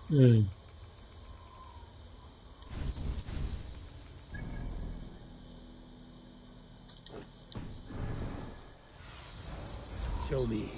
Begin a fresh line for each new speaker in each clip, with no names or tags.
Mm.
Show me.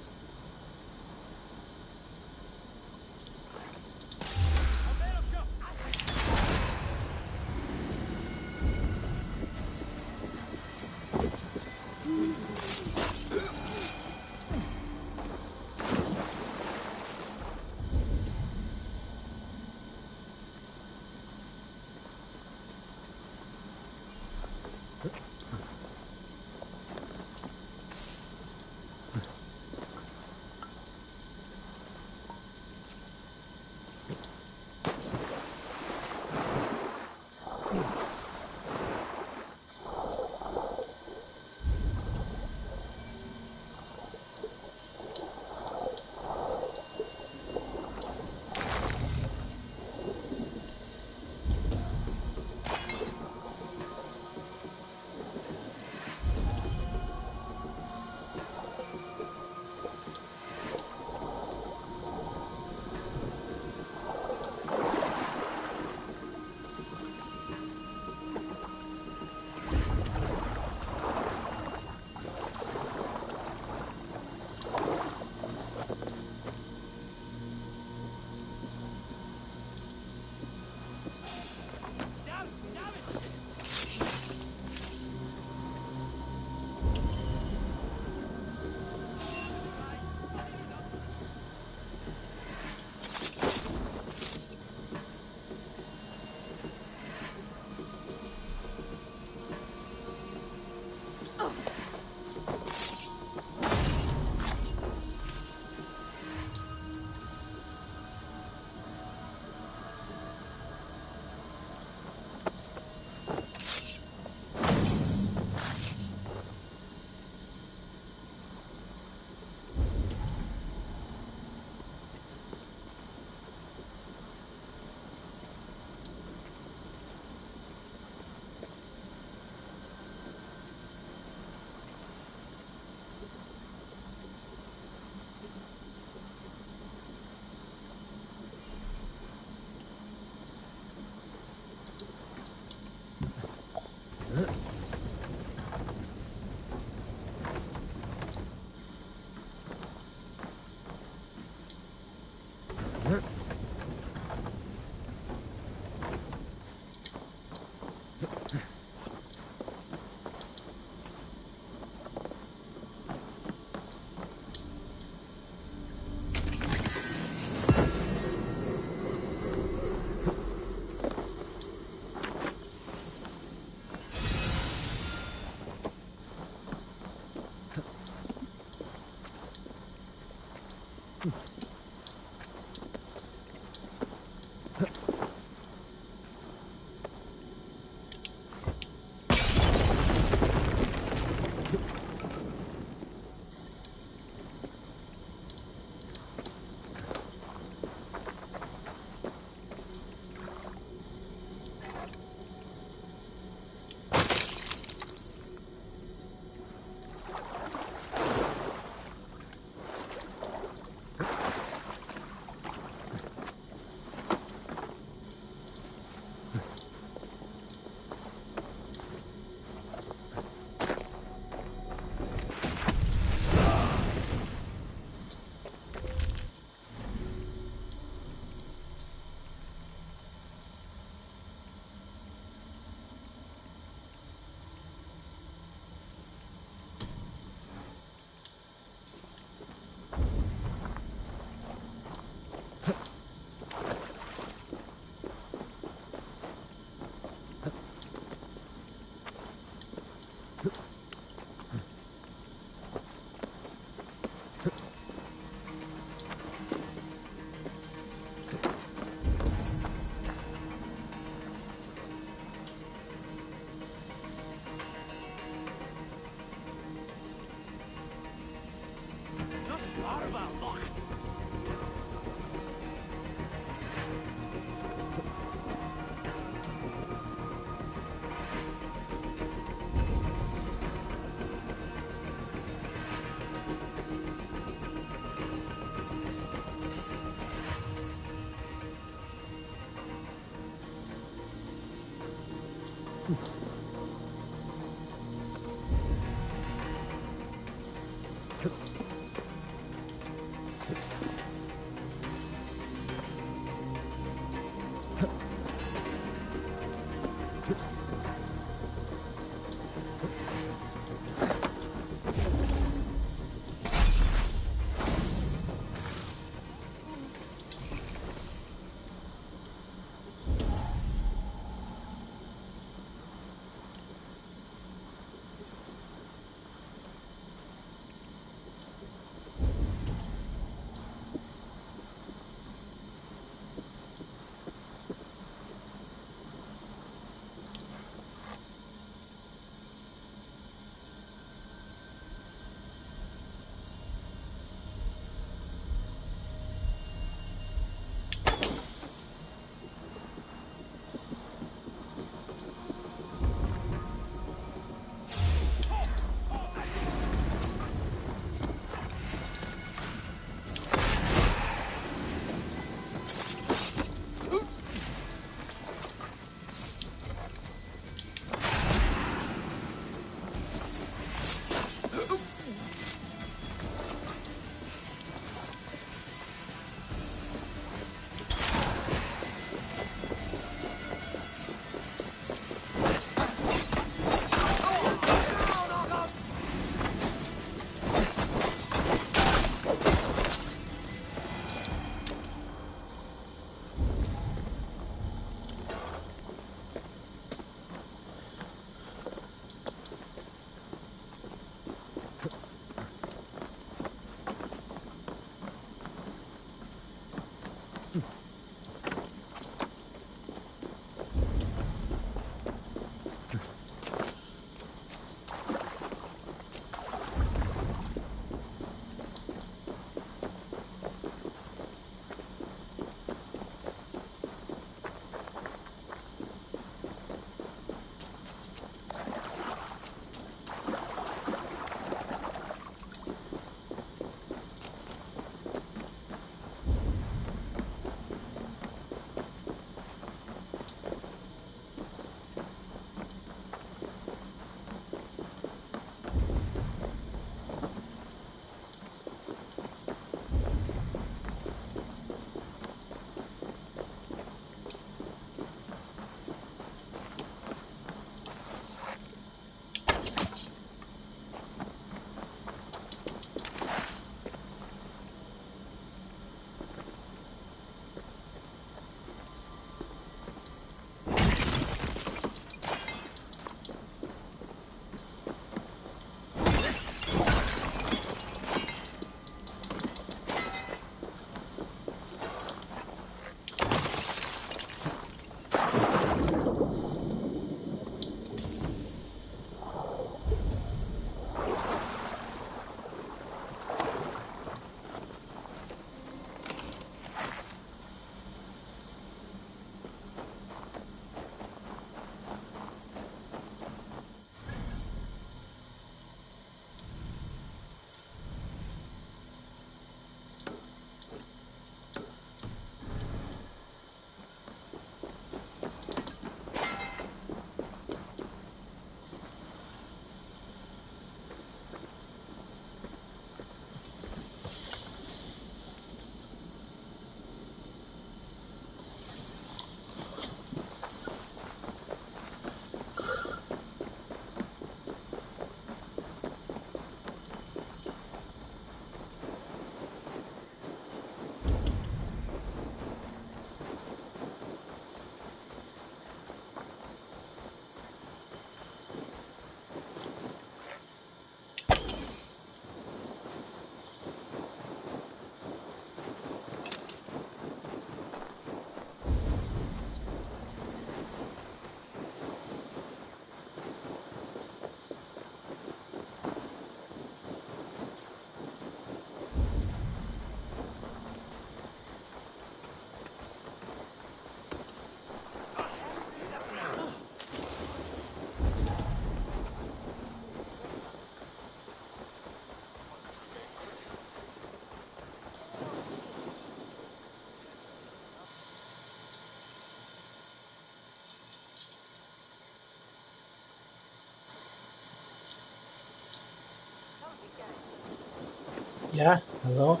Yeah, hello?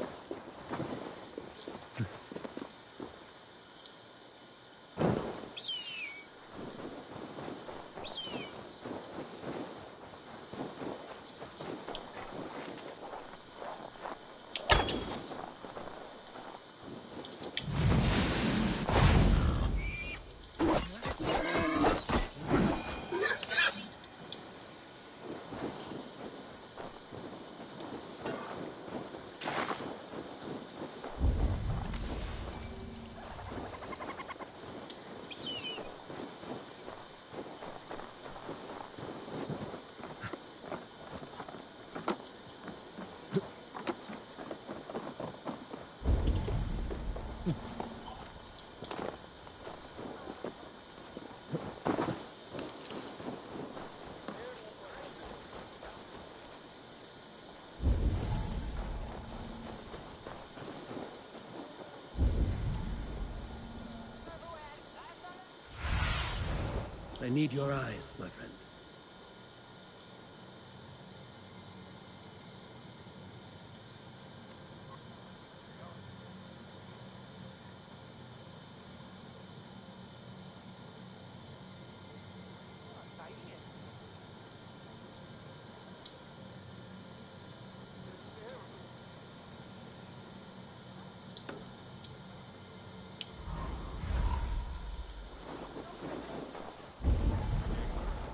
I need your eyes, my friend.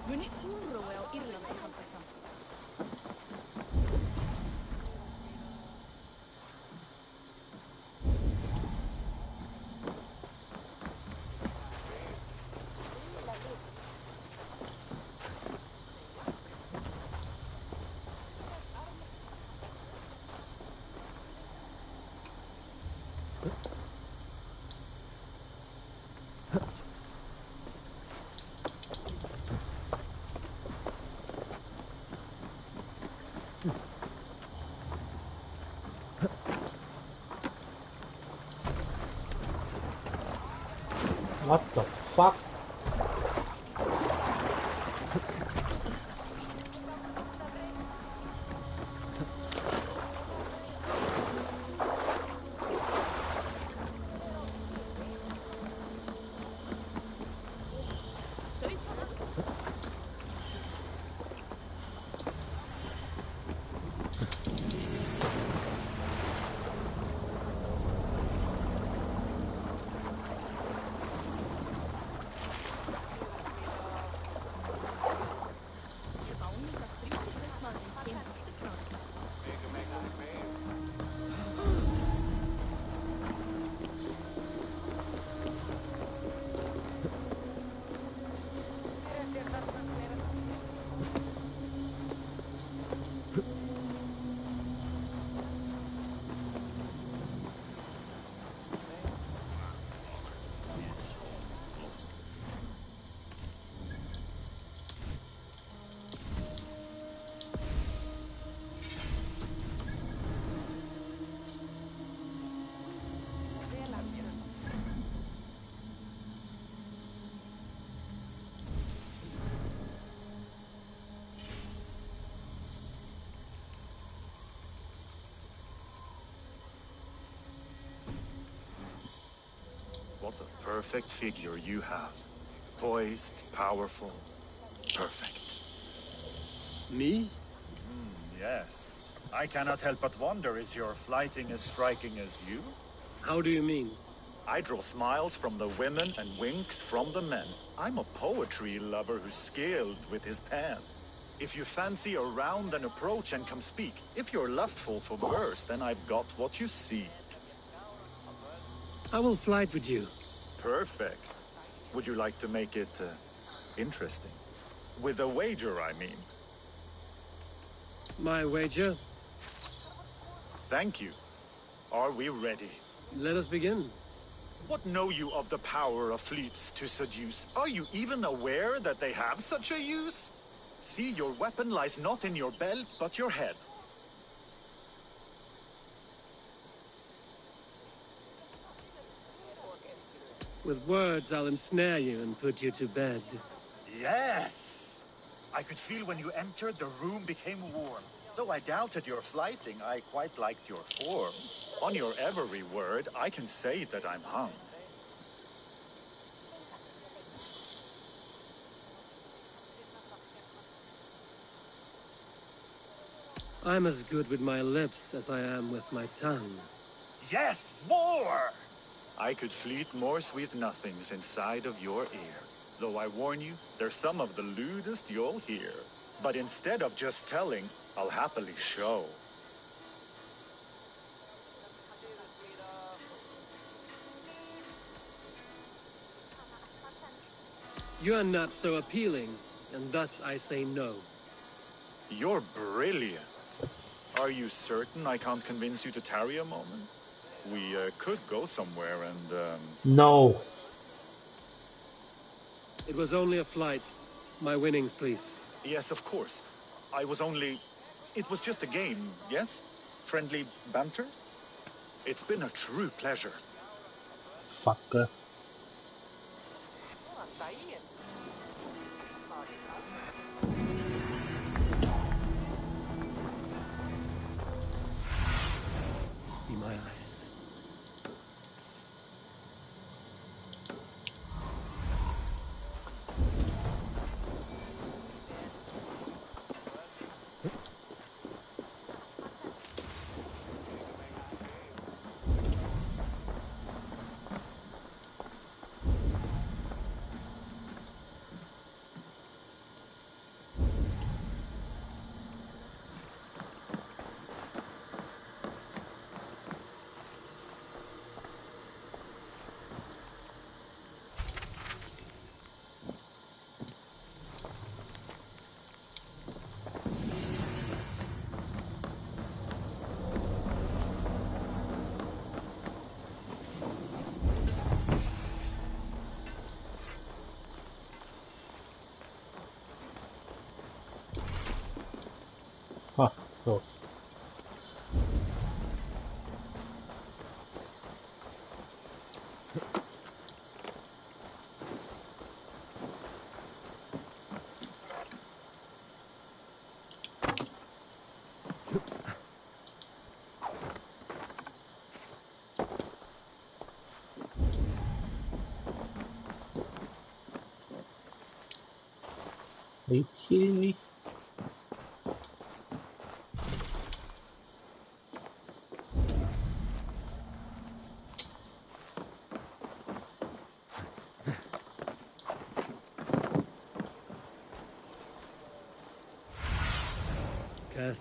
Muni urroa o Irlanti halkatam.
What the fuck?
What a perfect figure you have. Poised, powerful, perfect.
Me?
Yes. I cannot help but wonder, is your flighting as striking as you?
How do you mean?
I draw smiles from the women and winks from the men. I'm a poetry lover who's skilled with his pen. If you fancy a round, then approach and come speak. If you're lustful for verse, then I've got what you seek.
I will flight with you.
Perfect. Would you like to make it interesting? With a wager, I mean.
My wager?
Thank you. Are we ready?
Let us begin.
What know you of the power of fleets to seduce? Are you even aware that they have such a use? See, your weapon lies not in your belt, but your head.
With words, I'll ensnare you and put you to bed.
Yes! I could feel when you entered, the room became warm. Though I doubted your flighting, I quite liked your form. On your every word, I can say that I'm hung.
I'm as good with my lips as I am with my tongue.
Yes, more! I could fleet more sweet nothings inside of your ear. Though I warn you, they're some of the lewdest you'll hear. But instead of just telling, I'll happily show.
You are not so appealing, and thus I say no.
You're brilliant. Are you certain I can't convince you to tarry a moment? We could go somewhere and,
No.
It was only a flight. My winnings, please.
Yes, of course. I was only... It was just a game, yes? Friendly banter? It's been a true pleasure.
Fucker.
Be my eyes.
Huh, close. Are you kidding me?
Cast.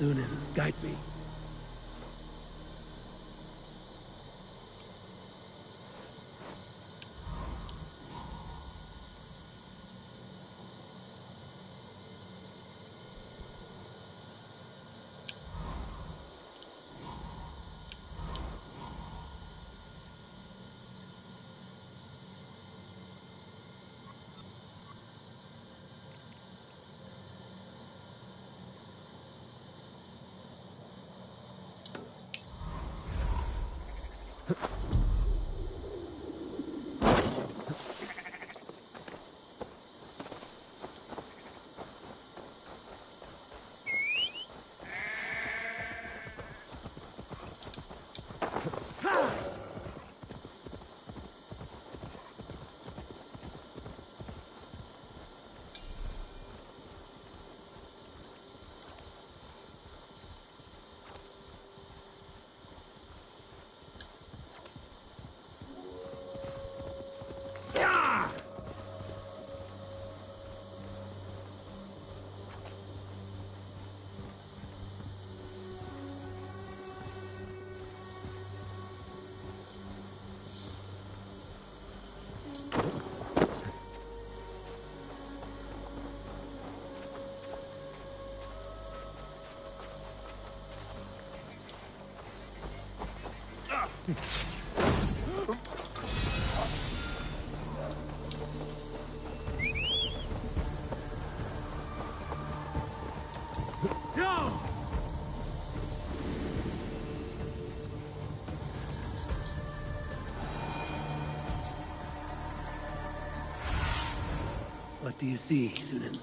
Sunan, guide me. What do you see, Sunan?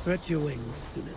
Spread your wings, Sunan.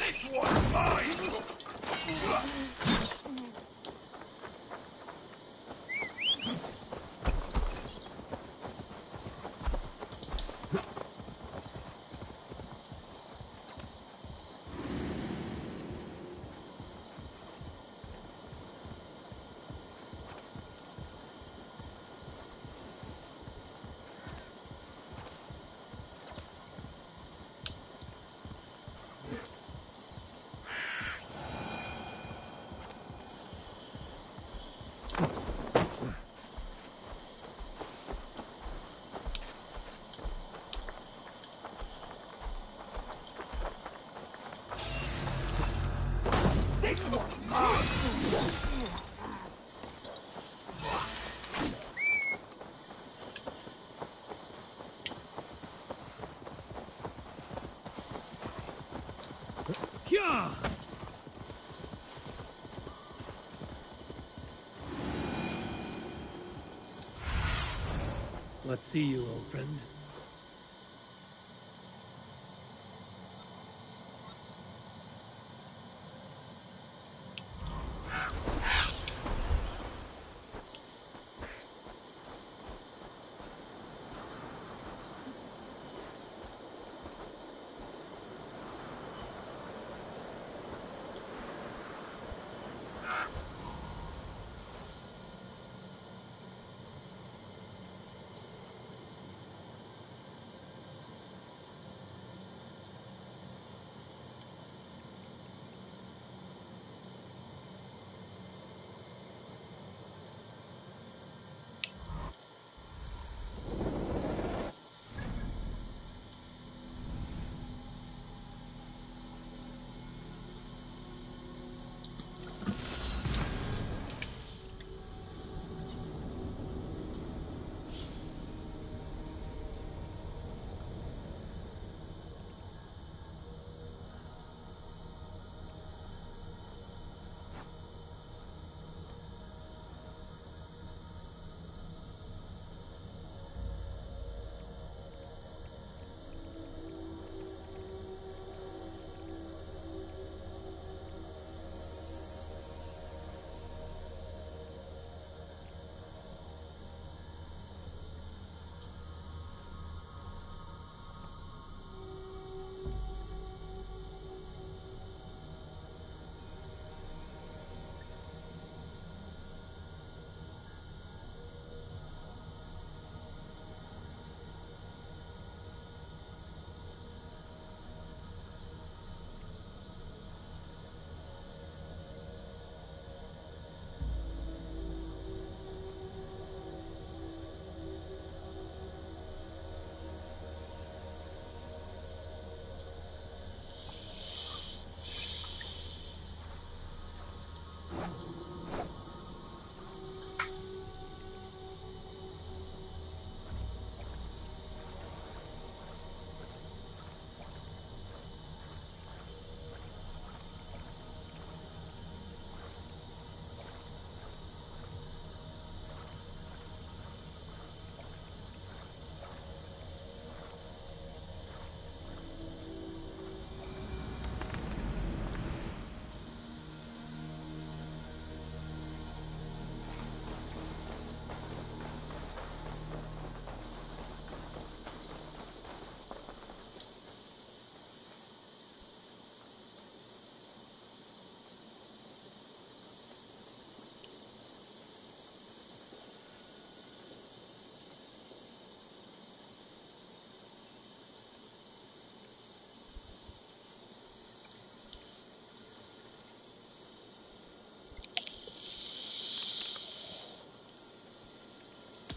This one's mine!
Yeah! Let's see you, old friend.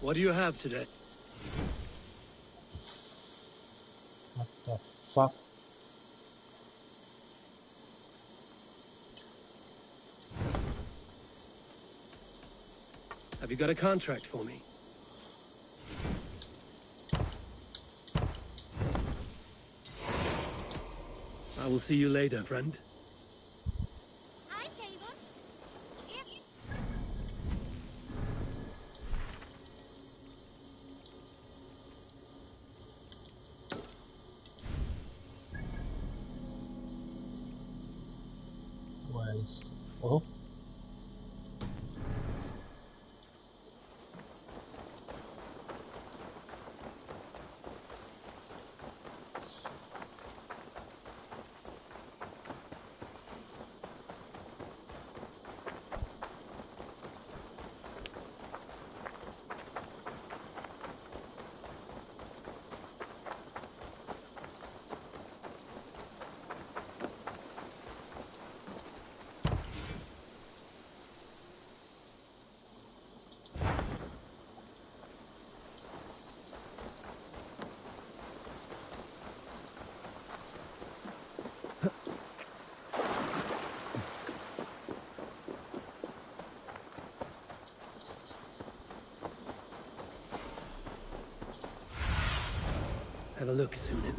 What do you have today?
What the fuck?
Have you got a contract for me? I will see you later, friend.
Hi, Taylor. If
is... Oh?
Have a look, Sunan.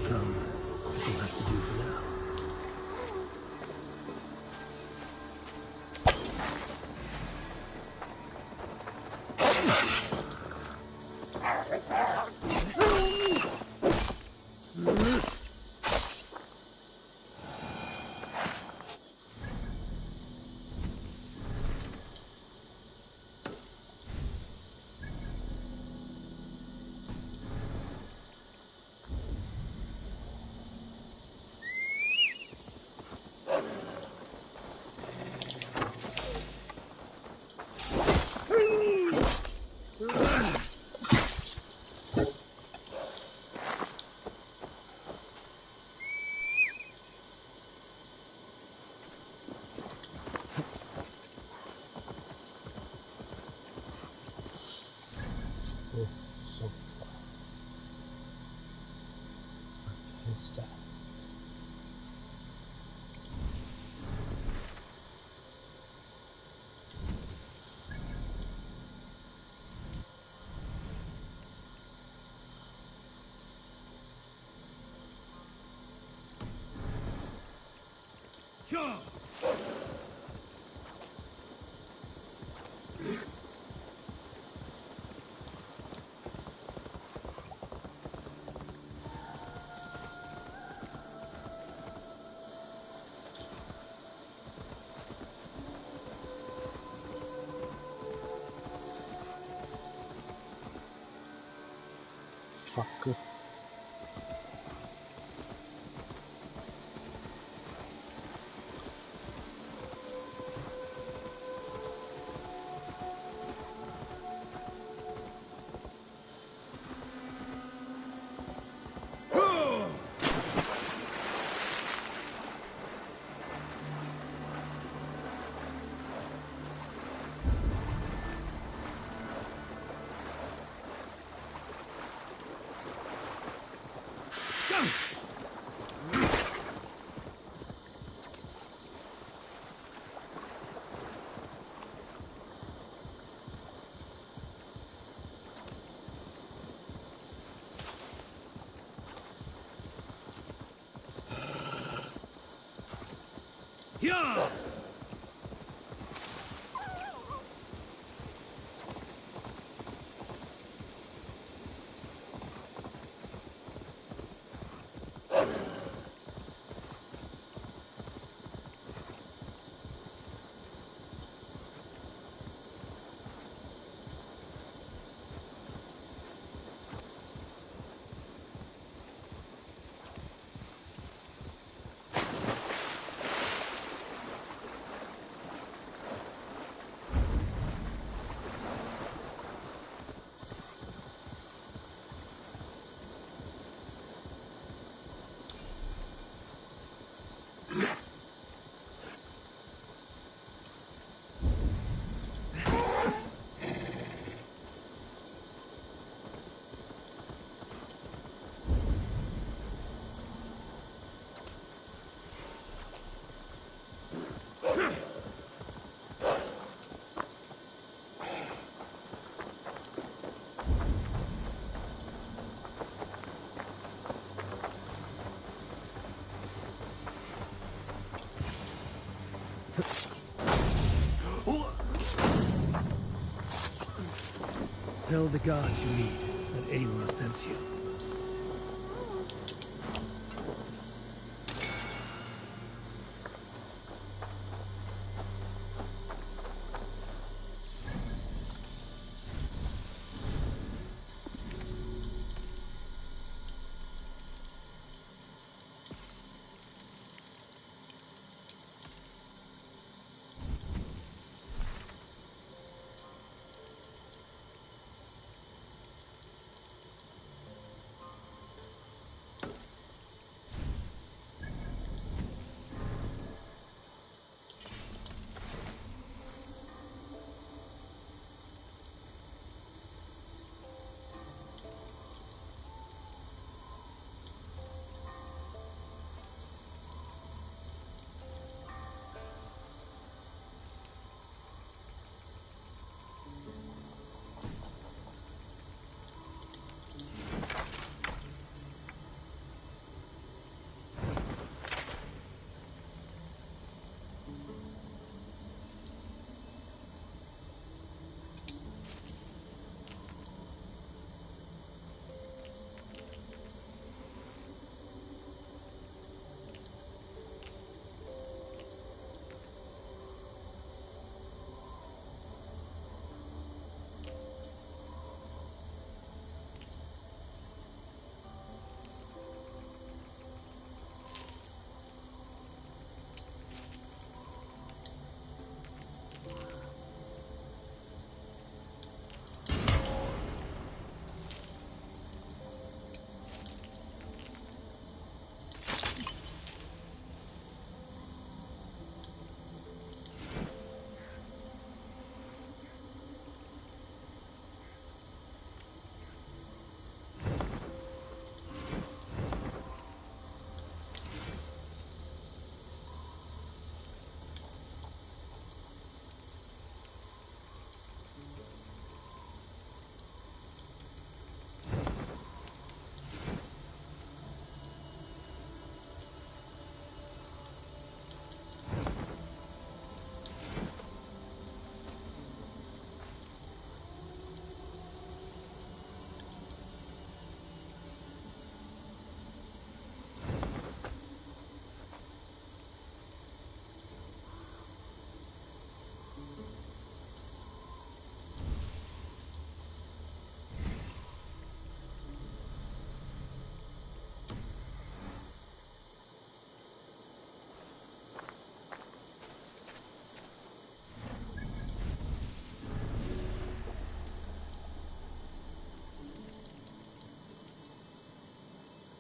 Come. That'll have to do for now.
Oh, so far. What's that? Fucker.
Yeah! Tell the gods you meet that Eivor sends you.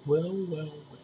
Well, well, well.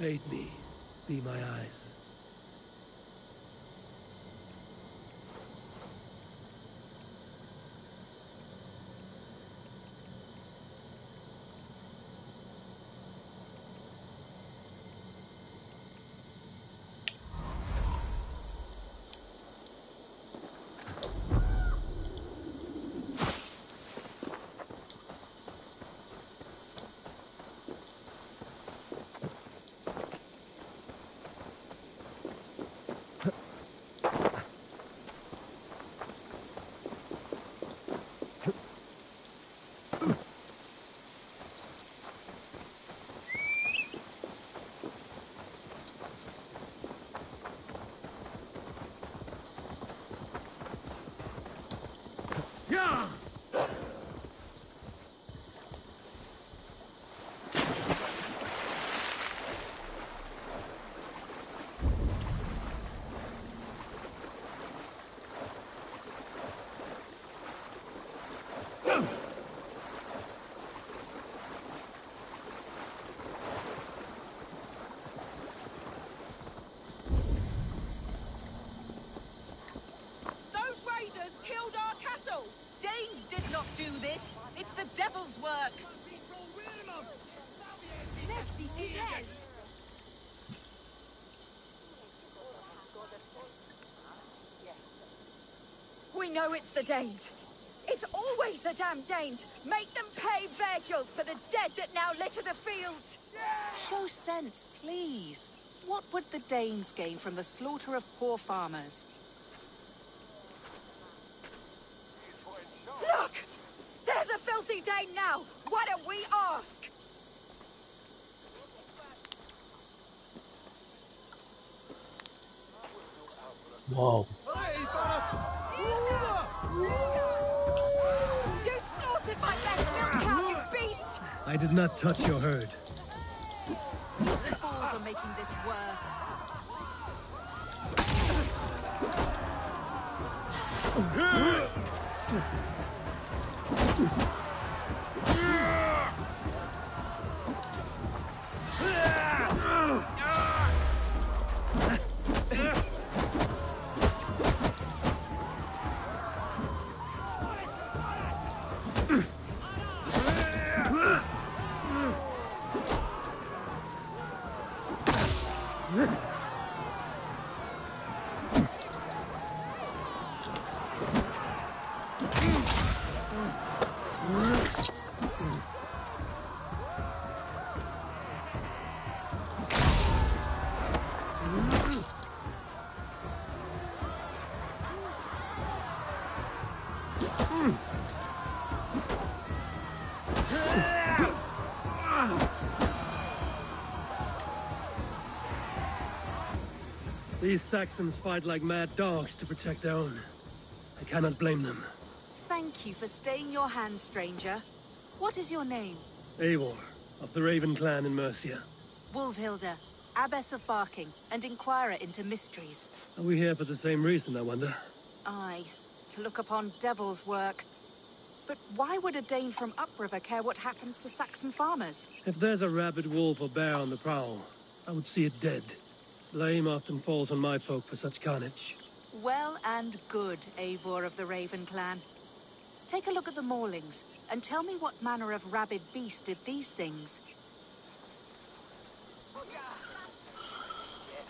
Aid me. Be my eyes. Yeah!
Those raiders killed our cattle! Danes did not do this! It's the devil's work!
Merci, c'est elle.
We know it's the Danes. It's always the damn Danes. Make them pay Virgil for the dead that now litter the fields.
Show sense, please. What would the Danes gain from the slaughter of poor farmers?
Look! There's a filthy Dane now. Why don't we ask?
Whoa.
You slaughtered my best milk cow, you beast!
I did not touch your herd.
The fools are making this worse.
These Saxons fight like mad dogs to protect their own. I cannot blame them.
Thank you for staying your hand, stranger. What is your name?
Eivor, of the Raven clan in Mercia.
Wolfhilda, Abbess of Barking, and Inquirer into mysteries.
Are we here for the same reason, I wonder?
Aye, to look upon devil's work. But why would a Dane from upriver care what happens to Saxon farmers?
If there's a rabid wolf or bear on the prowl, I would see it dead. Blame often falls on my folk for such carnage.
Well and good, Eivor of the Raven clan. Take a look at the maulings, and tell me what manner of rabid beast did these things.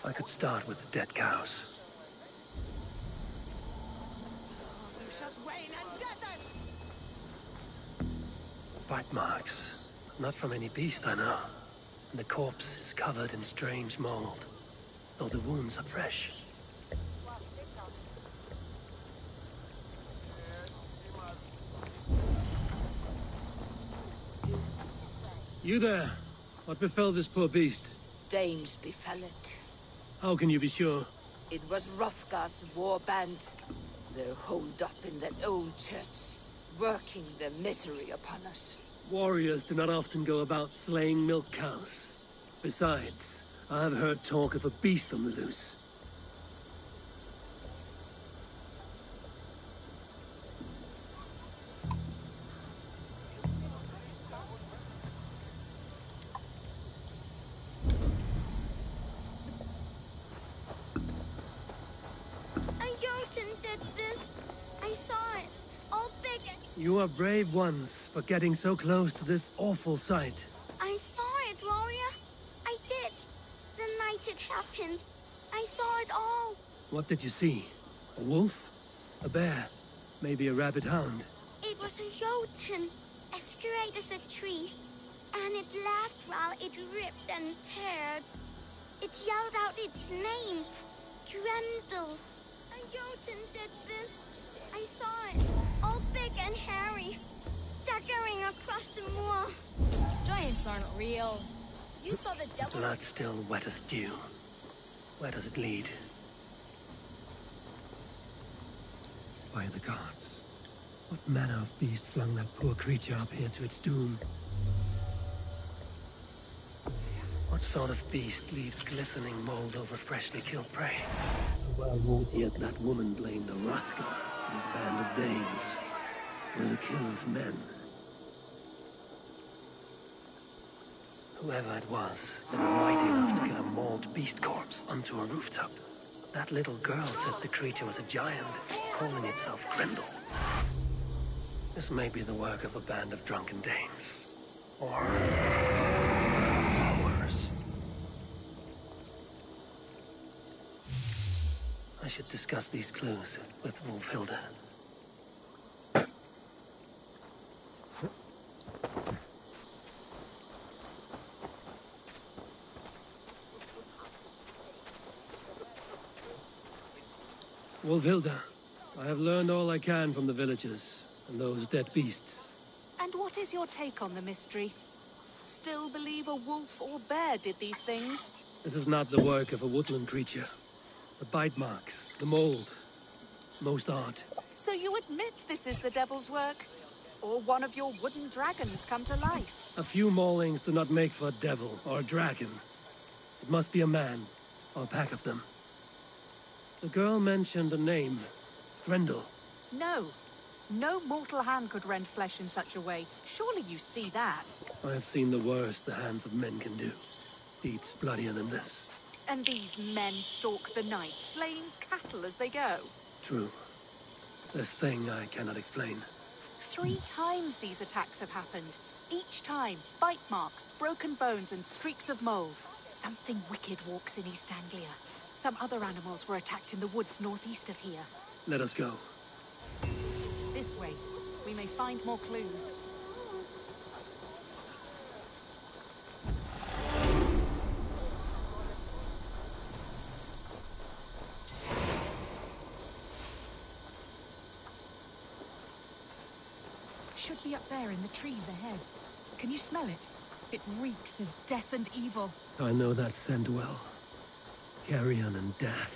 I could start with the dead cows. Bite marks. Not from any beast, I know. And the corpse is covered in strange mold, though the wounds are fresh. You there? What befell this poor beast?
Danes befell it.
How can you be sure?
It was Hrothgar's war band. They're holed up in that old church, working their misery upon us.
Warriors do not often go about slaying milk cows. Besides, I have heard talk of a beast on the loose. You are brave ones for getting so close to this awful sight.
I saw it, warrior. I did. The night it happened. I saw it all.
What did you see? A wolf? A bear? Maybe a rabid hound?
It was a jotun, as straight as a tree. And it laughed while it ripped and teared. It yelled out its name. Grendel. A jotun did this. I saw it, all big and hairy, staggering across the moor.
Giants aren't real. You saw the devil.
Blood still wet as dew. Where does it lead? By the gods. What manner of beast flung that poor creature up here to its doom? What sort of beast leaves glistening mold over freshly killed prey? Yet that woman blamed the Hrothgar, his band of Danes, were the killer's men. Whoever it was, they were mighty enough to kill a mauled beast corpse onto a rooftop. That little girl said the creature was a giant, calling itself Grendel. This may be the work of a band of drunken Danes. Or worse. I should discuss these clues with Wolfhilda. Wolfhilda, I have learned all I can from the villagers and those dead beasts.
And what is your take on the mystery? Still believe a wolf or bear did these things?
This is not the work of a woodland creature. The bite marks, the mold, most art.
So you admit this is the devil's work? Or one of your wooden dragons come to life?
A few maulings do not make for a devil or a dragon. It must be a man, or a pack of them. The girl mentioned a name, Grendel.
No. No mortal hand could rend flesh in such a way. Surely you see that.
I have seen the worst the hands of men can do. Deeds bloodier than this.
And these men stalk the night, slaying cattle as they go.
True. This thing I cannot explain.
3 times these attacks have happened. Each time, bite marks, broken bones, and streaks of mold. Something wicked walks in East Anglia. Some other animals were attacked in the woods northeast of here.
Let us go.
This way. We may find more clues. Should be up there in the trees ahead. Can you smell it? It reeks of death and evil.
I know that scent well. Carrion and death.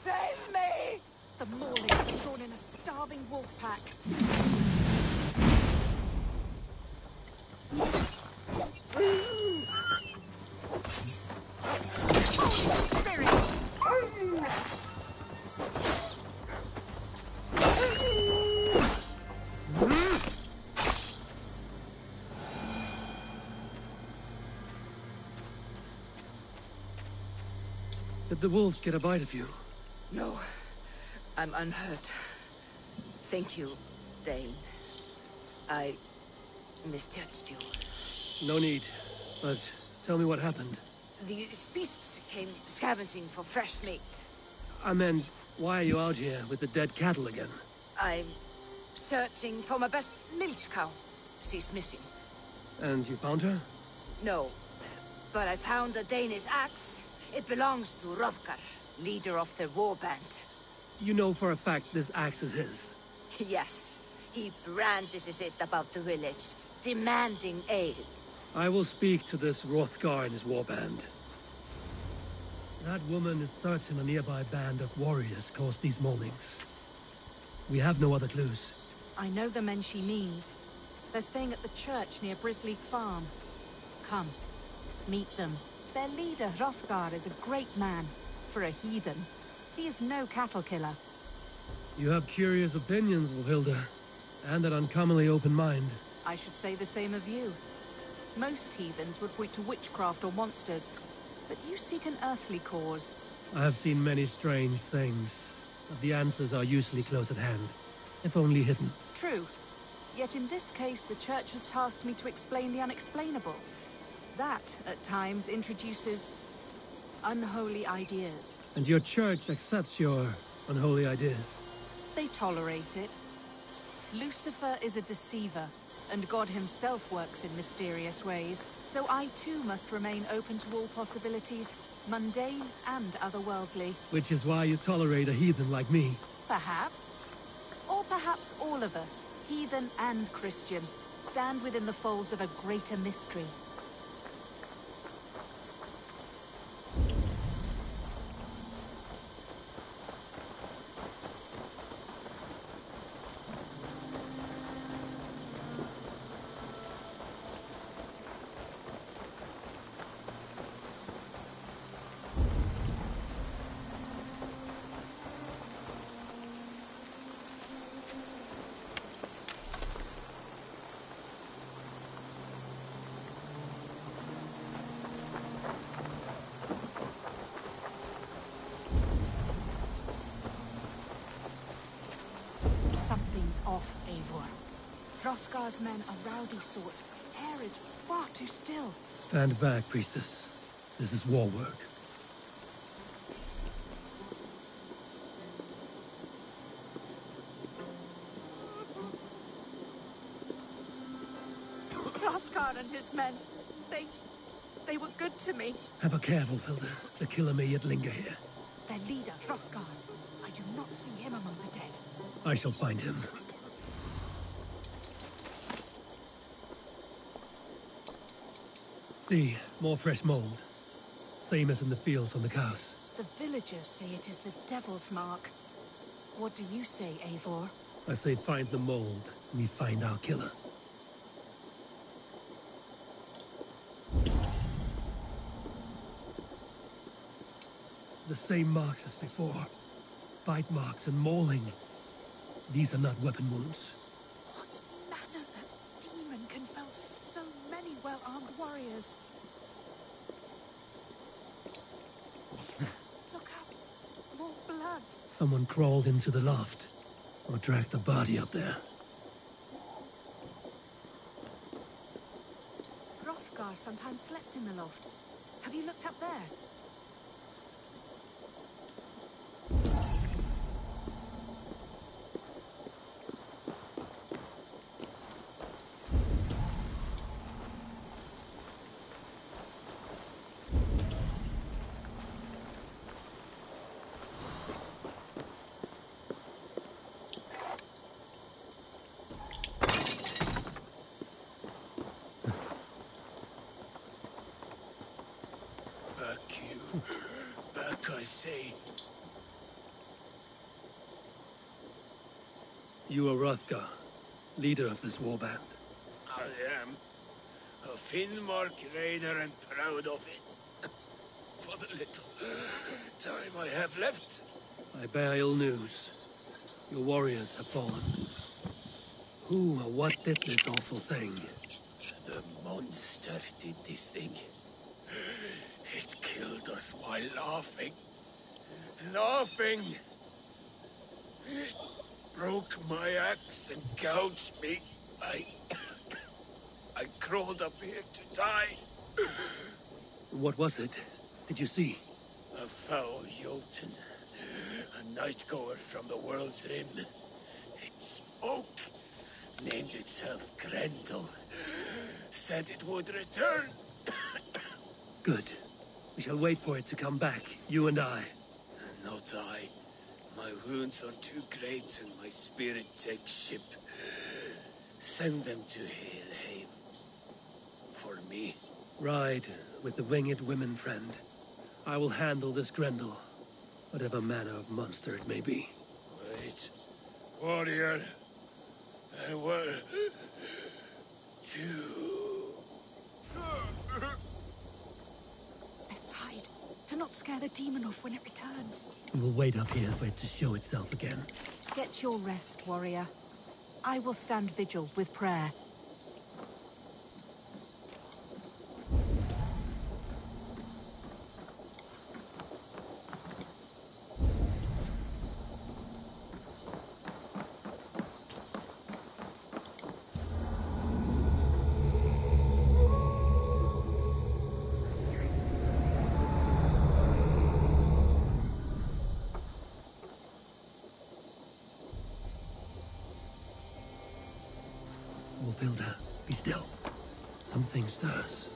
Save me!
The Maulings have drawn in a starving wolf pack. Holy Spirit!
Did the wolves get a bite of you?
No, I'm unhurt. Thank you, Dane. I misjudged you.
No need. But tell me what happened.
These beasts came scavenging for fresh meat.
I meant, why are you out here with the dead cattle again?
I'm searching for my best milch cow. She's missing.
And you found her?
No, but I found a Danish axe. It belongs to Hrothgar, leader of the war band.
You know for a fact this axe is his.
Yes, He brandishes it about the village, demanding aid.
I will speak to this Hrothgar and his warband. That woman is certain a nearby band of warriors caused these maulings. We have no other clues.
I know the men she means. They're staying at the church near Brisleek Farm. Come, meet them. Their leader, Hrothgar, is a great man. For a heathen. He is no cattle killer.
You have curious opinions, Wolfhilda, and an uncommonly open mind.
I should say the same of you. Most heathens would point to witchcraft or monsters, but you seek an earthly cause.
I have seen many strange things, but the answers are usually close at hand, if only hidden.
True. Yet in this case, the church has tasked me to explain the unexplainable. That, at times, introduces unholy ideas.
And your church accepts your unholy ideas?
They tolerate it. Lucifer is a deceiver, and God himself works in mysterious ways, so I too must remain open to all possibilities, mundane and otherworldly.
Which is why you tolerate a heathen like me.
Perhaps. Or perhaps all of us, heathen and Christian, stand within the folds of a greater mystery. Something's off, Eivor. Hrothgar's men are rowdy sorts, but the air is far too still.
Stand back, priestess. This is war work.
Hrothgar and his men, they were good to me.
Have a care, Wolfhilda. The killer may yet linger here.
Their leader, Hrothgar. I do not see him among the dead.
I shall find him. See, more fresh mold. Same as in the fields on the cows.
The villagers say it is the Devil's Mark. What do you say, Eivor?
I say find the mold, and we find our killer. The same marks as before. Bite marks and mauling. These are not weapon wounds.
What manner of demon can fell so many well-armed warriors? Look out! More blood!
Someone crawled into the loft, or dragged the body up there.
Hrothgar sometimes slept in the loft. Have you looked up there?
Back, I say.
You are Hrothgar, leader of this warband.
I am. A Finnmark raider and proud of it. For the little time I have left.
I bear ill news. Your warriors have fallen. Who or what did this awful thing?
The monster did this thing. It killed us while laughing. Laughing! It broke my axe and gouged me. I crawled up here to die.
What was it? Did you see?
A foul Jotun. A night-goer from the world's rim. It spoke. Named itself Grendel. Said it would return.
Good. We shall wait for it to come back, you and I.
Not I. My wounds are too great and my spirit takes ship. Send them to Helheim. For me.
Ride with the winged women, friend. I will handle this Grendel, whatever manner of monster it may be.
Wait. Warrior. There were... two.
Let's hide, to not scare the demon off when it returns.
We will wait up here for it to show itself again.
Get your rest, warrior. I will stand vigil with prayer.
Wolfilda, be still. Something stirs.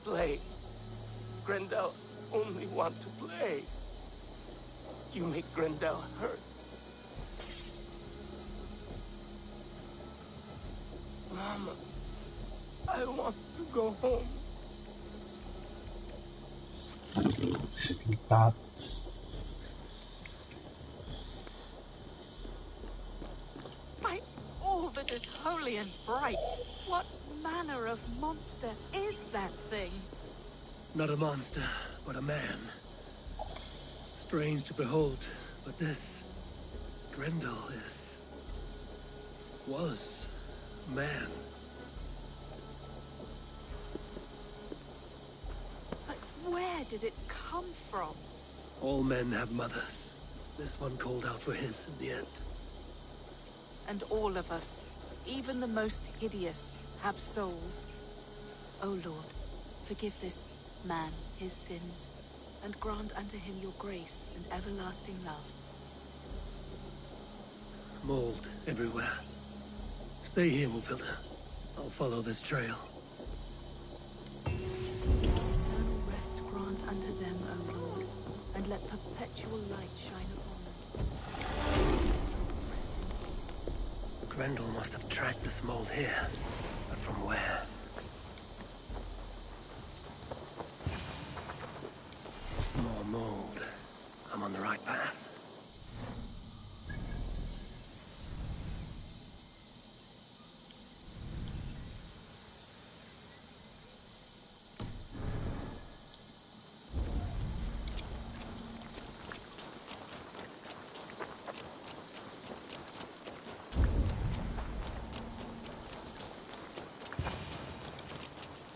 Play. Grendel only want to play. You make Grendel hurt. Mama, I want to go home.
Sebentar.
By all that is holy and bright, what manner of monster is that thing?
Not a monster, but a man. Strange to behold, but this Grendel was man.
But where did it come from?
All men have mothers. This one called out for his in the end.
And all of us, even the most hideous, have souls. O Lord, forgive this man his sins, and grant unto him your grace and everlasting love.
Mold everywhere. Stay here, Wolfilda. I'll follow this trail.
Eternal rest grant unto them, O Lord, and let perpetual light shine upon them. Rest in peace.
Grendel must have tracked this mold here, but from where? More mold. I'm on the right path.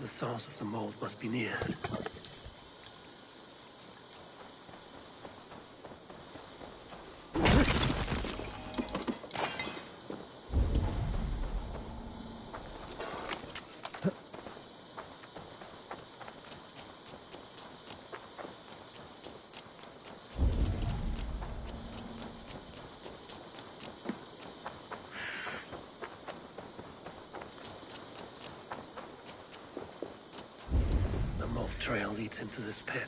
The source of the mold must be near. The mold trail leads into this pit.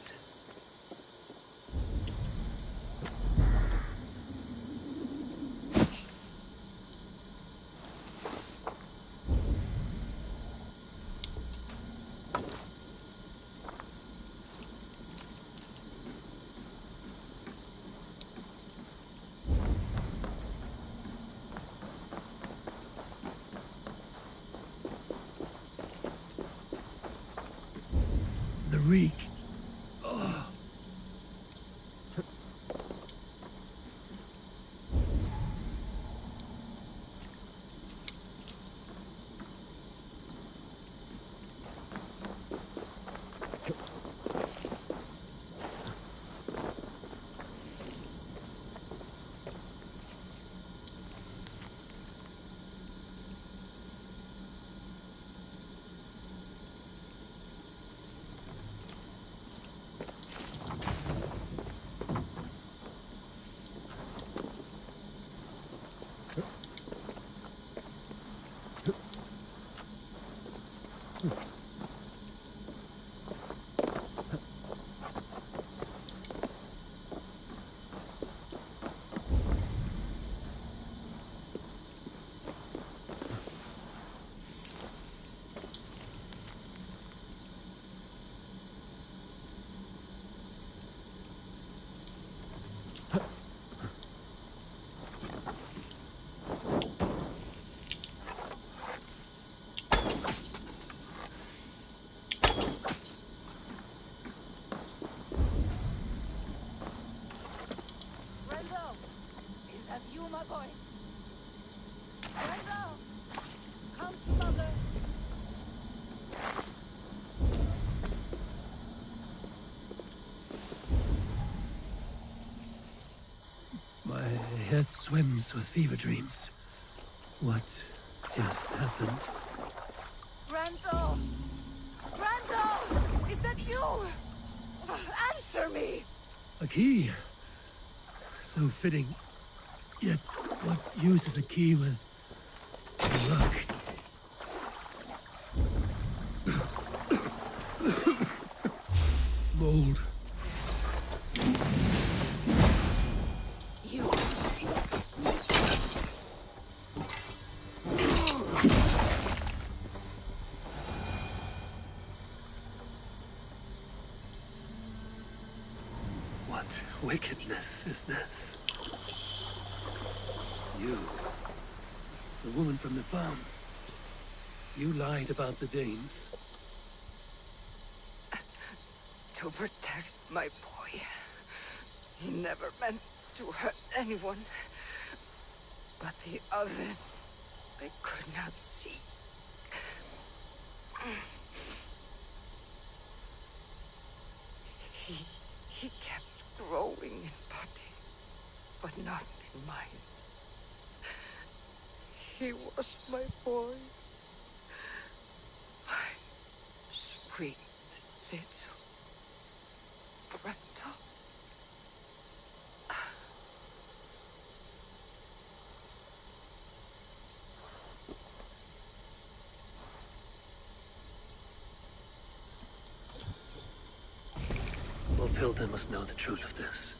The reek. Oh.
Grendel! Is that you, my boy? Grendel! Come to mother!
My head swims with fever dreams. What just happened?
Grendel! Grendel! Is that you? Answer me!
A key! So fitting. Yet, what use is a key with a lock? Mold.
You...
What wickedness is this? You, the woman from the farm. You lied about the Danes.
To protect my boy. He never meant to hurt anyone. But the others, I could not see. He kept growing in body, but not in mind. He was my boy. My sweet little Grendel.
Wilfilda must know the truth of this.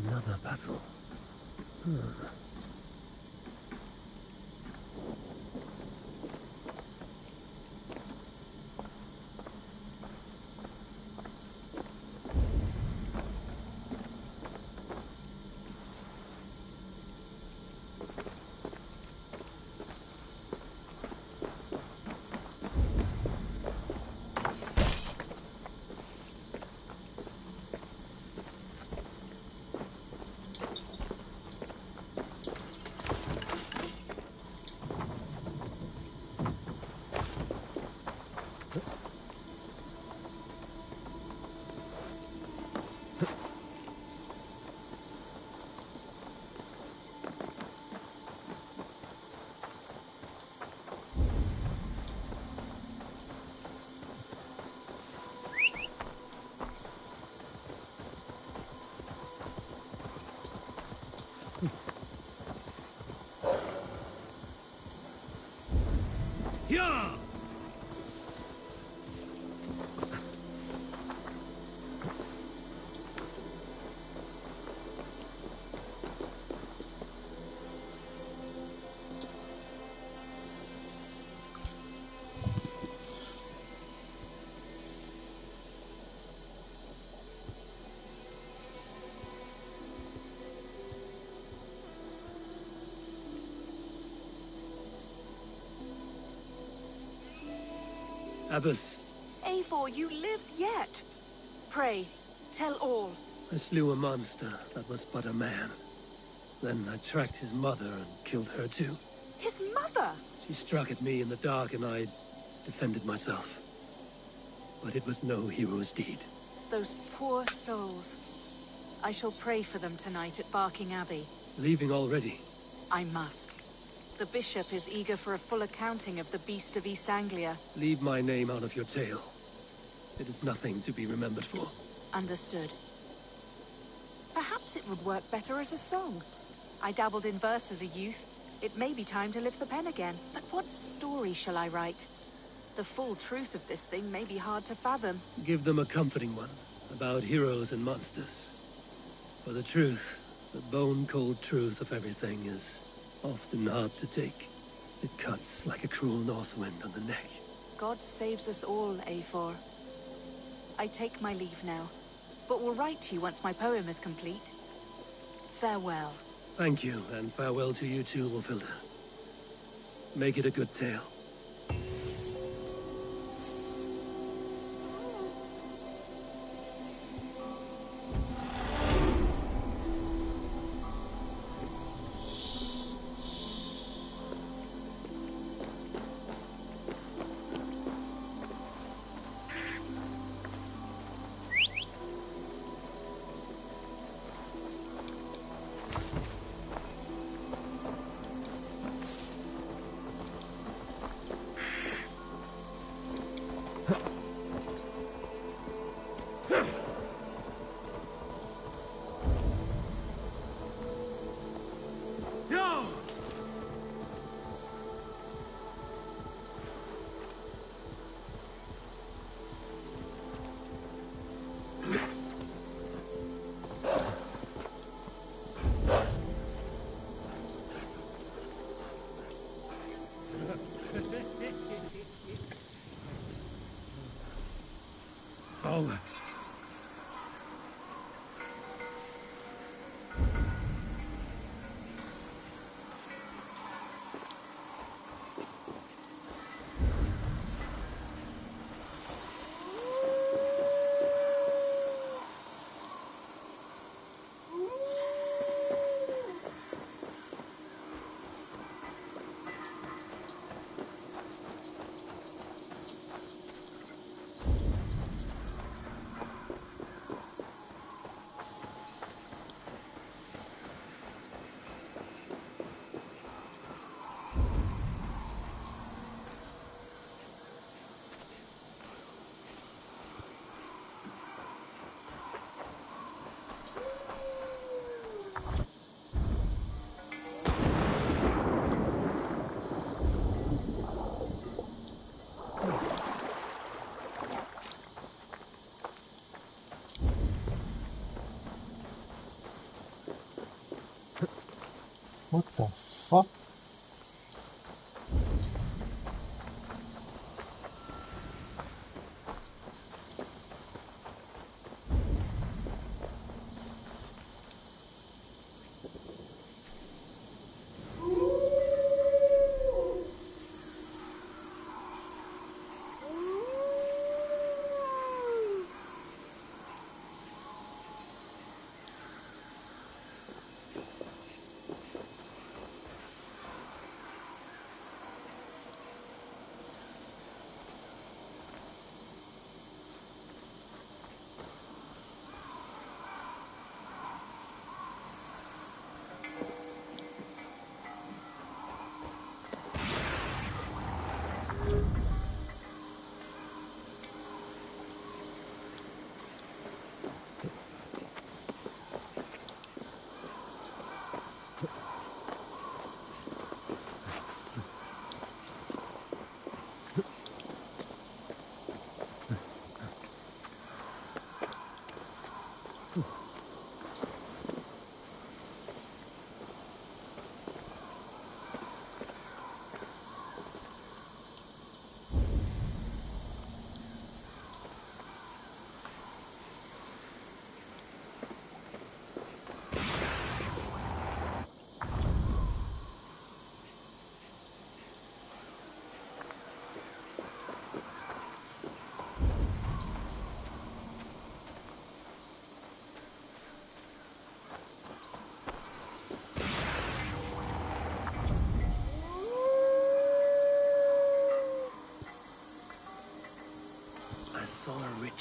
Another puzzle. Yeah! Abbess,
Eivor, you live yet. Pray, tell all.
I slew a monster that was but a man. Then I tracked his mother and killed her too.
His mother!
She struck at me in the dark and I defended myself. But it was no hero's deed.
Those poor souls. I shall pray for them tonight at Barking Abbey.
Leaving already?
I must. The bishop is eager for a full accounting of the Beast of East Anglia.
Leave my name out of your tale. It is nothing to be remembered for.
Understood. Perhaps it would work better as a song. I dabbled in verse as a youth. It may be time to lift the pen again. But what story shall I write? The full truth of this thing may be hard to fathom.
Give them a comforting one, about heroes and monsters. For the truth, the bone-cold truth of everything is often hard to take. It cuts like a cruel north wind on the neck.
God saves us all, Eivor. I take my leave now, but will write to you once my poem is complete. Farewell.
Thank you, and farewell to you too, Wolfilda. Make it a good tale. Oh.
What the fuck?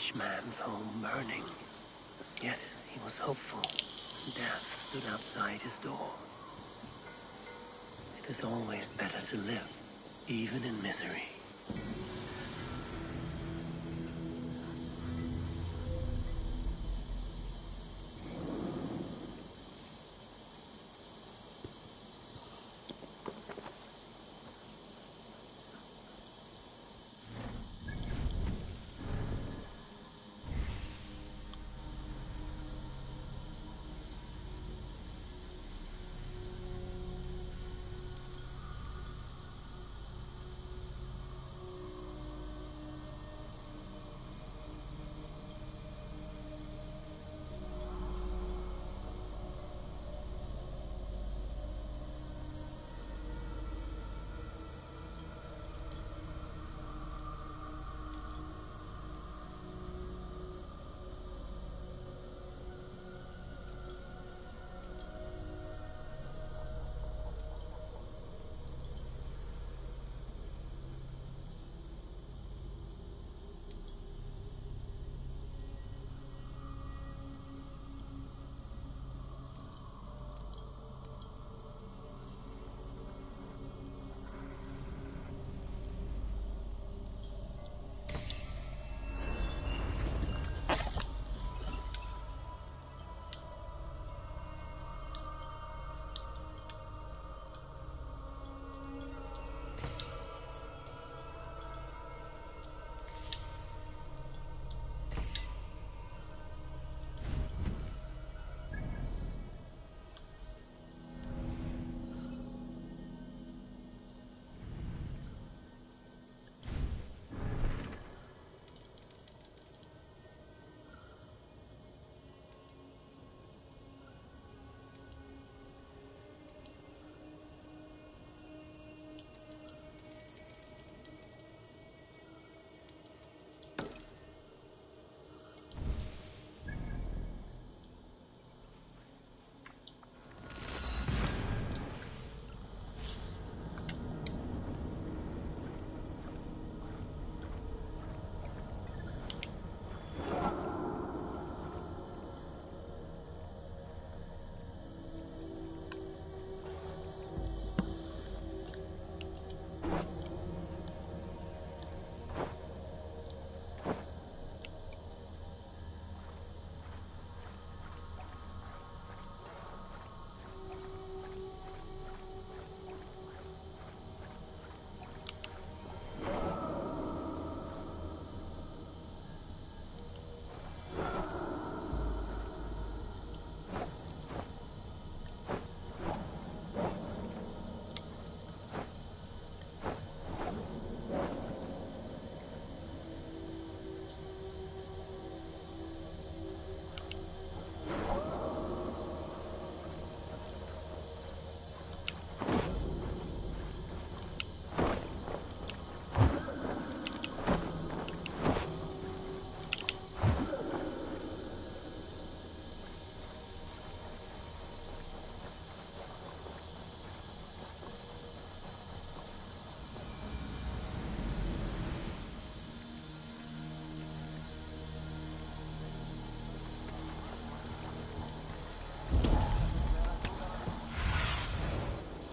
rich man's home burning. Yet he was hopeful. Death stood outside his door. It is always better to live, even in misery.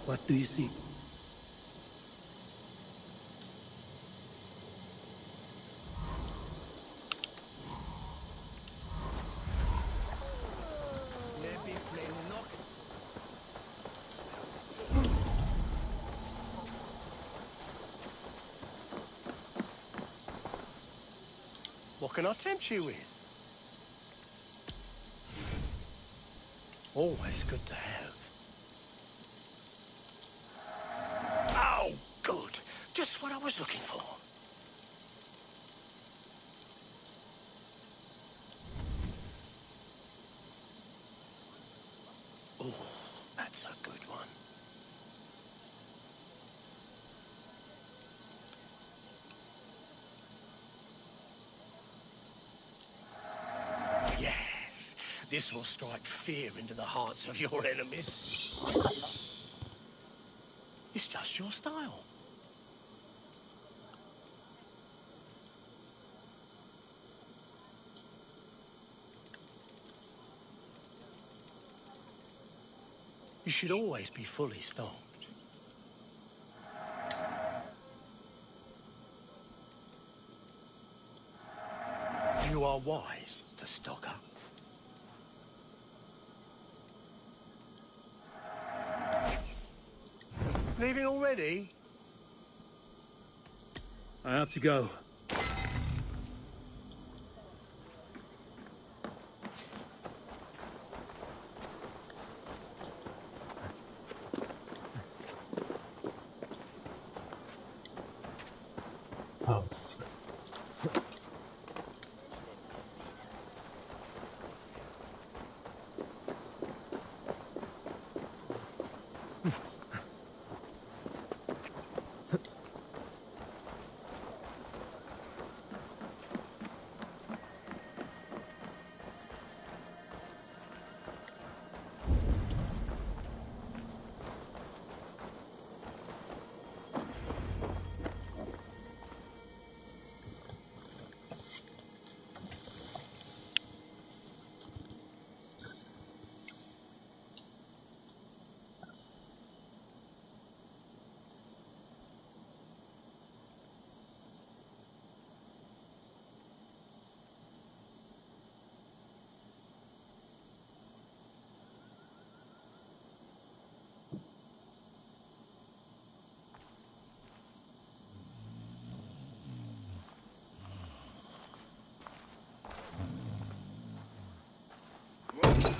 What do you see?
What can I tempt you with? Always good to have. Oh, good. Just what I was looking for. Oh, that's a good one. Yes, this will strike fear into the hearts of your enemies. It's just your style. You should always be fully stocked. You are wise to stock up. Leaving already?
I have to go.
Oh,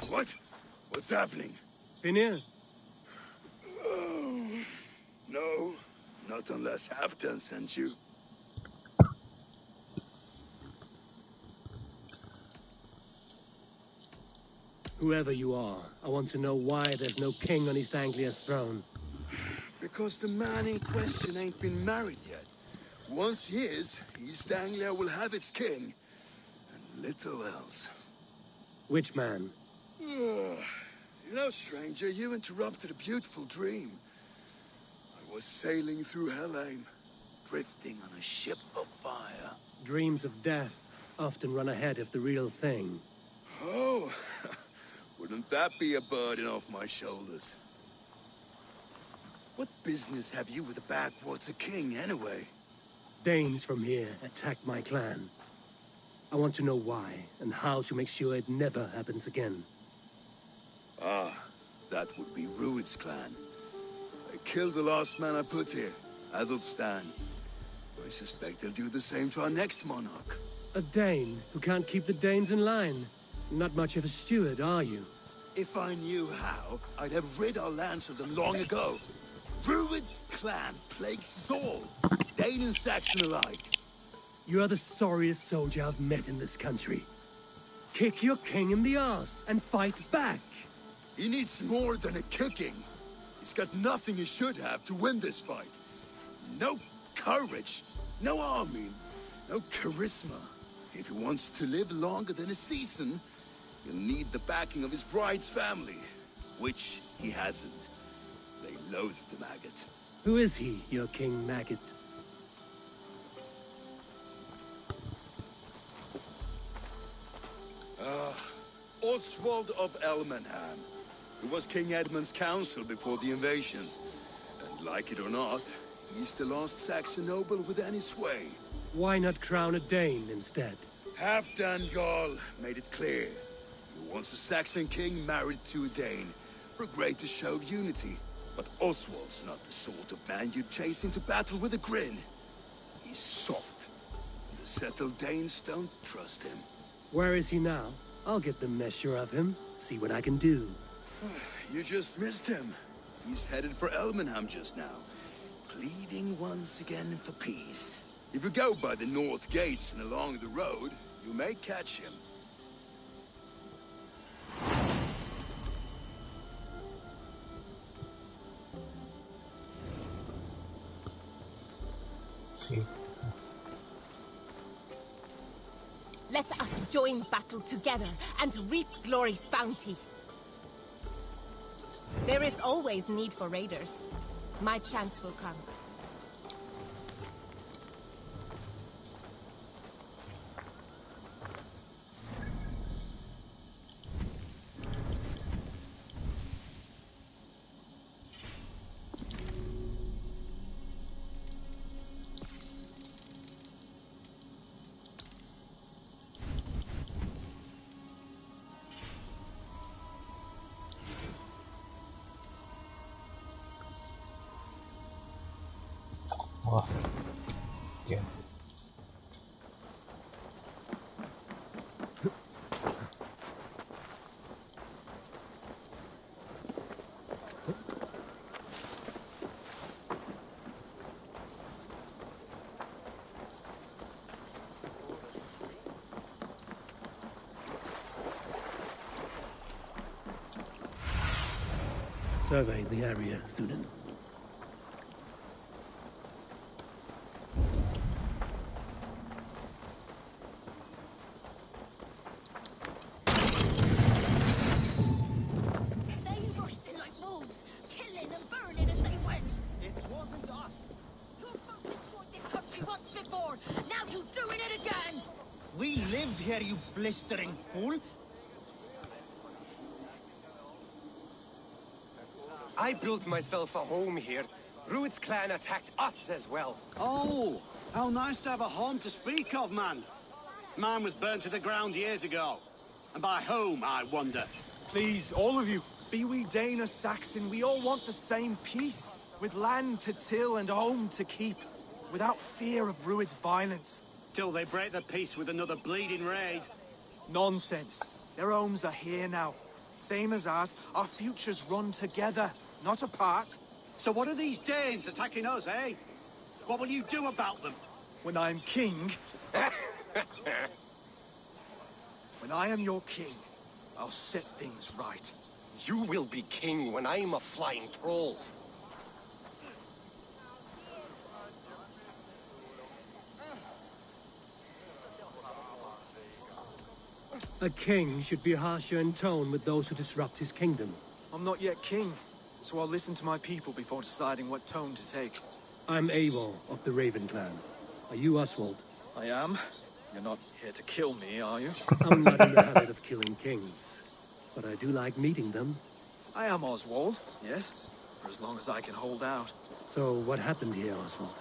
What? What's happening?
Finir?
Oh, no, not unless Halfdan sent you.
Whoever you are, I want to know why there's no king on East Anglia's throne.
Because the man in question ain't been married yet. Once he is, East Anglia will have its king, and little else.
Which man?
You know, stranger, you interrupted a beautiful dream. I was sailing through Helheim, drifting on a ship of fire.
Dreams of death often run ahead of the real thing.
Oh, wouldn't that be a burden off my shoulders? What business have you with the backwater king, anyway?
Danes from here attacked my clan. I want to know why, and how to make sure it never happens again.
Ah, that would be Rued's clan. They killed the last man I put here, Adelstan. I suspect they'll do the same to our next monarch.
A Dane who can't keep the Danes in line. Not much of a steward, are you?
If I knew how, I'd have rid our lands of them long ago. Rued's clan plagues us all, Dane and Saxon alike.
You are the sorriest soldier I've met in this country. Kick your king in the arse and fight back!
He needs more than a kicking. He's got nothing he should have to win this fight. No courage, no army, no charisma. If he wants to live longer than a season, he'll need the backing of his bride's family, which he hasn't. They loathe the maggot.
Who is he, your King Maggot?
Oswald of Elmenham, who was King Edmund's counsel before the invasions. And like it or not, he's the last Saxon noble with any sway.
Why not crown a Dane instead?
Halfdan Jarl made it clear. He wants a Saxon king married to a Dane, for a greater show of unity. But Oswald's not the sort of man you'd chase into battle with a grin. He's soft. The settled Danes don't trust him.
Where is he now? I'll get the measure of him, see what I can do.
You just missed him. He's headed for Elmenham just now, pleading once again for peace. If you go by the north gates and along the road, you may catch him.
see.
Let us join battle together and reap glory's bounty. There is always need for raiders. My chance will come.
Wah. Oke.
Survey the area, Sudan.
They rushed in like wolves, killing and burning as they went.
It wasn't us.
You folks destroyed this country once before. Now you're doing it again.
We lived here, you blistering fool.
I built myself a home here. Rued's clan attacked us as well.
Oh, how nice to have a home to speak of, man. Mine was burnt to the ground years ago. And by whom, I wonder?
Please, all of you, be we Dane or Saxon, we all want the same peace. With land to till and home to keep. Without fear of Rued's violence.
Till they break the peace with another bleeding raid.
Nonsense. Their homes are here now. Same as ours, our futures run together, not apart.
So what are these Danes attacking us, eh? What will you do about them?
When I am king... when I am your king, I'll set things right.
You will be king when I'm a flying troll.
A king should be harsher in tone with those who disrupt his kingdom.
I'm not yet king, so I'll listen to my people before deciding what tone to take.
I'm Eivor of the Raven clan. Are you Oswald?
I am. You're not here to kill me, are you?
I'm not in the habit of killing kings, but I do like meeting them.
I am Oswald, yes, for as long as I can hold out.
So what happened here, Oswald?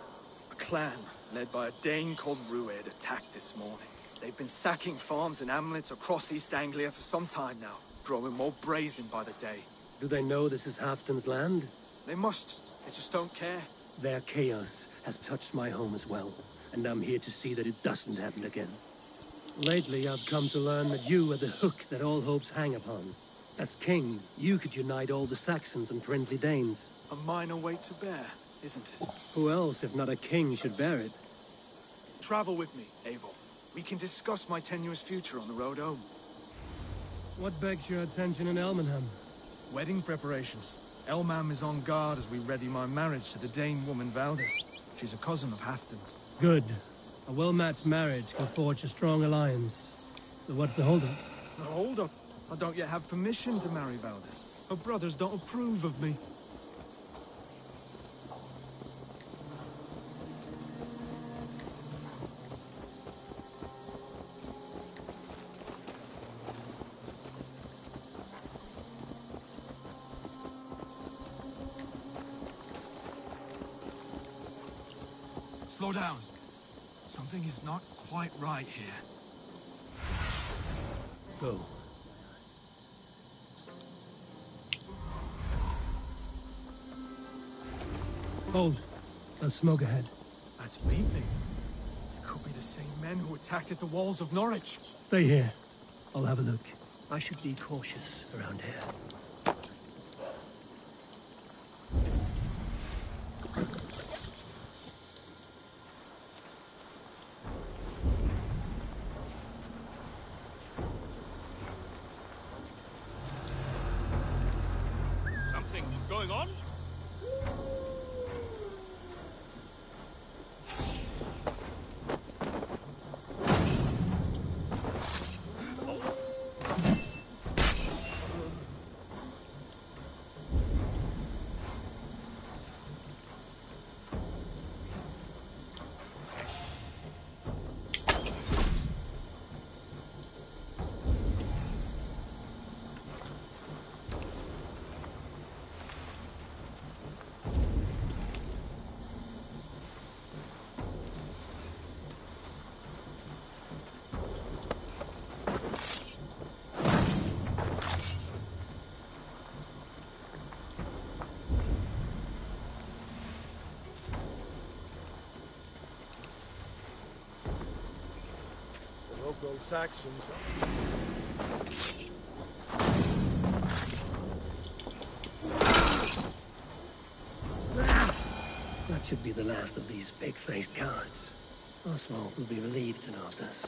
A clan, led by a Dane called Rued, attacked this morning. They've been sacking farms and hamlets across East Anglia for some time now, growing more brazen by the day.
Do they know this is Halfton's land?
They must. They just don't care.
Their chaos has touched my home as well, and I'm here to see that it doesn't happen again. Lately, I've come to learn that you are the hook that all hopes hang upon. As king, you could unite all the Saxons and friendly Danes.
A minor weight to bear, isn't it?
Who else, if not a king, should bear it?
Travel with me, Eivor. We can discuss my tenuous future on the road home.
What begs your attention in Elmenham?
Wedding preparations. Elmam is on guard as we ready my marriage to the Dane woman Valdis. She's a cousin of Halfton's.
Good. A well-matched marriage can forge a strong alliance. So what's the holdup?
The holdup? I don't yet have permission to marry Valdis. Her brothers don't approve of me. Slow down. Something is not quite right here.
Go. Hold. There's smoke ahead.
That's Meatley. It could be the same men who attacked at the walls of Norwich.
Stay here. I'll have a look. I should be cautious around here.
Something going on?
old Saxons.
That should be the last of these pig-faced cowards. Oswald will be relieved to know of this.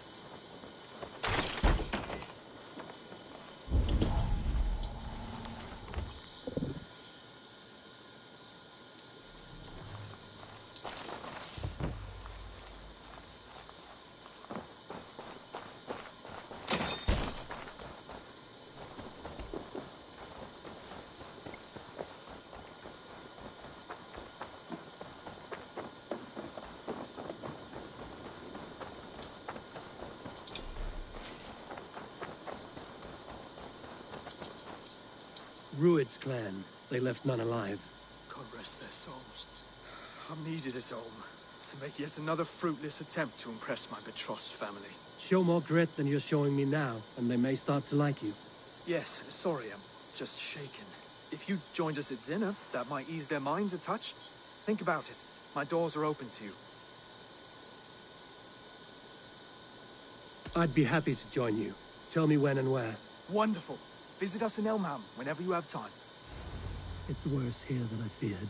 Rued's clan. They left none alive.
God rest their souls. I'm needed at home to make yet another fruitless attempt to impress my betrothed family.
Show more grit than you're showing me now, and they may start to like you.
Yes, sorry, I'm just shaken. If you joined us at dinner, that might ease their minds a touch. Think about it. My doors are open to you.
I'd be happy to join you. Tell me when and where.
Wonderful. Visit us in Elmham whenever you have time.
It's worse here than I feared.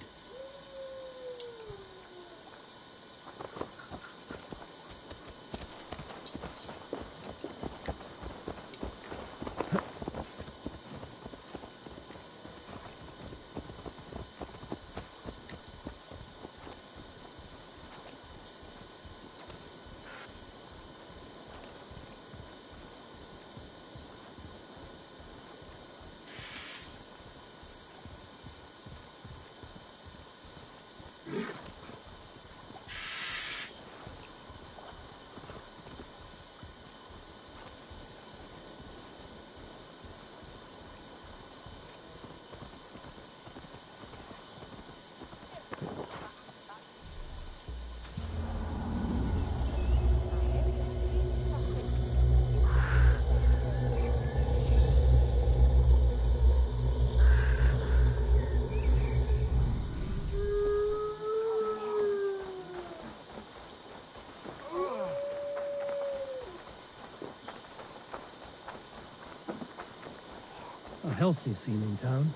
A healthy scene in town.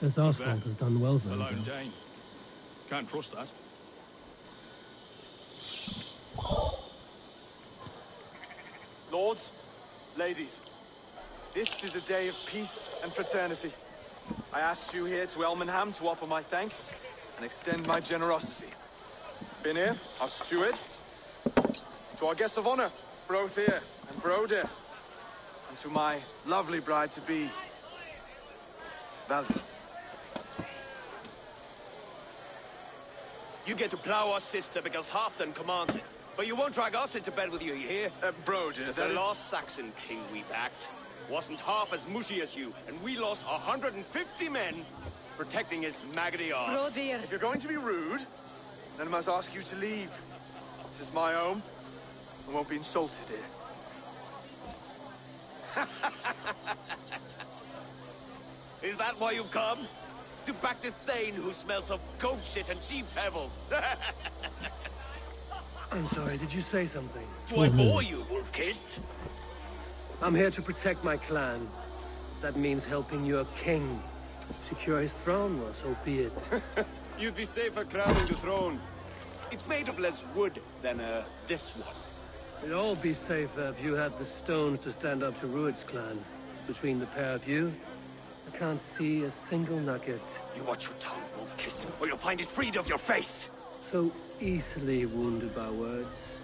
This Oswald has done well for
Alone
himself.
Dane. Can't trust that.
Lords, ladies, this is a day of peace and fraternity. I asked you here to Elmenham to offer my thanks and extend my generosity. Finir, our steward, to our guests of honor, Brothir and Brodir, and to my lovely bride-to-be, Valdis.
You get to plow our sister because Halfdan commands it. But you won't drag us into bed with you, you hear?
Brodir,
the last Saxon king we backed wasn't half as mushy as you, and we lost 150 men protecting his maggoty arse.
If you're going to be rude, then I must ask you to leave. This is my home. I won't be insulted here.
Is that why you've come? To back the Thane who smells of goat shit and cheap pebbles?
I'm sorry, did you say something?
Do I bore you, wolf-kissed?
I'm here to protect my clan. That means helping your king secure his throne, well, so be it.
You'd be safer crowning the throne. It's made of less wood than, this one.
We'd all be safer if you had the stones to stand up to Rued's clan. Between the pair of you, I can't see a single nugget.
You watch your tongue, wolf-kissed, or you'll find it freed of your face!
So easily wounded by words.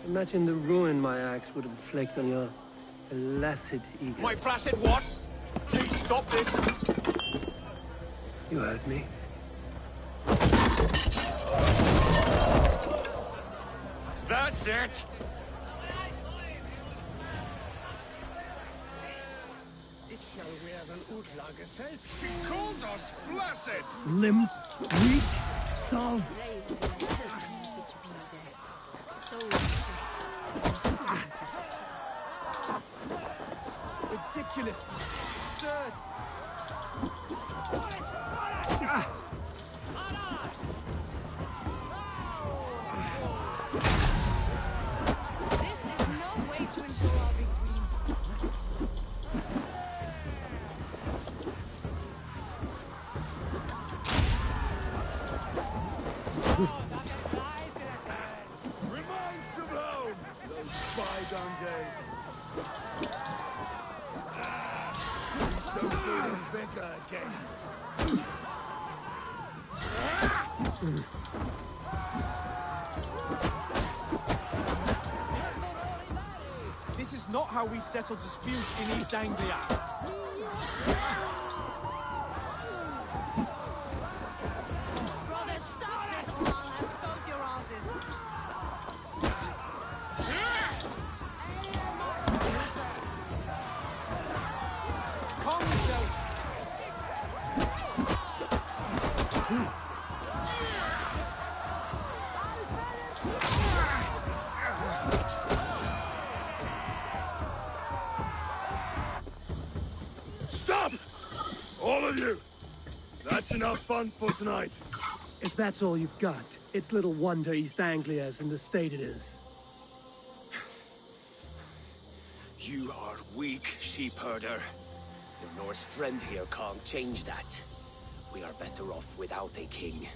Imagine the ruin my axe would inflict on your blessed ego.
My flaccid what?
Please stop this!
You heard me.
That's it!
She called us flaccid!
Limp, weak, soft.
Ridiculous! Absurd!
This is no way to ensure
Reminds of home! Those bygone days. To be so good and bigger again.
This is not how we settle disputes in East Anglia.
Brother, stop this or I'll have both your asses.
Calm yourselves.
Stop! All of you! That's enough fun for tonight.
If that's all you've got, it's little wonder East Anglia is in the state it is.
You are weak, sheep herder. Your Norse friend here can't change that. We are better off without a king.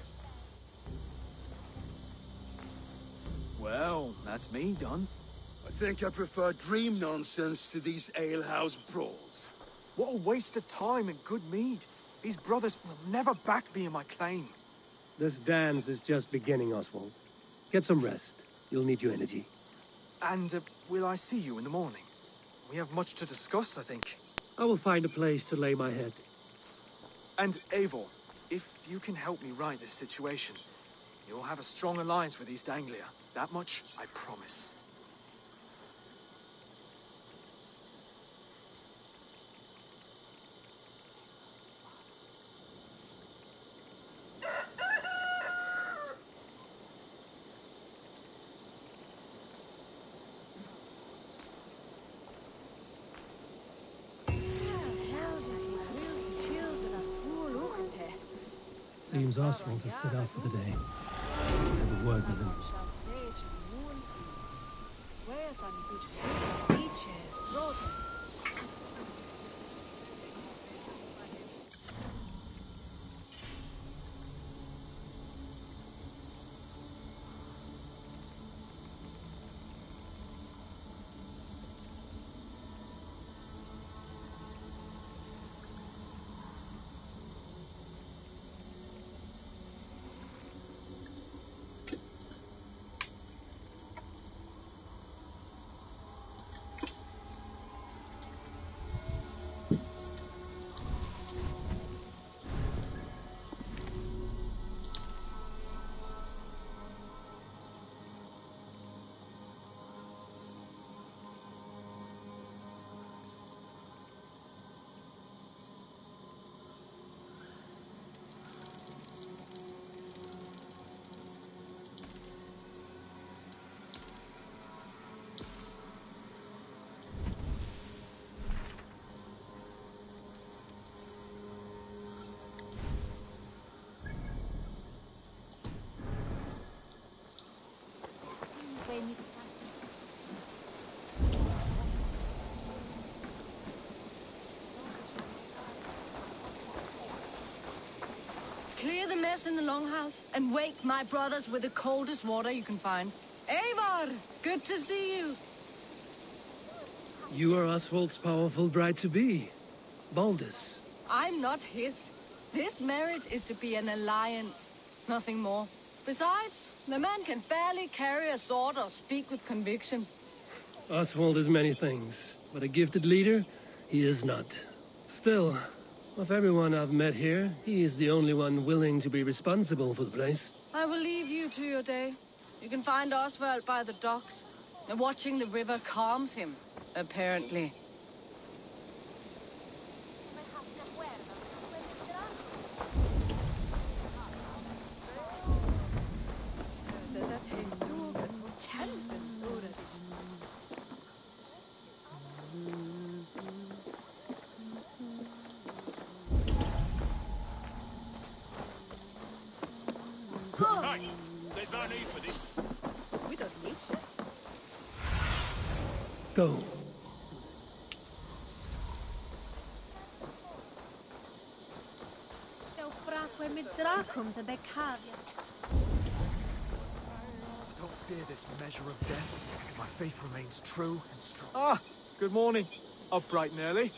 Well, that's me done.
I think I prefer dream nonsense to these alehouse brawls.
What a waste of time and good mead. These brothers will never back me in my claim.
This dance is just beginning, Oswald. Get some rest. You'll need your energy.
And will I see you in the morning? We have much to discuss, I think.
I will find a place to lay my head.
And Eivor, if you can help me right this situation, you'll have a strong alliance with East Anglia. That much, I promise.
Seems Oswald has set out for the day. Have a word with him.
Clear the mess in the longhouse and wake my brothers with the coldest water you can find. Eivor, good to see you.
You are Oswald's powerful bride-to-be, Baldus.
I'm not his. This marriage is to be an alliance, nothing more. Besides, the man can barely carry a sword or speak with conviction.
Oswald is many things, but a gifted leader, he is not. Still, of everyone I've met here, he is the only one willing to be responsible for the place.
I will leave you to your day. You can find Oswald by the docks. And watching the river calms him, apparently.
Hey, there's no need for this.
We don't need you.
Go.
fear this measure of death. My faith remains true and strong. Ah, good morning. Up bright and early.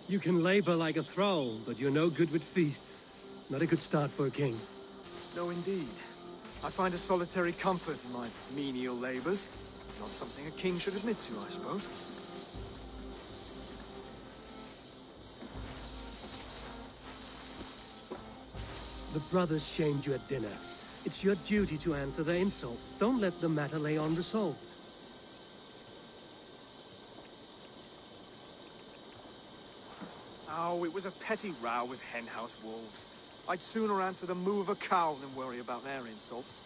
You can labor like a thrall, but you're no good with feasts. Not a good start for a king.
No, indeed. I find a solitary comfort in my menial labors. Not something a king should admit to, I suppose.
The brothers shamed you at dinner. It's your duty to answer their insults. Don't let the matter lay unresolved.
Oh, it was a petty row with henhouse wolves. I'd sooner answer the moo of a cow than worry about their insults.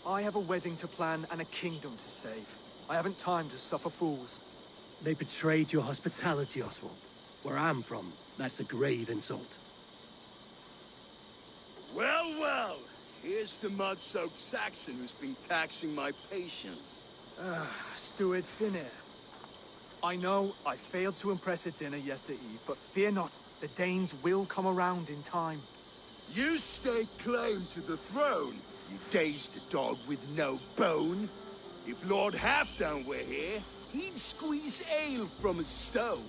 I have a wedding to plan and a kingdom to save. I haven't time to suffer fools.
They betrayed your hospitality, Oswald. Where I'm from, that's a grave insult.
Well, well. Here's the mud-soaked Saxon who's been taxing my patience.
Steward Finnair. I know I failed to impress at dinner yesterday eve, but fear not, the Danes will come around in time.
You stake claim to the throne, you dazed dog with no bone. If Lord Halfdan were here, he'd squeeze ale from a stone.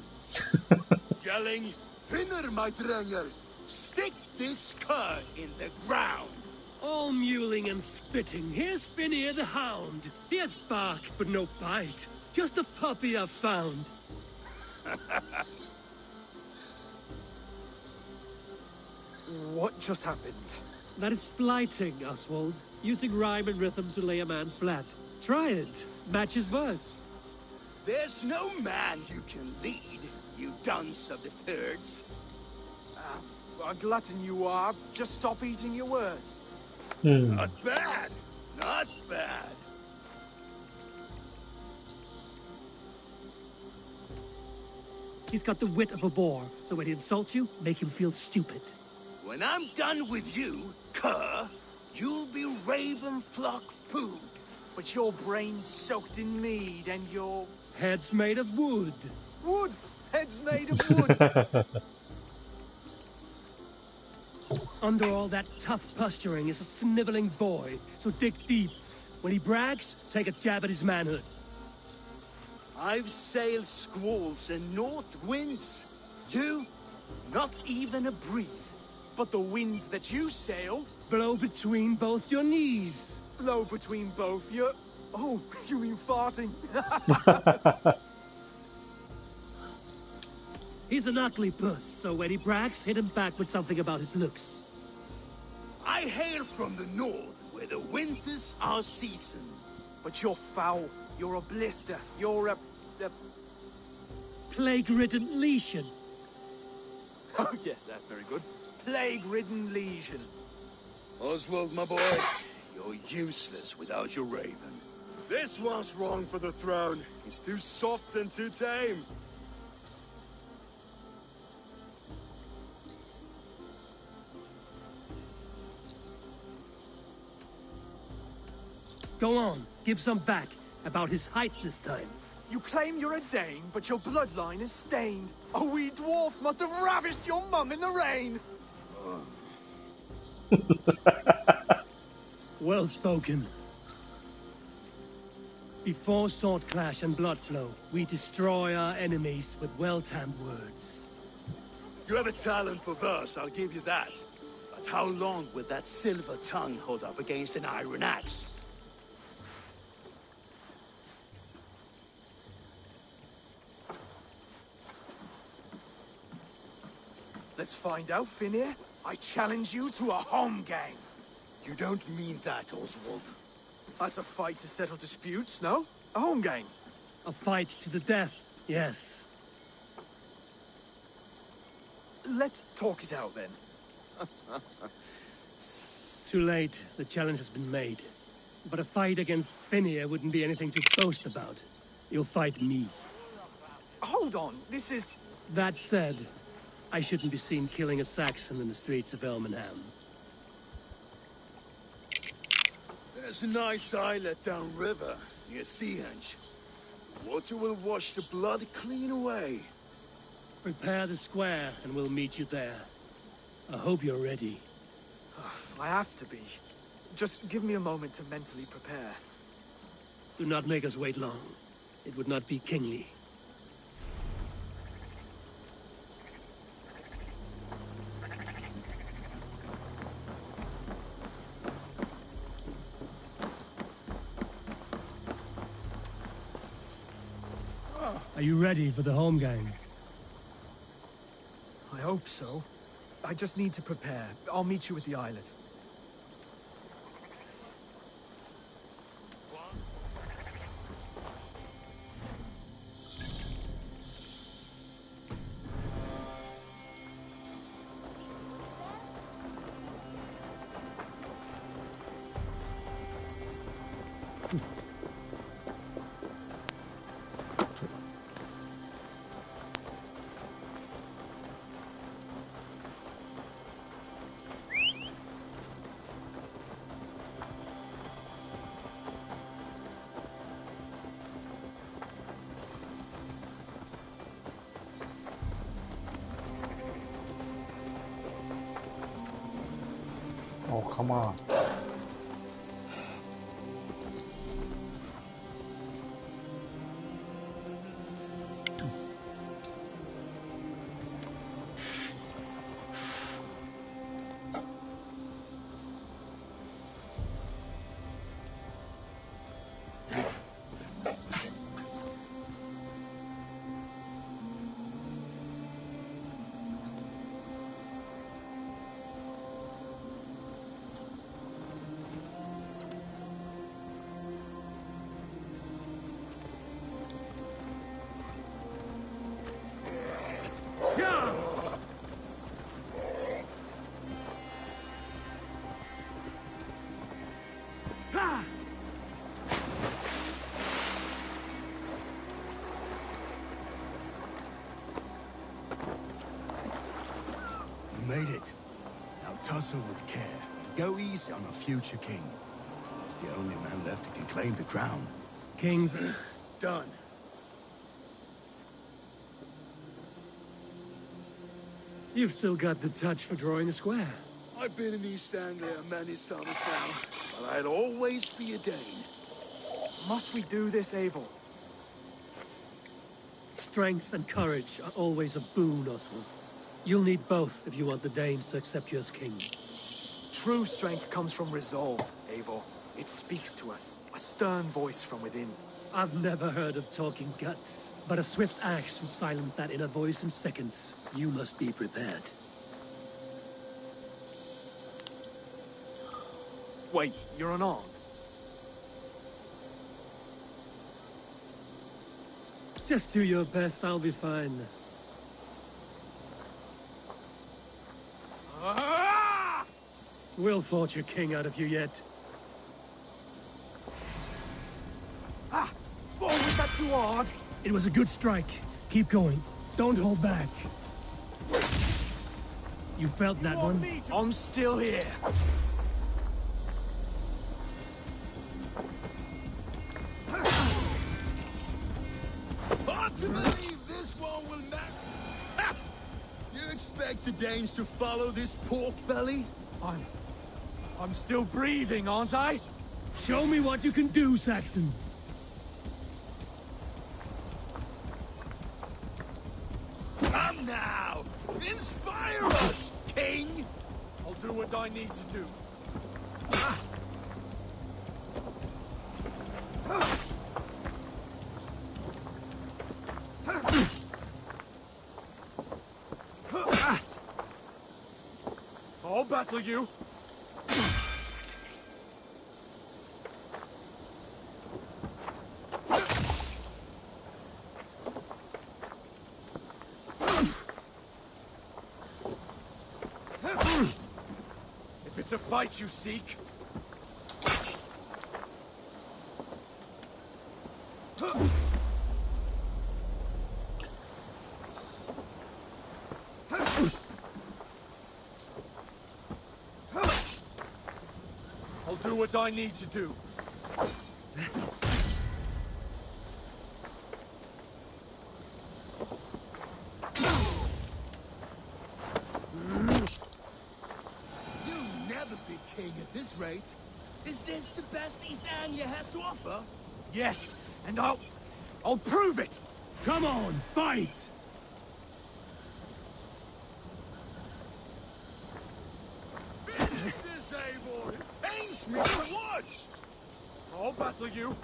Yelling, Finner, my drenger, stick this cur in the ground.
All mewling and spitting. Here's Finnear the Hound. He has bark, but no bite. Just a puppy I've found.
What just happened?
That is flighting, Oswald. Using rhyme and rhythm to lay a man flat. Try it. Match his verse.
There's no man you can lead, you dunce of the thirds.
A glutton you are. Just stop eating your words.
Not bad. Not bad.
He's got the wit of a boar, so when he insults you, make him feel stupid.
When I'm done with you, cur, you'll be raven flock food.
But your brain's soaked in mead and your...
Head's made of wood.
Wood! Head's made of wood!
Under all that tough posturing is a sniveling boy, so dig deep. When he brags, take a jab at his manhood.
I've sailed squalls and north winds. You, not even a breeze.
But the winds that you sail...
Blow between both your knees.
Blow between both your... Oh, you mean farting?
He's an ugly puss, so when he brags, hit him back with something about his looks.
I hail from the north, where the winters are season.
But you're foul. You're a blister. You're a...
Plague-ridden lesion.
Oh, yes, that's very good. Plague-ridden lesion.
Oswald, my boy, you're useless without your raven. This one's wrong for the throne. He's too soft and too tame.
Go on, give some back. About his height this time.
You claim you're a Dane, but your bloodline is stained. A wee dwarf must have ravished your mum in the rain.
Well spoken. Before sword clash and blood flow, we destroy our enemies with well-timed words.
You have a talent for verse, I'll give you that. But how long will that silver tongue hold up against an iron axe?
Let's find out, Finnear. I challenge you to a home gang.
You don't mean that, Oswald.
That's a fight to settle disputes, no? A home gang.
A fight to the death, yes.
Let's talk it out, then.
Too late. The challenge has been made. But a fight against Finnear wouldn't be anything to boast about. You'll fight me.
Hold on, this is...
That said, I shouldn't be seen killing a Saxon in the streets of Elmenham.
There's a nice islet downriver, near Seahenge. Water will wash the blood clean away.
Prepare the square, and we'll meet you there. I hope you're ready.
I have to be. Just give me a moment to mentally prepare.
Do not make us wait long. It would not be kingly. Are you ready for the home game?
I hope so. I just need to prepare. I'll meet you at the islet.
Oh, come on.
You made it. Now tussle with care. Go easy on a future king. He's the only man left who can claim the crown.
Kings...
Done.
You've still got the touch for drawing a square.
I've been in East Anglia many summers now, but I'll always be a Dane.
Must we do this, Eivor?
Strength and courage are always a boon, Oswald. You'll need both if you want the Danes to accept you as king.
True strength comes from resolve, Eivor. It speaks to us, a stern voice from within.
I've never heard of talking guts, but a swift axe would silence that inner voice in seconds. You must be prepared.
Wait, you're unarmed?
Just do your best, I'll be fine. We'll forge a king out of you yet.
Ah! Oh, was that too hard?
It was a good strike. Keep going. Don't hold back. You felt that one?
I'm still here.
Hard to believe this one will not. You expect the Danes to follow this pork belly?
I'm still breathing, aren't I?
Show me what you can do, Saxon.
Come now! Inspire us, King!
I'll do what I need to do. I'll battle you. If it's a fight you seek, I'll do what I need to do.
king at this rate. Is this the best East Anglia has to offer?
Yes, and I'll prove it!
Come on, fight!
Finish this, Eivor! It pains me to watch! I'll battle you.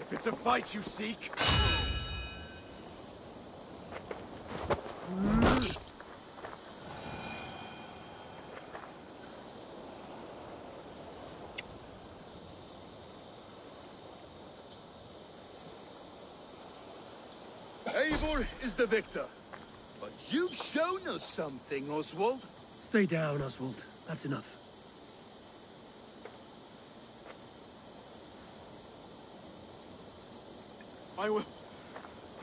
If it's a fight you seek... Eivor is the victor. But you've shown us something, Oswald.
Stay down, Oswald. That's enough.
I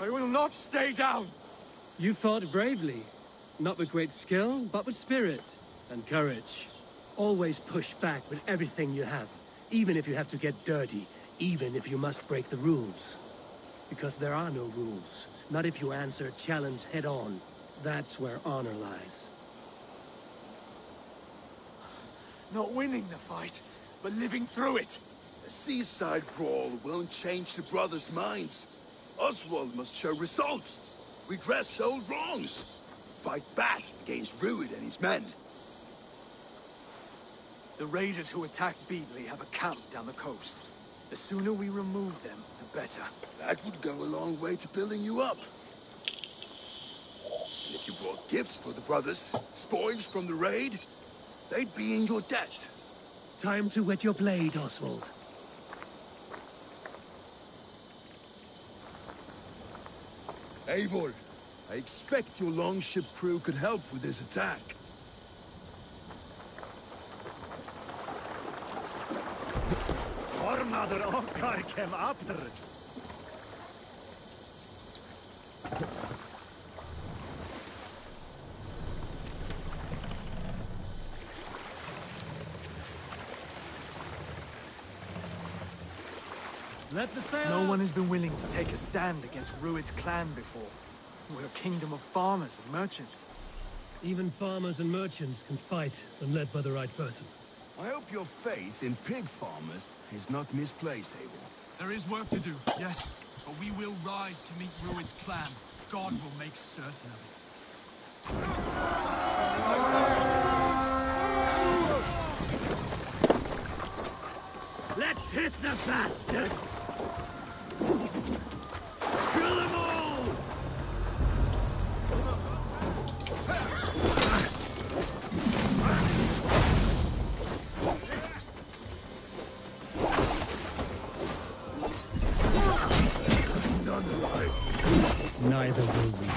will not stay down!
You fought bravely. Not with great skill, but with spirit and courage. Always push back with everything you have. Even if you have to get dirty. Even if you must break the rules. Because there are no rules. Not if you answer a challenge head-on. That's where honor lies.
Not winning the fight, but living through it.
A seaside brawl won't change the brothers' minds. Oswald must show results. Redress old wrongs. Fight back against Rued and his men.
The raiders who attacked Beatley have a camp down the coast. The sooner we remove them, the better.
That would go a long way to building you up. And if you brought gifts for the brothers, spoils from the raid, they'd be in your debt.
Time to wet your blade, Oswald.
Eivor, I expect your longship crew could help with this attack.
Ormaður okkar kem aftur.
Let the sail
No one has been willing to take a stand against Rued's clan before. We're a kingdom of farmers and merchants.
Even farmers and merchants can fight when led by the right person.
I hope your faith in pig farmers is not misplaced, Eivor.
There is work to do, yes. But we will rise to meet Rued's clan. God will make certain of
it. Let's hit the bastard! Kill them all!
None alive.
Neither will we.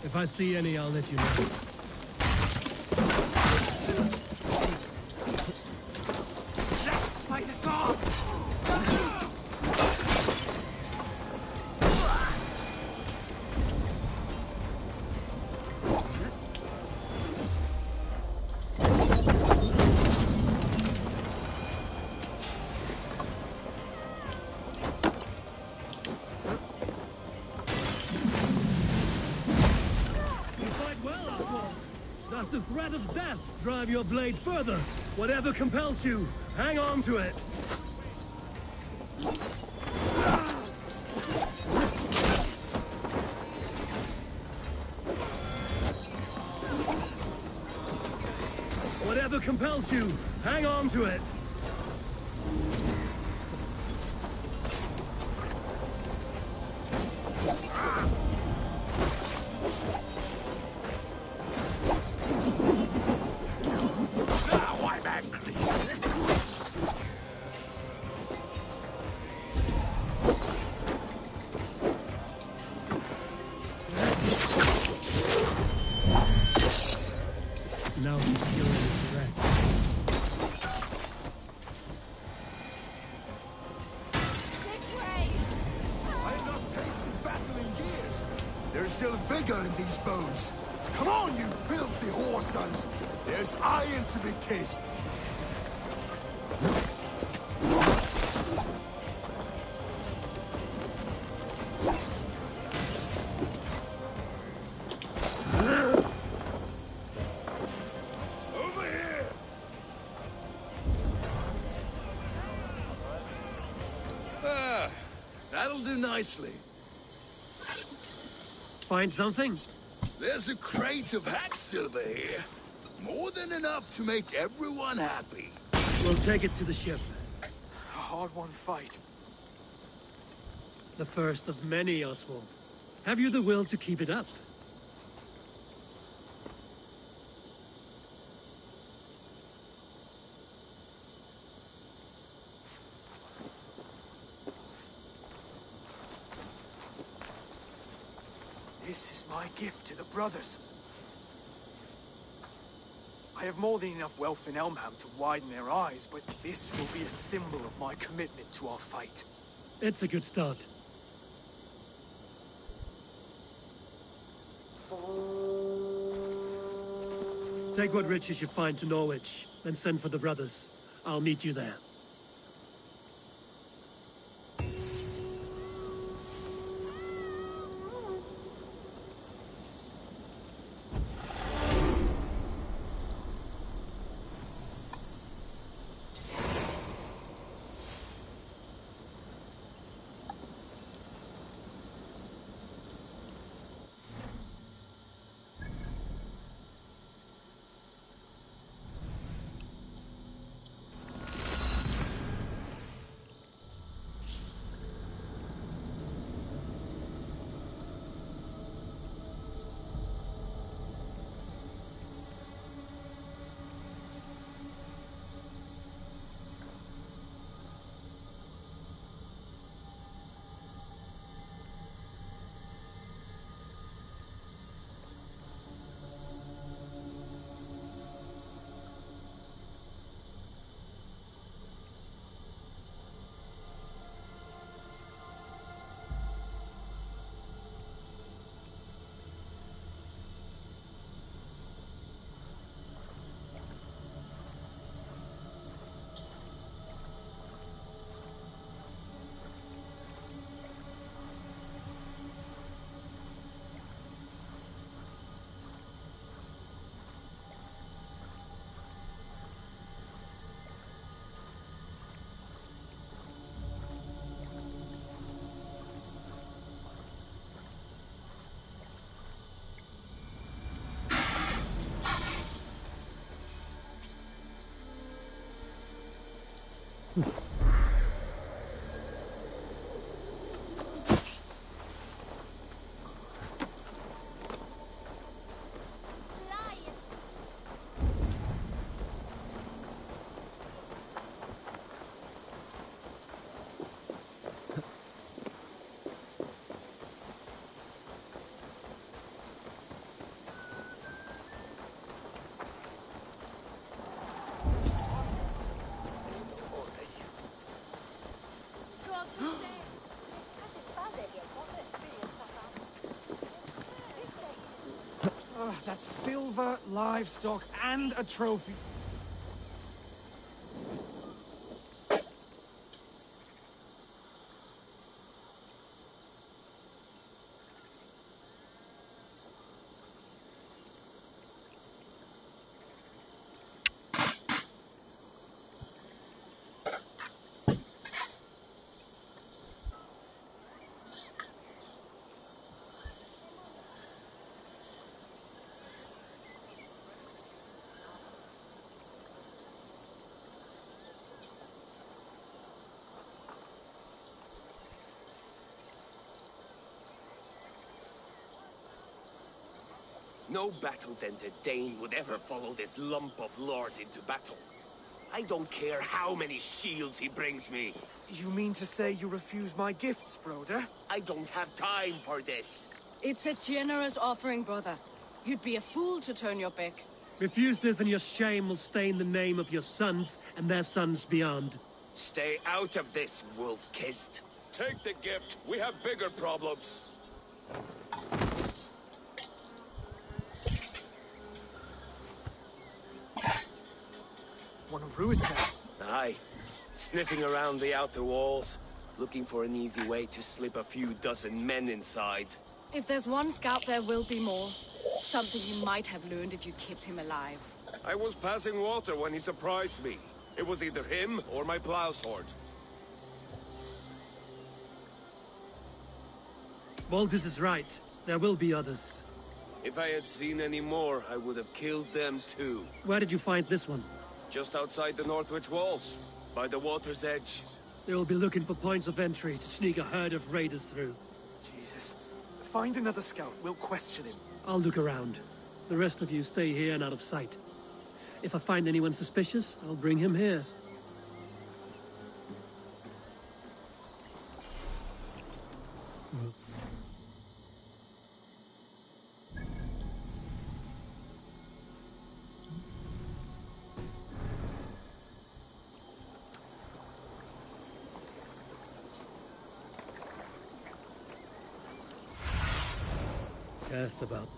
If I see any, I'll let you know.
By the gods!
Does the threat of death drive your blade further? Whatever compels you, hang on to it. Whatever compels you, hang on to it.
still vigor in these bones. Come on, you filthy whoresons! There's iron to be kissed!
Over here!
Ah, that'll do nicely.
Find something?
There's a crate of hack silver here. More than enough to make everyone happy.
We'll take it to the ship.
A hard-won fight.
The first of many, Oswald. Have you the will to keep it up?
This is my gift to the brothers. I have more than enough wealth in Elmham to widen their eyes, but this will be a symbol of my commitment to our fight.
It's a good start. Take what riches you find to Norwich, and send for the brothers. I'll meet you there.
That's silver, livestock, and a trophy.
No battle-dented Dane would ever follow this lump of lord into battle. I don't care how many shields he brings me.
You mean to say you refuse my gifts, Broder?
I don't have time for this.
It's a generous offering, brother. You'd be a fool to turn your back.
Refuse this and your shame will stain the name of your sons and their sons beyond.
Stay out of this, wolf-kissed.
Take the gift. We have bigger problems.
One of Rued's men.
Aye. Sniffing around the outer walls, looking for an easy way to slip a few dozen men inside.
If there's one scout, there will be more. Something he might have learned if you kept him alive.
I was passing water when he surprised me. It was either him or my plow sword.
Baldus is right. There will be others.
If I had seen any more, I would have killed them too.
Where did you find this one?
Just outside the Northwich walls, by the water's edge.
They will be looking for points of entry to sneak a herd of raiders through.
Jesus. Find another scout. We'll question him.
I'll look around. The rest of you stay here and out of sight. If I find anyone suspicious, I'll bring him here. Just about.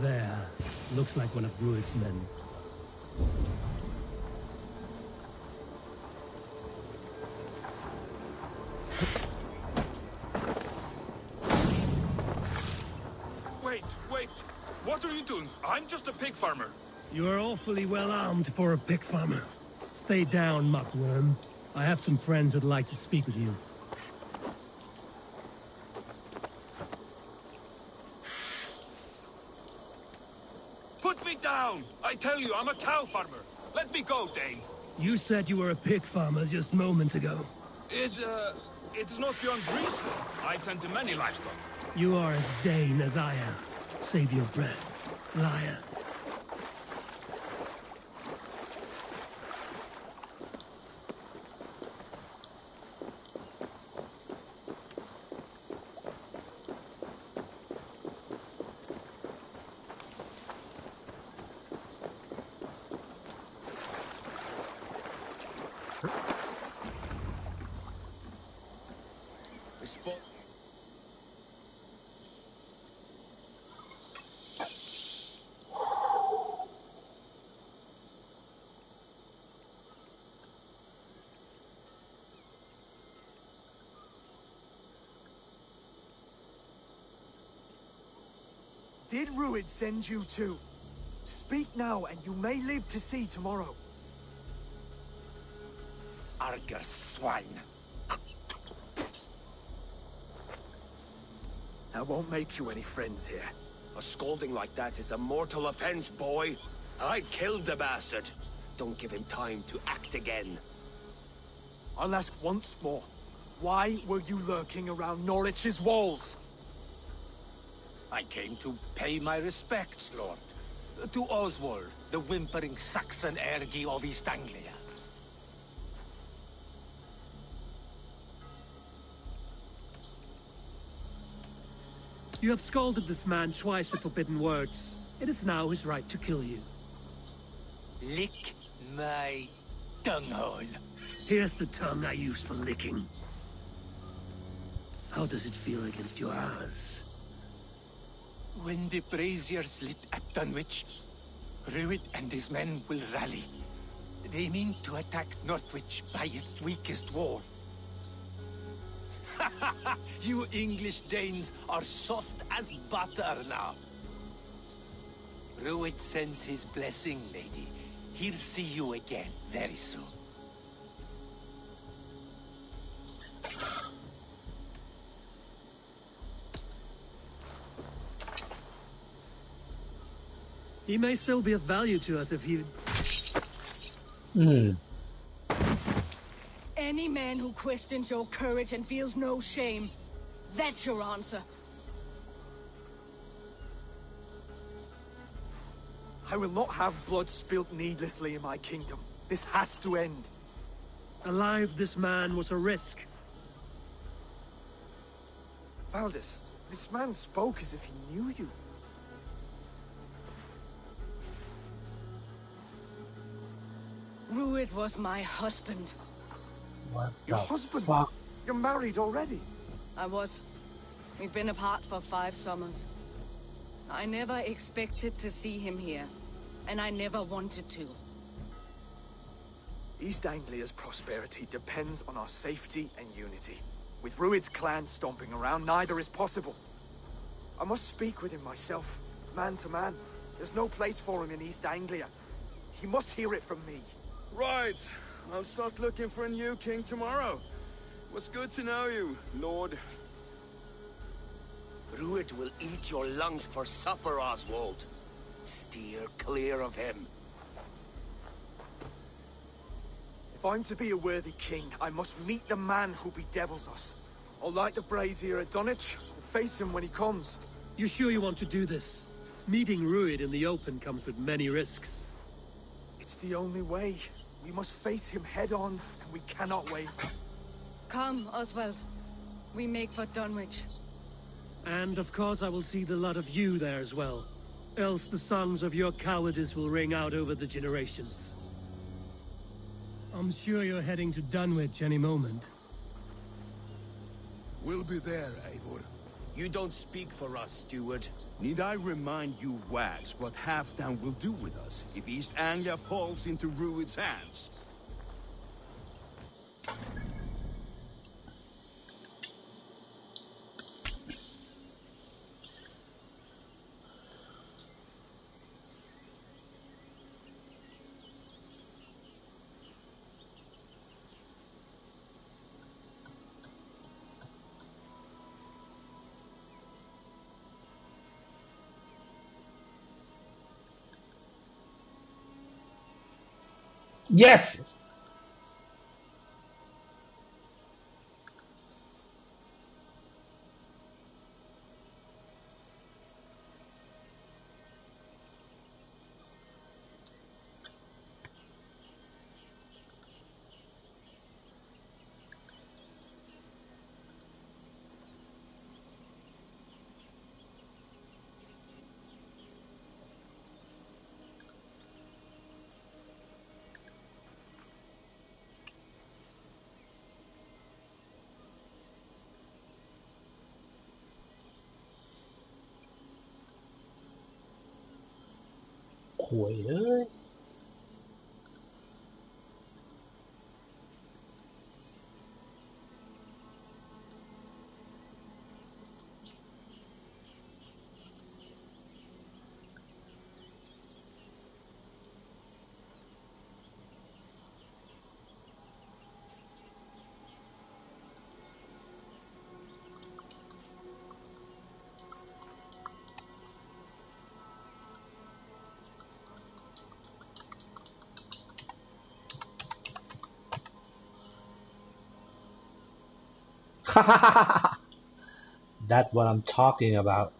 There. Looks like one of Rued's men.
Wait. What are you doing? I'm just a pig farmer.
You are awfully well armed for a pig farmer. Stay down, muckworm. I have some friends who'd like to speak with you.
Put me down! I tell you, I'm a cow farmer. Let me go, Dane.
You said you were a pig farmer just moments ago.
It's not beyond reason. I tend to many livestock.
You are as Dane as I am. Save your breath, liar.
Did Rued send you too? Speak now, and you may live to see tomorrow.
Arger swine.
That won't make you any friends here.
A scolding like that is a mortal offense, boy. I'd killed the bastard. Don't give him time to act again.
I'll ask once more. Why were you lurking around Norwich's walls?
I came to pay my respects, Lord. To Oswald, the whimpering Saxon ergi of East Anglia.
You have scalded this man twice with forbidden words. It is now his right to kill you.
Lick my tonguehole.
Here's the tongue I use for licking. How does it feel against your ass?
When the braziers lit at Dunwich, Rued and his men will rally. They mean to attack Northwich by its weakest wall. You English Danes are soft as butter now. Rued sends his blessing, lady. He'll see you again very soon.
He may still be of value to us if he...
Any man who questions your courage and feels no shame, that's your answer.
I will not have blood spilt needlessly in my kingdom. This has to end.
Alive, this man was a risk.
Valdis, this man spoke as if he knew you.
Rued was my husband.
What
Your
the
husband?
fuck?
You're married already?
I was. We've been apart for 5 summers. I never expected to see him here, and I never wanted to.
East Anglia's prosperity depends on our safety and unity. With Rued's clan stomping around, neither is possible. I must speak with him myself, man to man. There's no place for him in East Anglia. He must hear it from me.
Right. I'll start looking for a new king tomorrow. Was good to know you, Lord.
Rued will eat your lungs for supper, Oswald. Steer clear of him.
If I'm to be a worthy king, I must meet the man who bedevils us. I'll light the brazier at Dunwich and face him when he comes.
You sure you want to do this? Meeting Rued in the open comes with many risks.
It's the only way. We must face him head on, and we cannot waver.
Come, Oswald. We make for Dunwich.
And of course I will see the lot of you there as well. Else the songs of your cowardice will ring out over the generations. I'm sure you're heading to Dunwich any moment.
We'll be there, Eivor.
You don't speak for us, steward.
Need I remind you, wags, what Halfdan will do with us if East Anglia falls into Rued's hands?
Yes! Queer? That's what I'm talking about.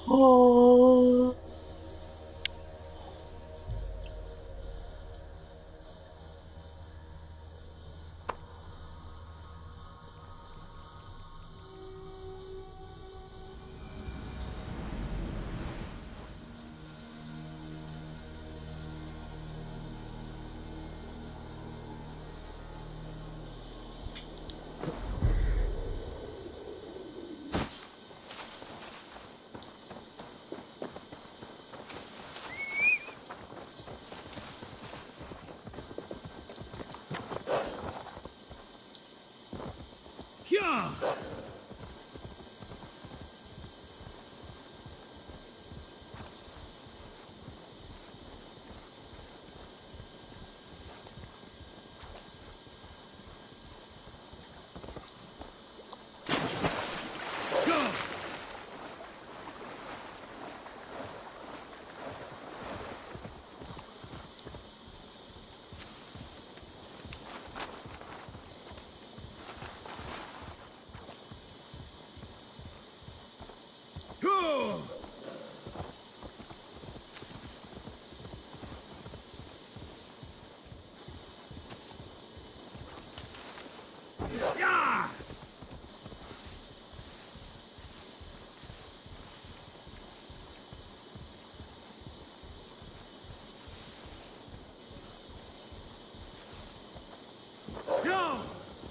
Oh.
Yeah. Yeah.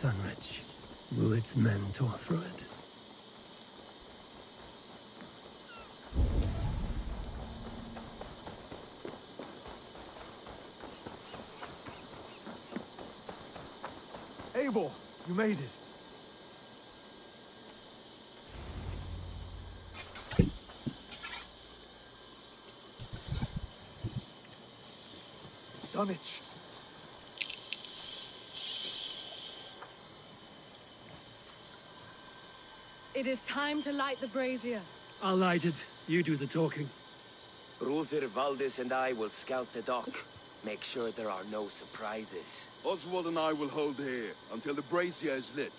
Dunwich. Rued's men tore through it.
Eivor, you made it. Dunwich.
It is time to light the brazier.
I'll light it. You do the talking.
Ruther, Valdis, and I will scout the dock. Make sure there are no surprises.
Oswald and I will hold here until the brazier is lit.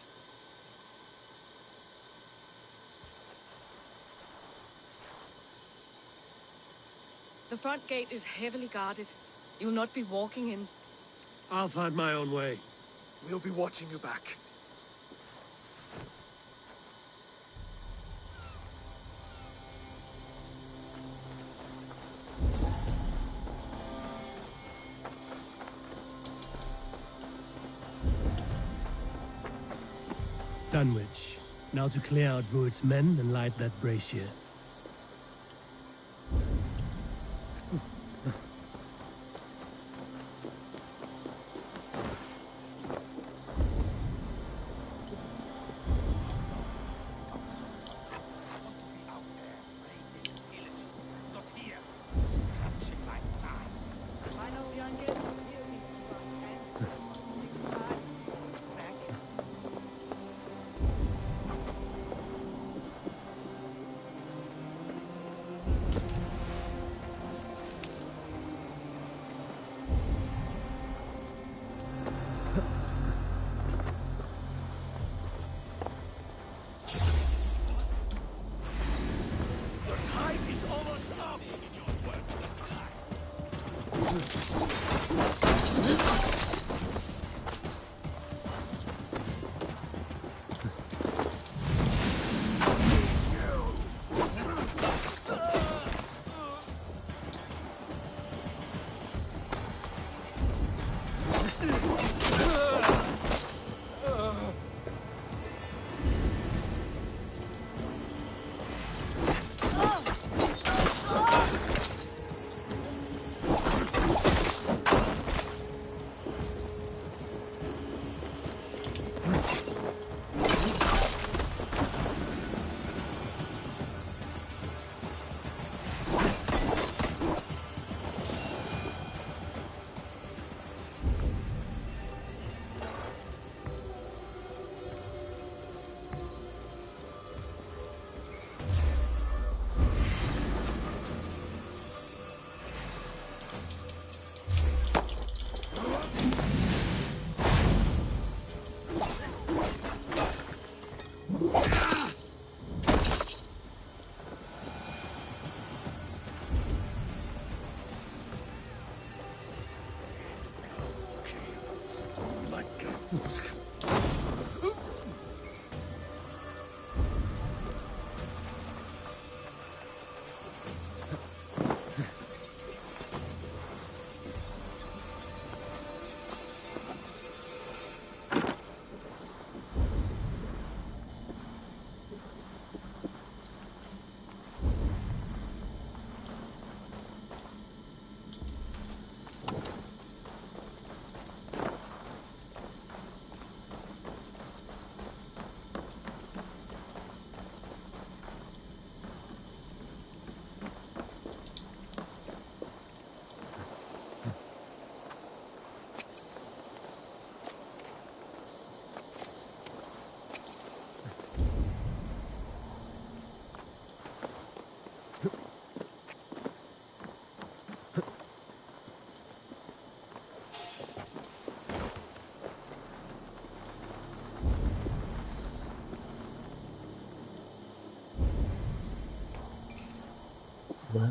The front gate is heavily guarded. You'll not be walking in.
I'll find my own way.
We'll be watching you back.
Dunwich. Now to clear out Rued's men and light that brazier.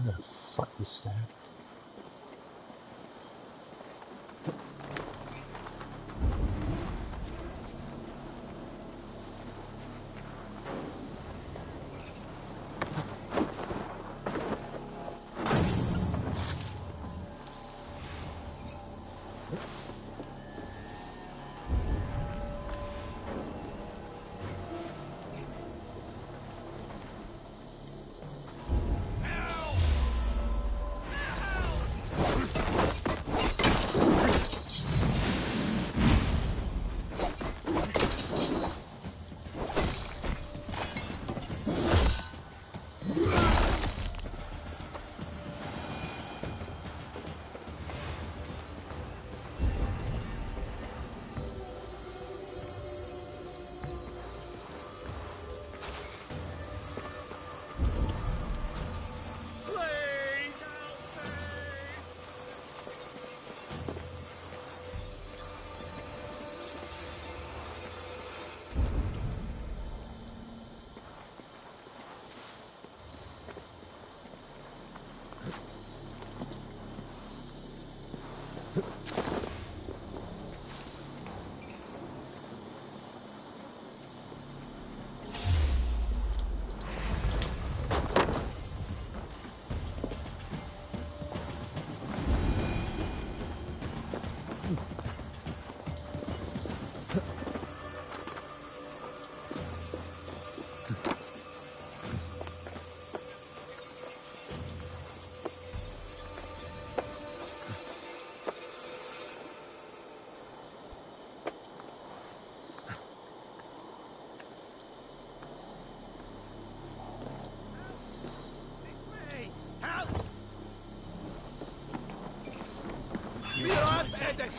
the fuck is that?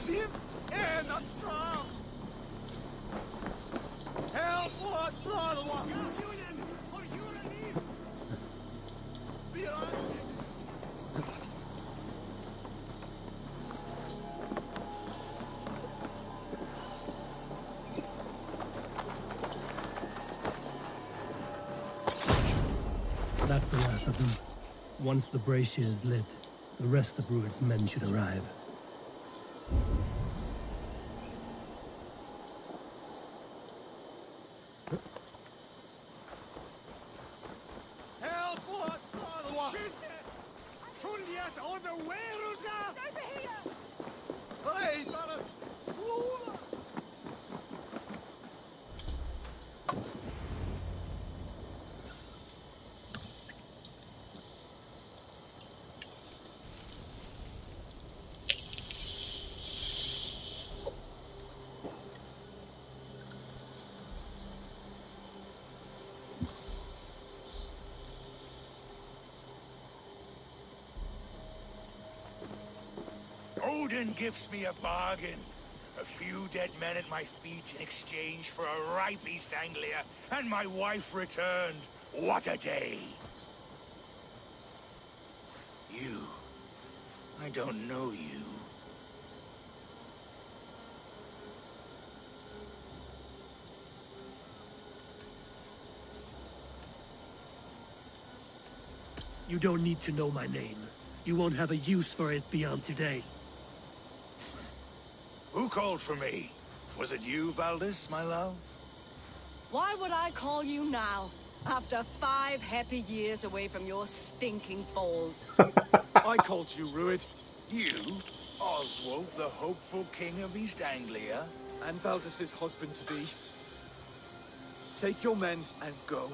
Ship and a drum. Help what blood.
That's the last of them. Once the brazier is lit, the rest of Rued's men should arrive.
Help what blood. Shoot it. Juliet on the way, Rosa. Over here. Hey, brother.
Odin gives me a bargain. A few dead men at my feet in exchange for a ripe East Anglia, and my wife returned. What a day! You. I don't know you.
You don't need to know my name. You won't have a use for it beyond today.
Who called for me? Was it you, Valdis, my love?
Why would I call you now, after 5 happy years away from your stinking balls?
I called you, Rued.
You? Oswald, the hopeful king of East Anglia?
And Valdis's husband-to-be. Take your men and go.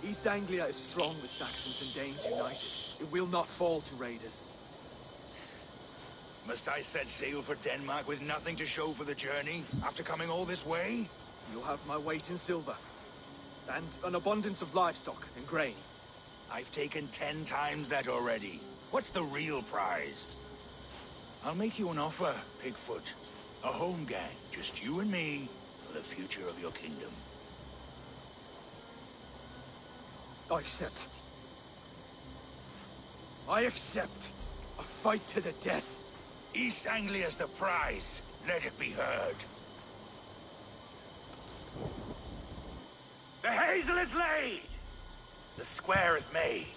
East Anglia is strong with Saxons and Danes united. It will not fall to raiders.
Must I set sail for Denmark with nothing to show for the journey, after coming all this way?
You'll have my weight in silver. And an abundance of livestock and grain.
I've taken 10 times that already. What's the real prize? I'll make you an offer, Pigfoot. A home gang, just you and me, for the future of your kingdom.
I accept. I accept. A fight to the death.
East Anglia's the prize. Let it be heard. The hazel is laid! The square is made.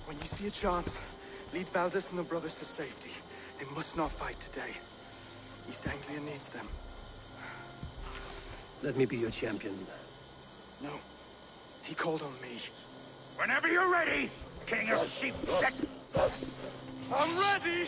When you see a chance, lead Valdis and the brothers to safety. They must not fight today. East Anglia needs them.
Let me be your champion.
No. He called on me.
Whenever you're ready, King of Sheep Set.
I'm ready!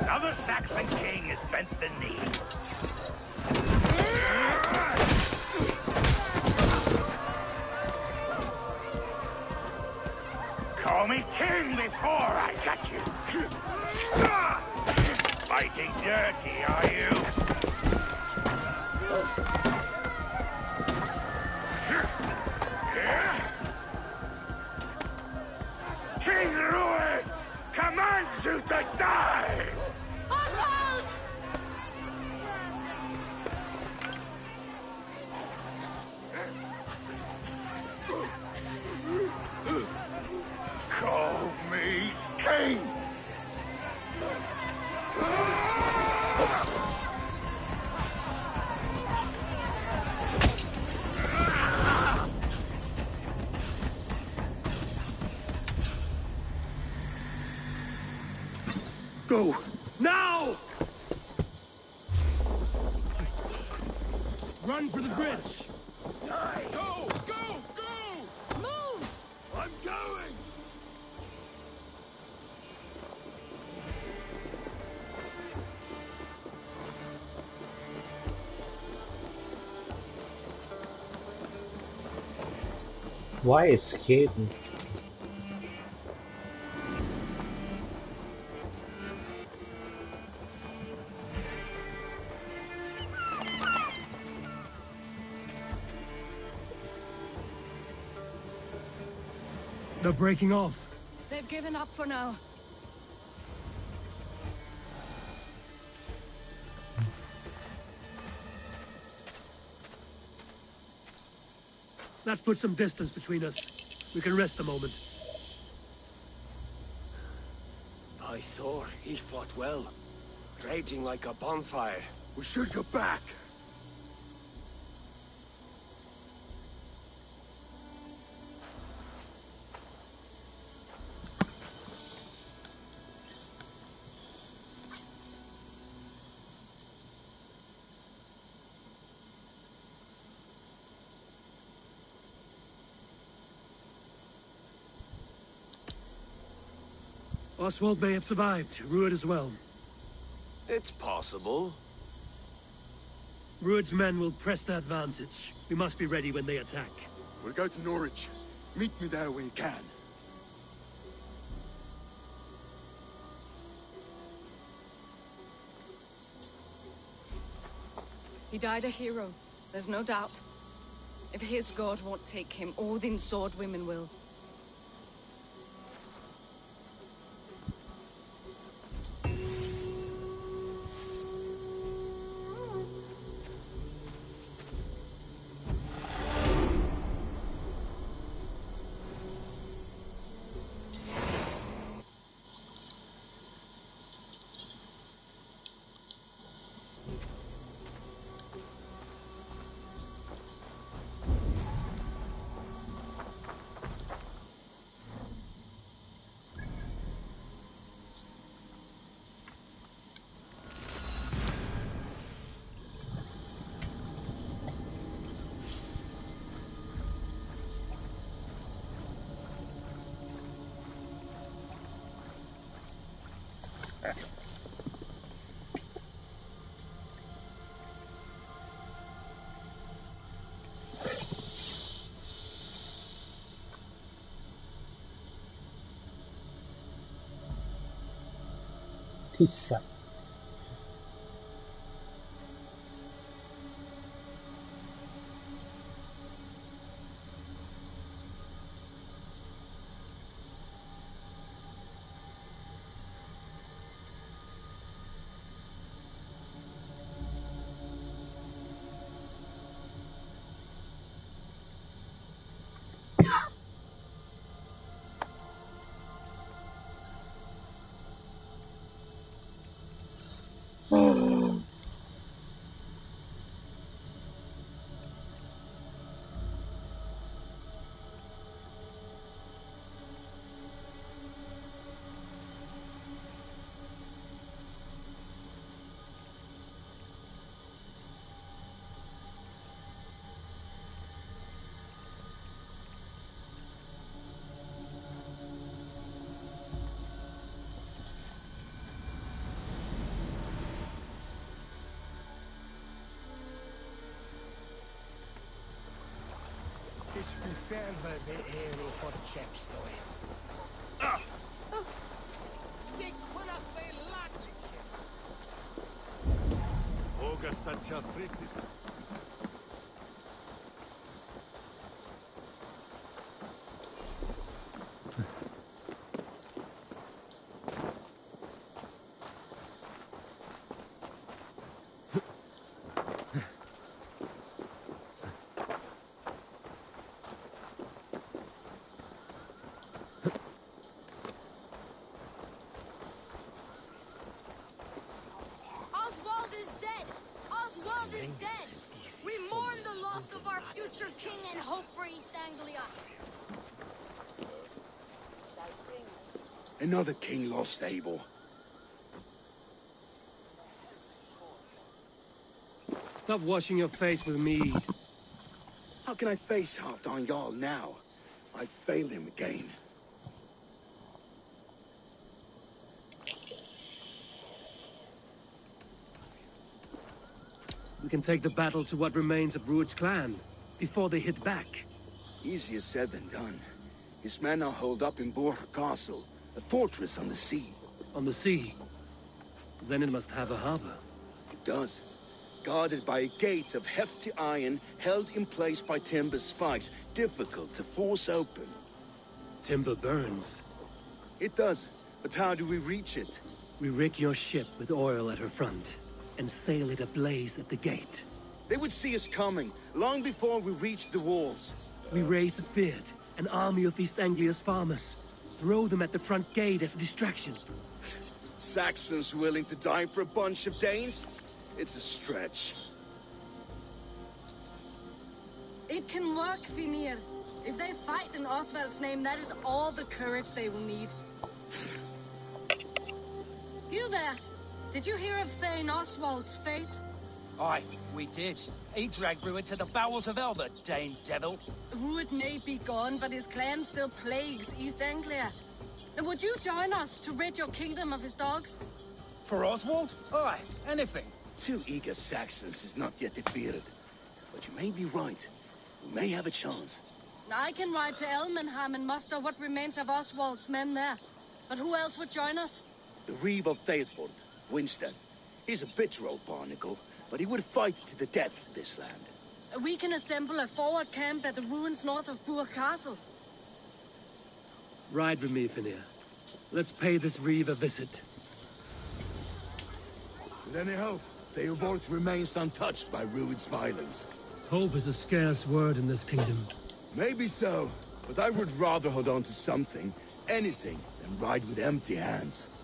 Now the Saxon king has bent the knee. Call me king before I got you. Fighting dirty, are you? King Rued commands you to die!
Oswald!
Call me king!
Go! Now! Run for the bridge!
Die! Go! Go! Go!
Move!
I'm going!
Why escaping?
They're breaking off.
They've given up for now.
That puts some distance between us. We can rest a moment.
By Thor, he fought well. Raging like a bonfire.
We should go back.
Oswald may have survived. Rued as well.
It's possible.
Rued's men will press the advantage. We must be ready when they attack.
We'll go to Norwich. Meet me there when you can.
He died a hero. There's no doubt. If his god won't take him, Odin's sword women will.
Pizza.
Oswald is dead! Oswald is dead! We mourn the loss of our future king and hope for East Anglia.
Another king lost, Abel.
Stop washing your face with mead.
How can I face Halfdan Jarl now? I failed him again.
We can take the battle to what remains of Rued's clan, before they hit back.
Easier said than done. His men are holed up in Borg Castle, a fortress on the sea.
On the sea? Then it must have a harbor.
It does. Guarded by a gate of hefty iron, held in place by timber spikes, difficult to force open.
Timber burns.
It does, but how do we reach it?
We rig your ship with oil at her front, and sail it ablaze at the gate.
They would see us coming, long before we reached the walls.
We raise a beard, an army of East Anglia's farmers. Throw them at the front gate as a distraction.
Saxons willing to die for a bunch of Danes? It's a stretch.
It can work, Finir. If they fight in Oswald's name, that is all the courage they will need. You there! Did you hear of Thane Oswald's fate?
Aye, we did. He dragged Rued to the bowels of Elba, Dane devil.
Rued may be gone, but his clan still plagues East Anglia. And would you join us to rid your kingdom of his dogs?
For Oswald? Aye, anything.
2 eager Saxons is not yet defeated. But you may be right. We may have a chance.
I can ride to Elmenham and muster what remains of Oswald's men there. But who else would join us?
The Reeve of Thetford, Winston. He's a bitter old barnacle, but he would fight to the death for this land.
We can assemble a forward camp at the ruins north of Burr Castle.
Ride with me, Finir. Let's pay this Reeve a visit.
With any hope, Theobald remains untouched by Rued's violence.
Hope is a scarce word in this kingdom.
Maybe so, but I would rather hold on to something, anything, than ride with empty hands.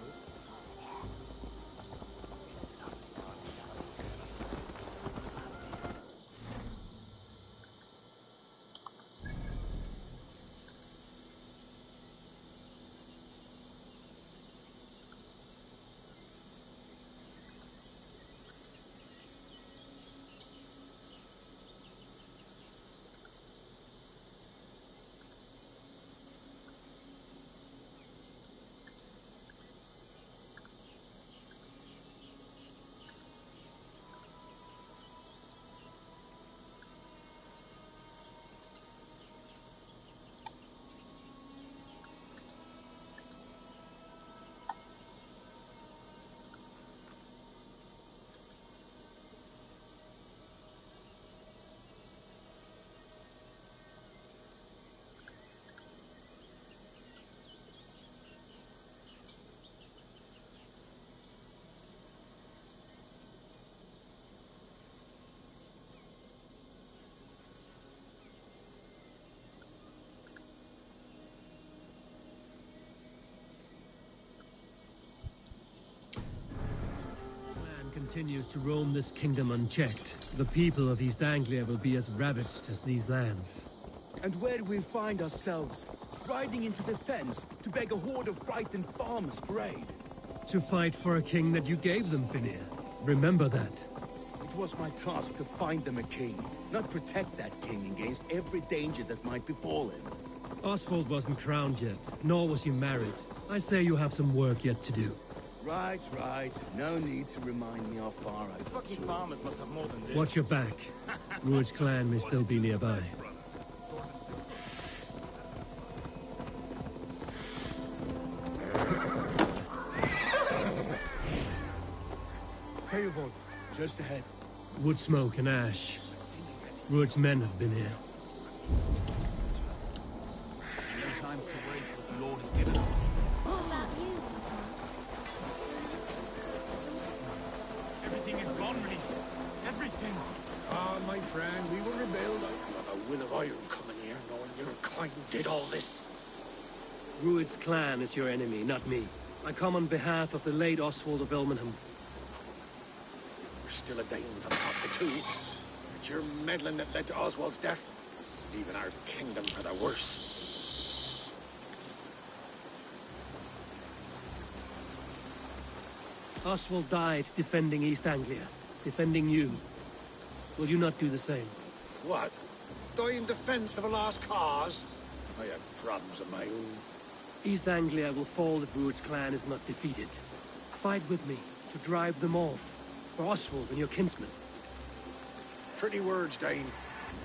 Continues to roam this kingdom unchecked, the people of East Anglia will be as ravaged as these lands.
And where do we find ourselves? Riding into the fens to beg a horde of frightened farmers for aid.
To fight for a king that you gave them, Finir. Remember that.
It was my task to find them a king, not protect that king against every danger that might befall him.
Oswald wasn't crowned yet, nor was he married. I say you have some work yet to do.
Right. No need to remind me how far I've
Fucking farmers must have more than this.
Watch your back. Rued's clan may still be nearby.
Direwolf, just ahead.
Wood smoke and ash. Ruud's men have been here.
Many times to waste what the Lord has given us.
What about you?
Everything is gone, Reese. Everything.
Ah, my friend, we will rebuild. I've got a will of iron coming here, knowing your kind did all this.
Ruud's clan is your enemy, not me. I come on behalf of the late Oswald of Elmenham.
We're still a dying from top to two. It's your meddling that led to Oswald's death, leaving our kingdom for the worse.
Oswald died defending East Anglia, defending you. Will you not do the same?
What? Die in defense of a lost cause? I have problems of my own.
East Anglia will fall if Ruud's clan is not defeated. Fight with me to drive them off, for Oswald and your kinsmen.
Pretty words, Dane.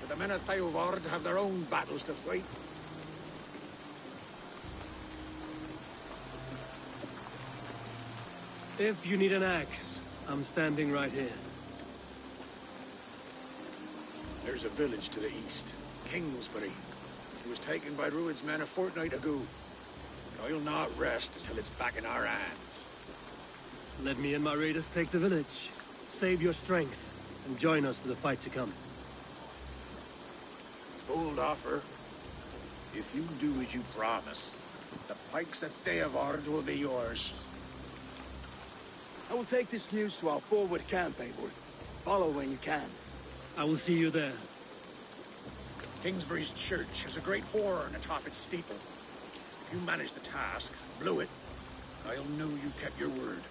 But the men of Theovard have their own battles to fight.
If you need an axe, I'm standing right here.
There's a village to the east, Kingsbury. It was taken by Ruud's men a fortnight ago. And I'll not rest until it's back in our hands.
Let me and my raiders take the village. Save your strength, and join us for the fight to come.
Bold offer. If you do as you promise, the pikes at Theovard will be yours.
I will take this news to our forward camp, Eivor. Follow when you can.
I will see you there.
Kingsbury's church has a great horn atop its steeple. If you manage the task, blew it, I'll know you kept your word.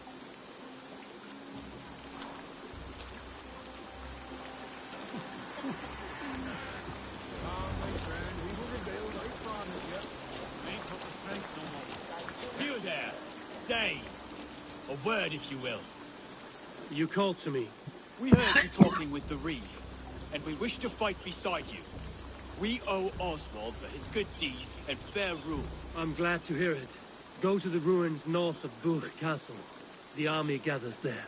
My friend, we will rebuild, I promise you.
Ain't got the strength no more. You there, Dane. A word, if you will.
You called to me.
We heard you talking with the Reeve, and we wish to fight beside you. We owe Oswald for his good deeds and fair rule.
I'm glad to hear it. Go to the ruins north of Burg Castle. The army gathers there.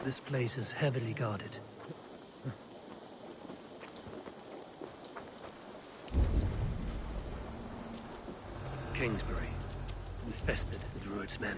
This place is heavily guarded. Kingsbury, infested with Rued's men.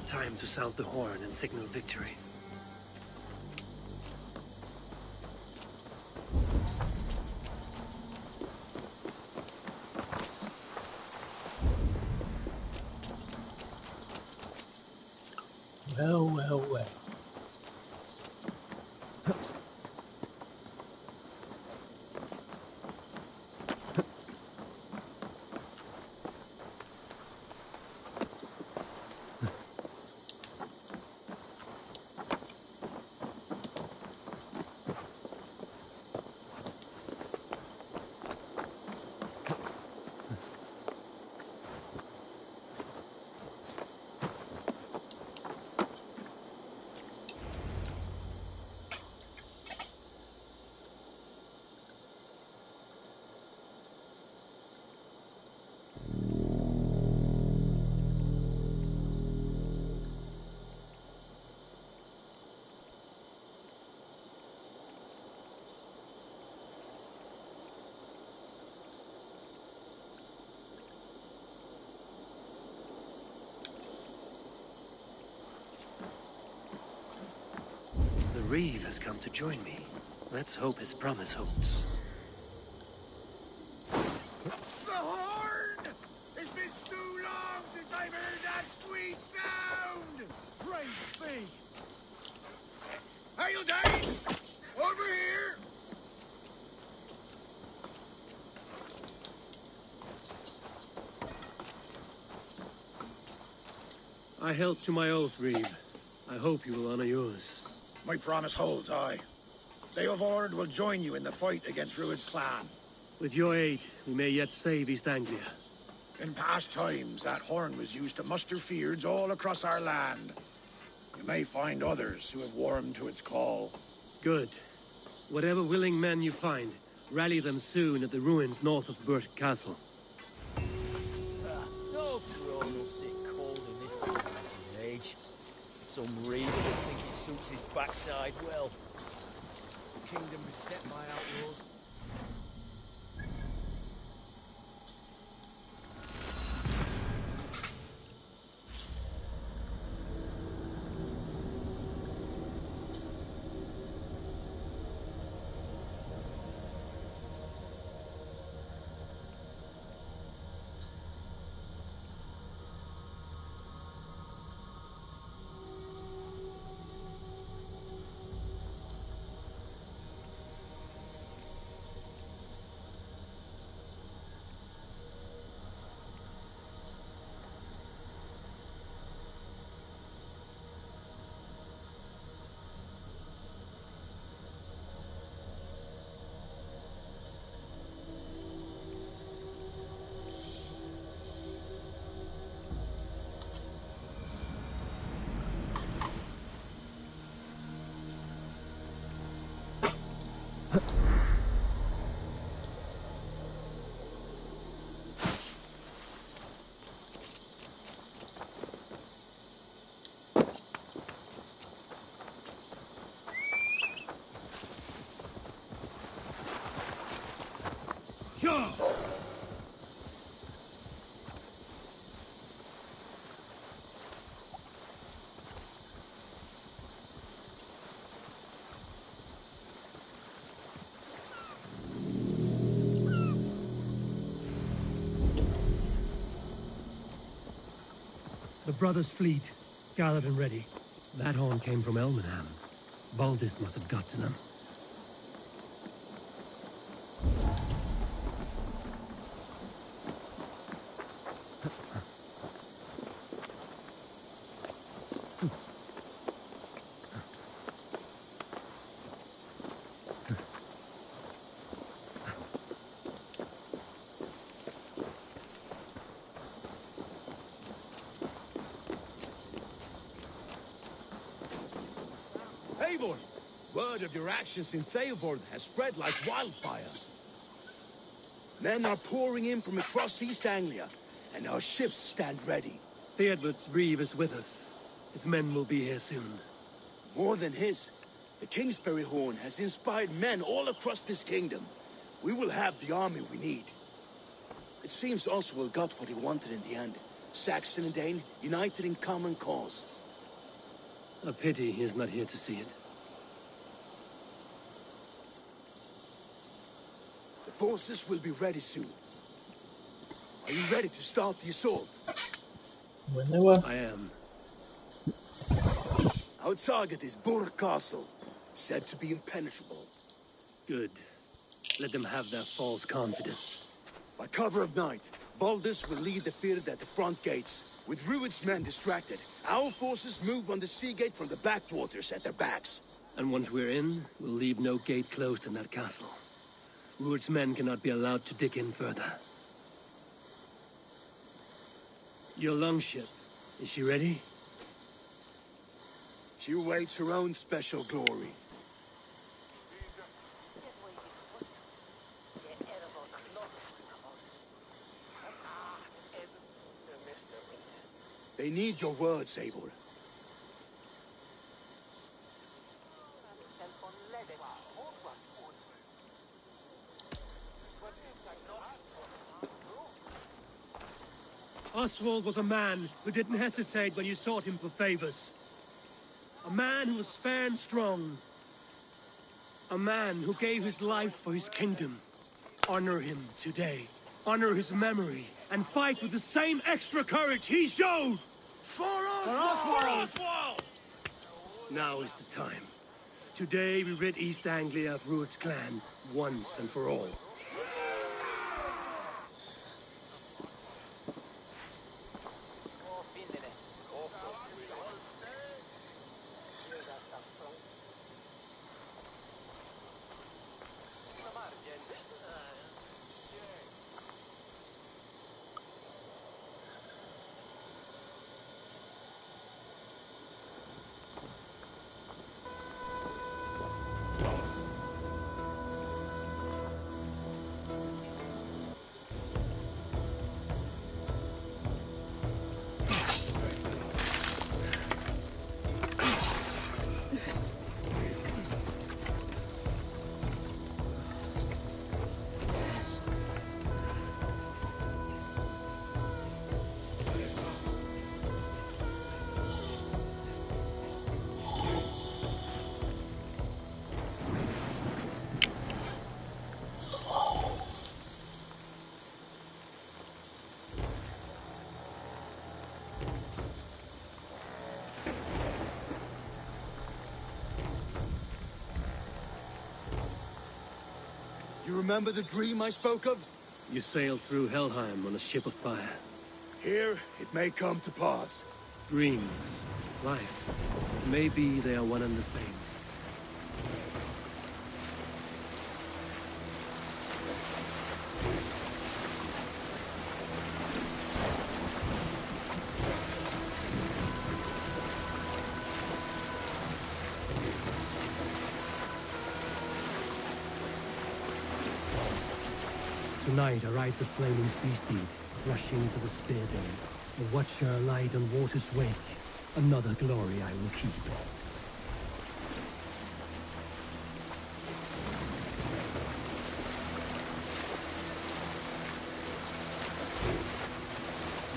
Time to sound the horn and signal victory.
Well, well, well.
The Reeve has come to join me. Let's hope his promise holds.
The horn! It's been too long since I've heard that sweet sound! Praise be! Hail Dane! Over here!
I held to my oath, Reeve. I hope you will honor yours.
My promise holds, aye. They of Ord will join you in the fight against Rued's clan.
With your aid, we may yet save East Anglia.
In past times, that horn was used to muster fyrds all across our land. You may find others who have warmed to its call.
Good. Whatever willing men you find, rally them soon at the ruins north of Burt Castle.
No throne will sit cold in this bastard's age. Some reader would think it suits his backside well. The kingdom beset by outlaws.
The brothers' fleet, gathered and ready. That horn came from Elmenham. Baldist must have got to them.
Eivor! Word of your actions in Theoborg has spread like wildfire. Men are pouring in from across East Anglia, and our ships stand ready.
Theodbert's reeve is with us. His men will be here soon.
More than his. The Kingsbury Horn has inspired men all across this kingdom. We will have the army we need. It seems Oswald got what he wanted in the end. Saxon and Dane united in common cause.
A pity he is not here to see it.
The forces will be ready soon. Are you ready to start the assault?
Whenever.
I am.
Our target is Burg Castle, said to be impenetrable.
Good. Let them have their false confidence.
By cover of night, Baldus will lead the field at the front gates. With Rued's men distracted, our forces move on the sea gate from the backwaters at their backs.
And once we're in, we'll leave no gate closed in that castle. Rued's men cannot be allowed to dig in further. Your longship, is she ready?
She awaits her own special glory. They need your words, Eivor.
Oswald was a man who didn't hesitate when you sought him for favors. A man who was fair and strong. A man who gave his life for his kingdom. Honor him today. Honor his memory. And fight with the same extra courage he showed!
For Oswald!
Now is the time. Today we rid East Anglia of Rued's clan, once and for all.
You remember the dream I spoke of?
You sailed through Helheim on a ship of fire.
Here, it may come to pass.
Dreams, life, maybe they are one and the same. Tonight I ride the flaming sea steed, rushing to the spear dome. A watcher light on water's wake. Another glory I will keep.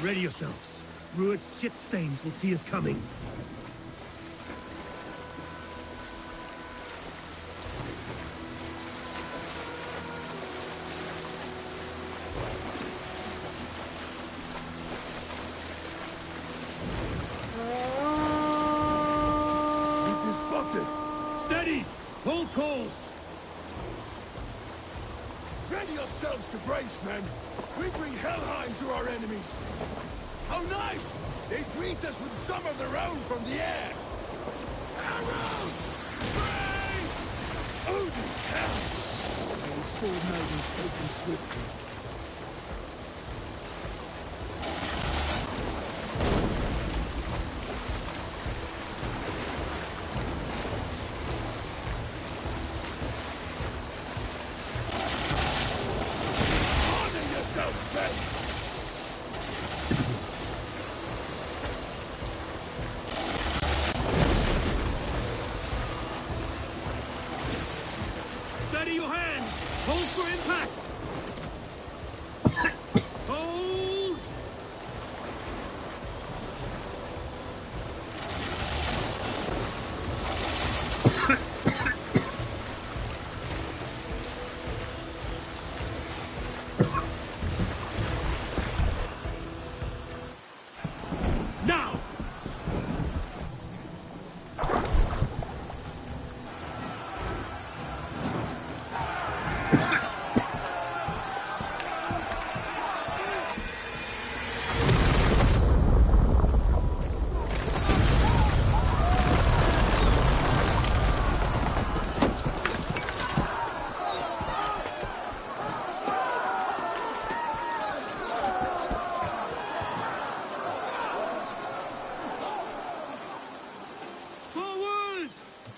Ready yourselves. Rued's shit stains will see us coming. Steady! Hold course!
Ready yourselves to brace, men! We bring Helheim to our enemies! How nice! They greet us with some of their own from the air! Arrows! Rain! Odin's hell! May his sword maidens take them swiftly.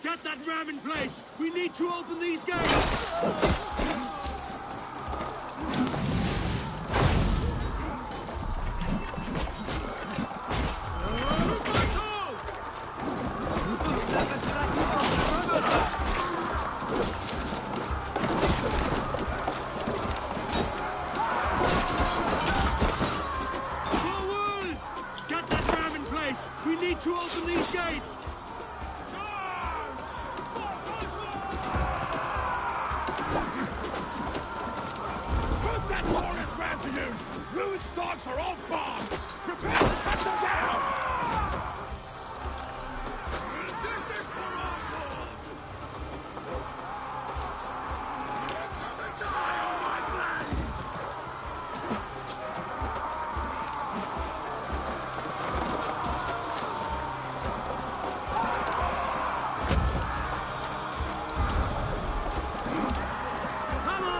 Get that ram in place! We need to open these gates! Forward! Get that ram in place! We need to open these gates!
Put that Horus ram to use! Ruined stocks are all bombed! Prepare to cut them down! This is for Oswald! The die on my blades!
Come on!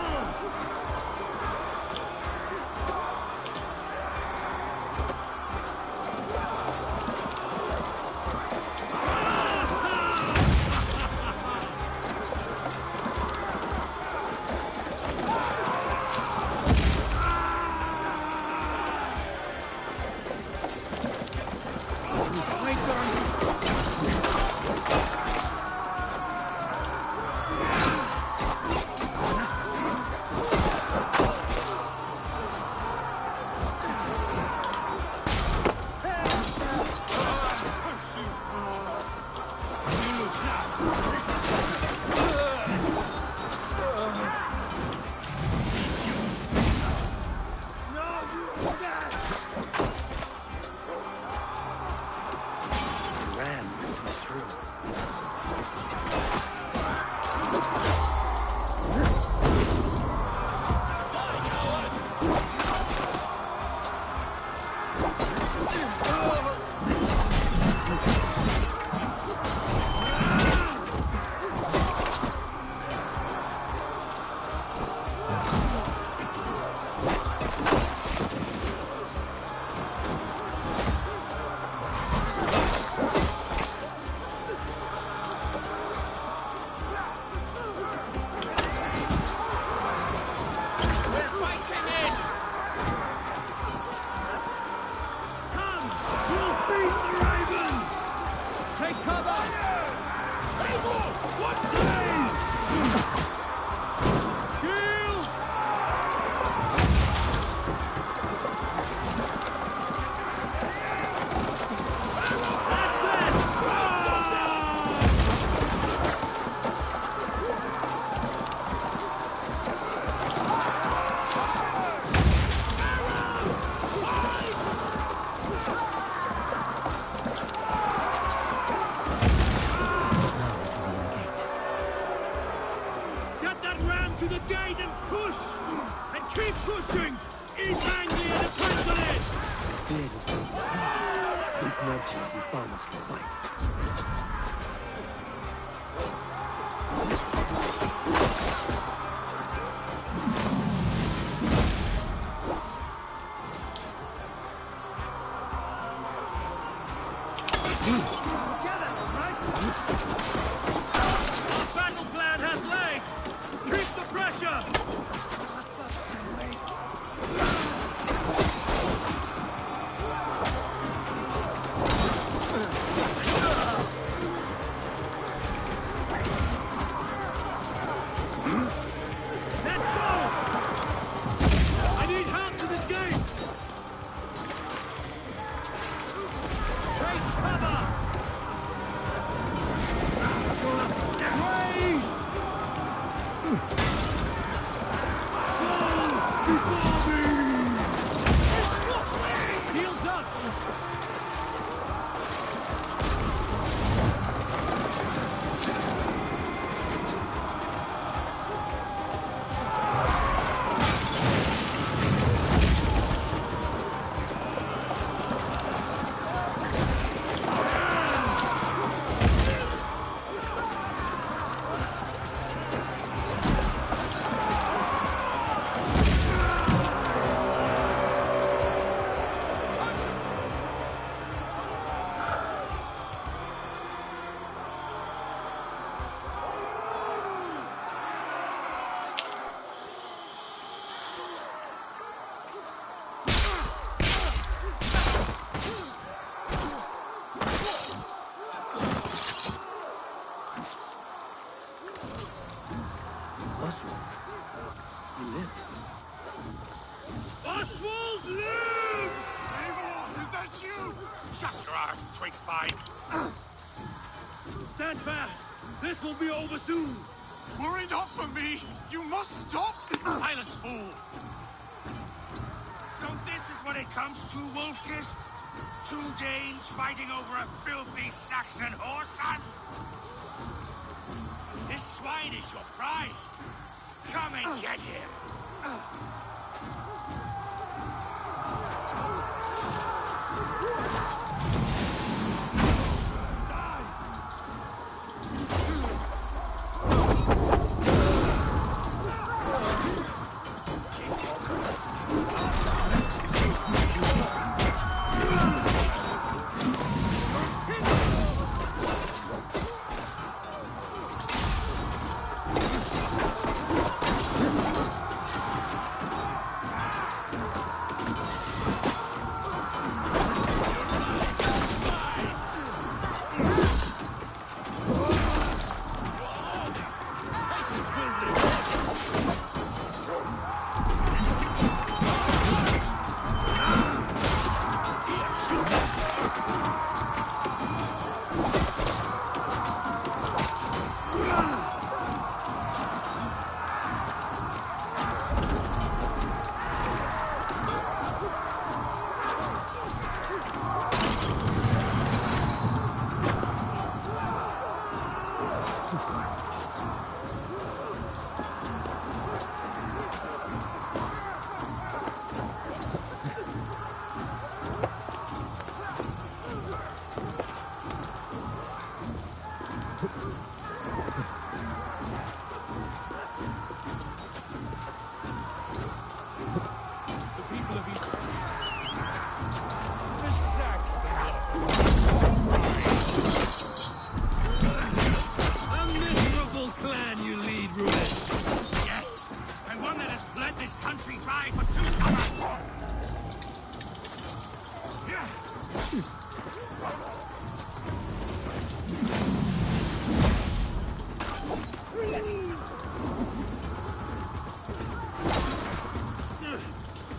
Ram was through.
Come! We'll beat the Ravens! Take cover!
Abel! What's these?
Shield! Get that ram to the gate and push! And keep pushing! East Anglia depends on it!
Beard is broken. These merchants and farmers will fight.
Our battle plan has legs! Keep the pressure! Let's go! I need help to the gate! Take cover!
Stand fast! This will be over soon!
Worry not for me! You must stop!
Silence, fool! So this is what it comes to, Wolfkist? 2 Danes fighting over a filthy Saxon whoreson? This swine is your prize! Come and get him!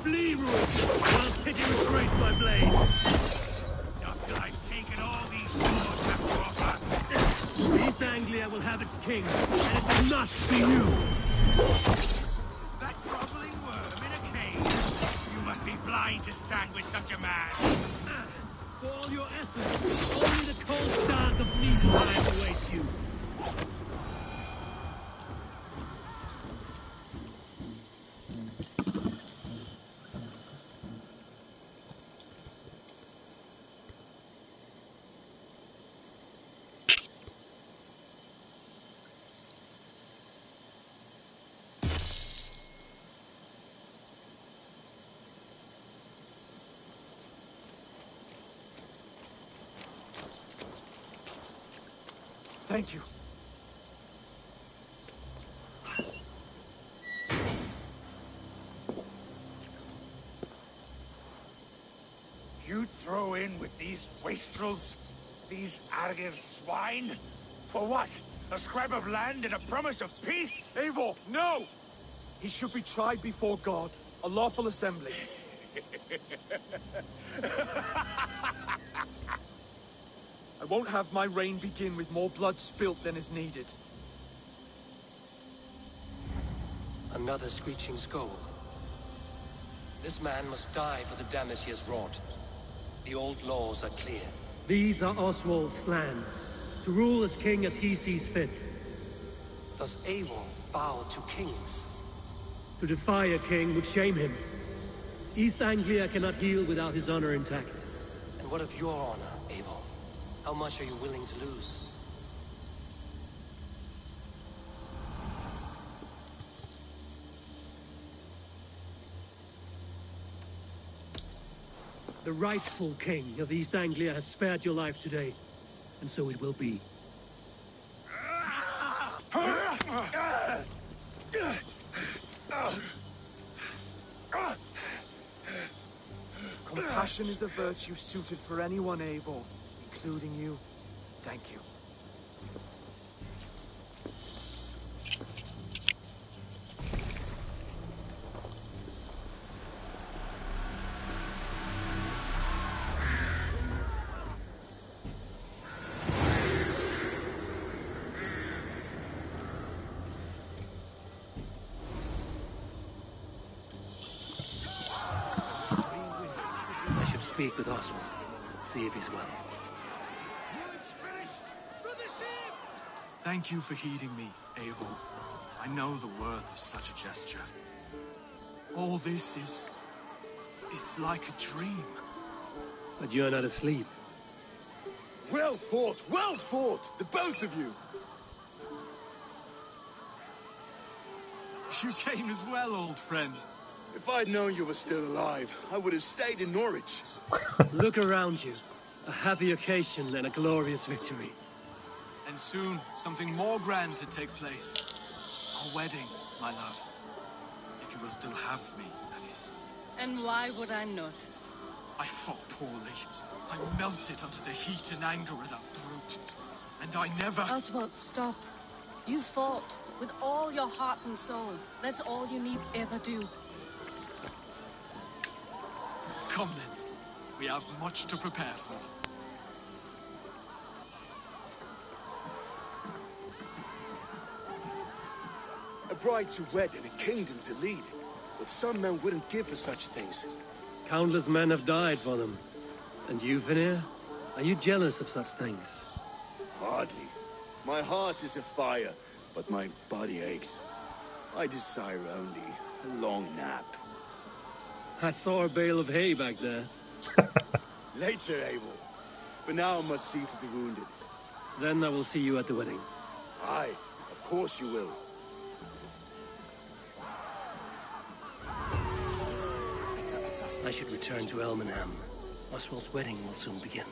Flee, Ruin! I'll pity restraint my blade!
Not till I've taken all these shores have to offer!
East Anglia will have its king, and it will not be you!
That groveling worm in a cage! You must be blind to stand with such a man!
For all your efforts, only the cold dark of Niflheim awaits you!
Thank you.
You throw in with these wastrels? These Argir swine? For what? A scrap of land and a promise of peace?
Eivor, no! He should be tried before God, a lawful assembly. I won't have my reign begin with more blood spilt than is needed.
Another screeching skull. This man must die for the damage he has wrought. The old laws are clear.
These are Oswald's lands, to rule as king as he sees fit.
Does Eivor bow to kings?
To defy a king would shame him. East Anglia cannot heal without his honor intact.
And what of your honor, Eivor? How much are you willing to lose?
The rightful king of East Anglia has spared your life today, and so it will be.
Compassion is a virtue suited for anyone, Eivor, including you. Thank you.
speak with Oswald. See if he's well.
Thank you for heeding me, Eivor. I know the worth of such a gesture. All this is like a dream.
But you're not asleep.
Well fought, the both of you!
You came as well, old friend.
If I'd known you were still alive, I would have stayed in Norwich.
Look around you. A happy occasion and a glorious victory.
And soon, something more grand to take place. Our wedding, my love. If you will still have me, that is.
And why would I not?
I fought poorly. I melted under the heat and anger of that brute. And I never...
Oswald, stop. You fought with all your heart and soul. That's all you need ever do.
Come then. We have much to prepare for.
A bride to wed and a kingdom to lead. But some men wouldn't give for such things.
Countless men have died for them. And you, Vanir? Are you jealous of such things?
Hardly. My heart is afire, but my body aches. I desire only a long nap.
I saw a bale of hay back there.
Later, Abel. For now, I must see to the wounded.
Then I will see you at the wedding.
Aye, of course you will.
I should return to Elmenham. Oswald's wedding will soon begin.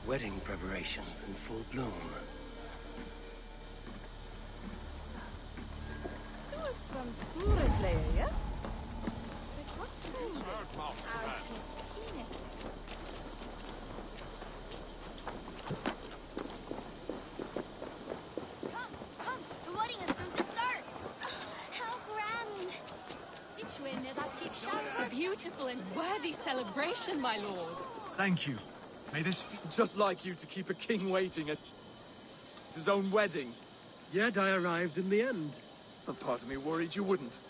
Wedding preparations in full bloom.
So it's from Fureslayer, yeah? But what's her name? Oh, she's keen.
Come, the wedding is soon to start. How grand.
A beautiful and worthy celebration, my lord.
Thank you. May this...
Just like you to keep a king waiting at his own wedding.
Yet I arrived in the end.
A part of me worried you wouldn't.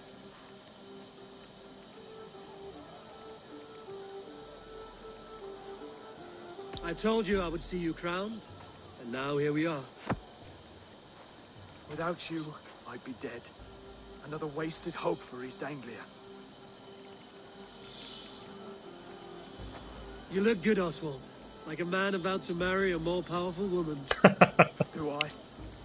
I told you I would see you crowned, and now here we are.
Without you, I'd be dead. Another wasted hope for East Anglia.
You look good, Oswald. Like a man about to marry a more powerful woman.
Do I?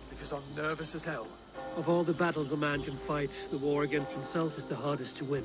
Because I'm nervous as hell.
Of all the battles a man can fight, the war against himself is the hardest to win.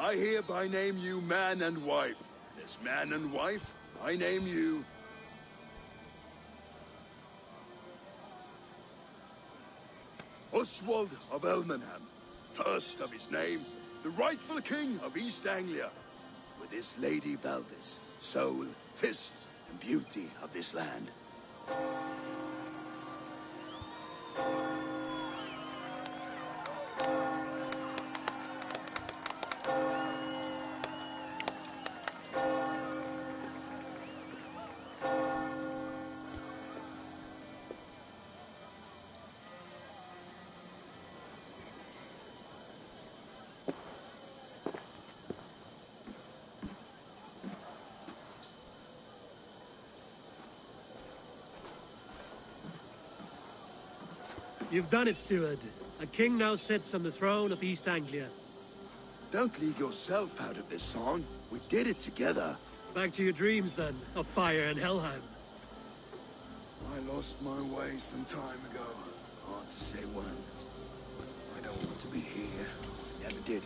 I hereby name you man and wife. And as man and wife, I name you... Oswald of Elmenham, first of his name, the rightful king of East Anglia, with his Lady Valdis, soul, fist, and beauty of this land.
You've done it, steward. A king now sits on the throne of East Anglia.
Don't leave yourself out of this song. We did it together.
Back to your dreams, then, of fire and Helheim.
I lost my way some time ago. Hard to say when. I don't want to be here. I never did.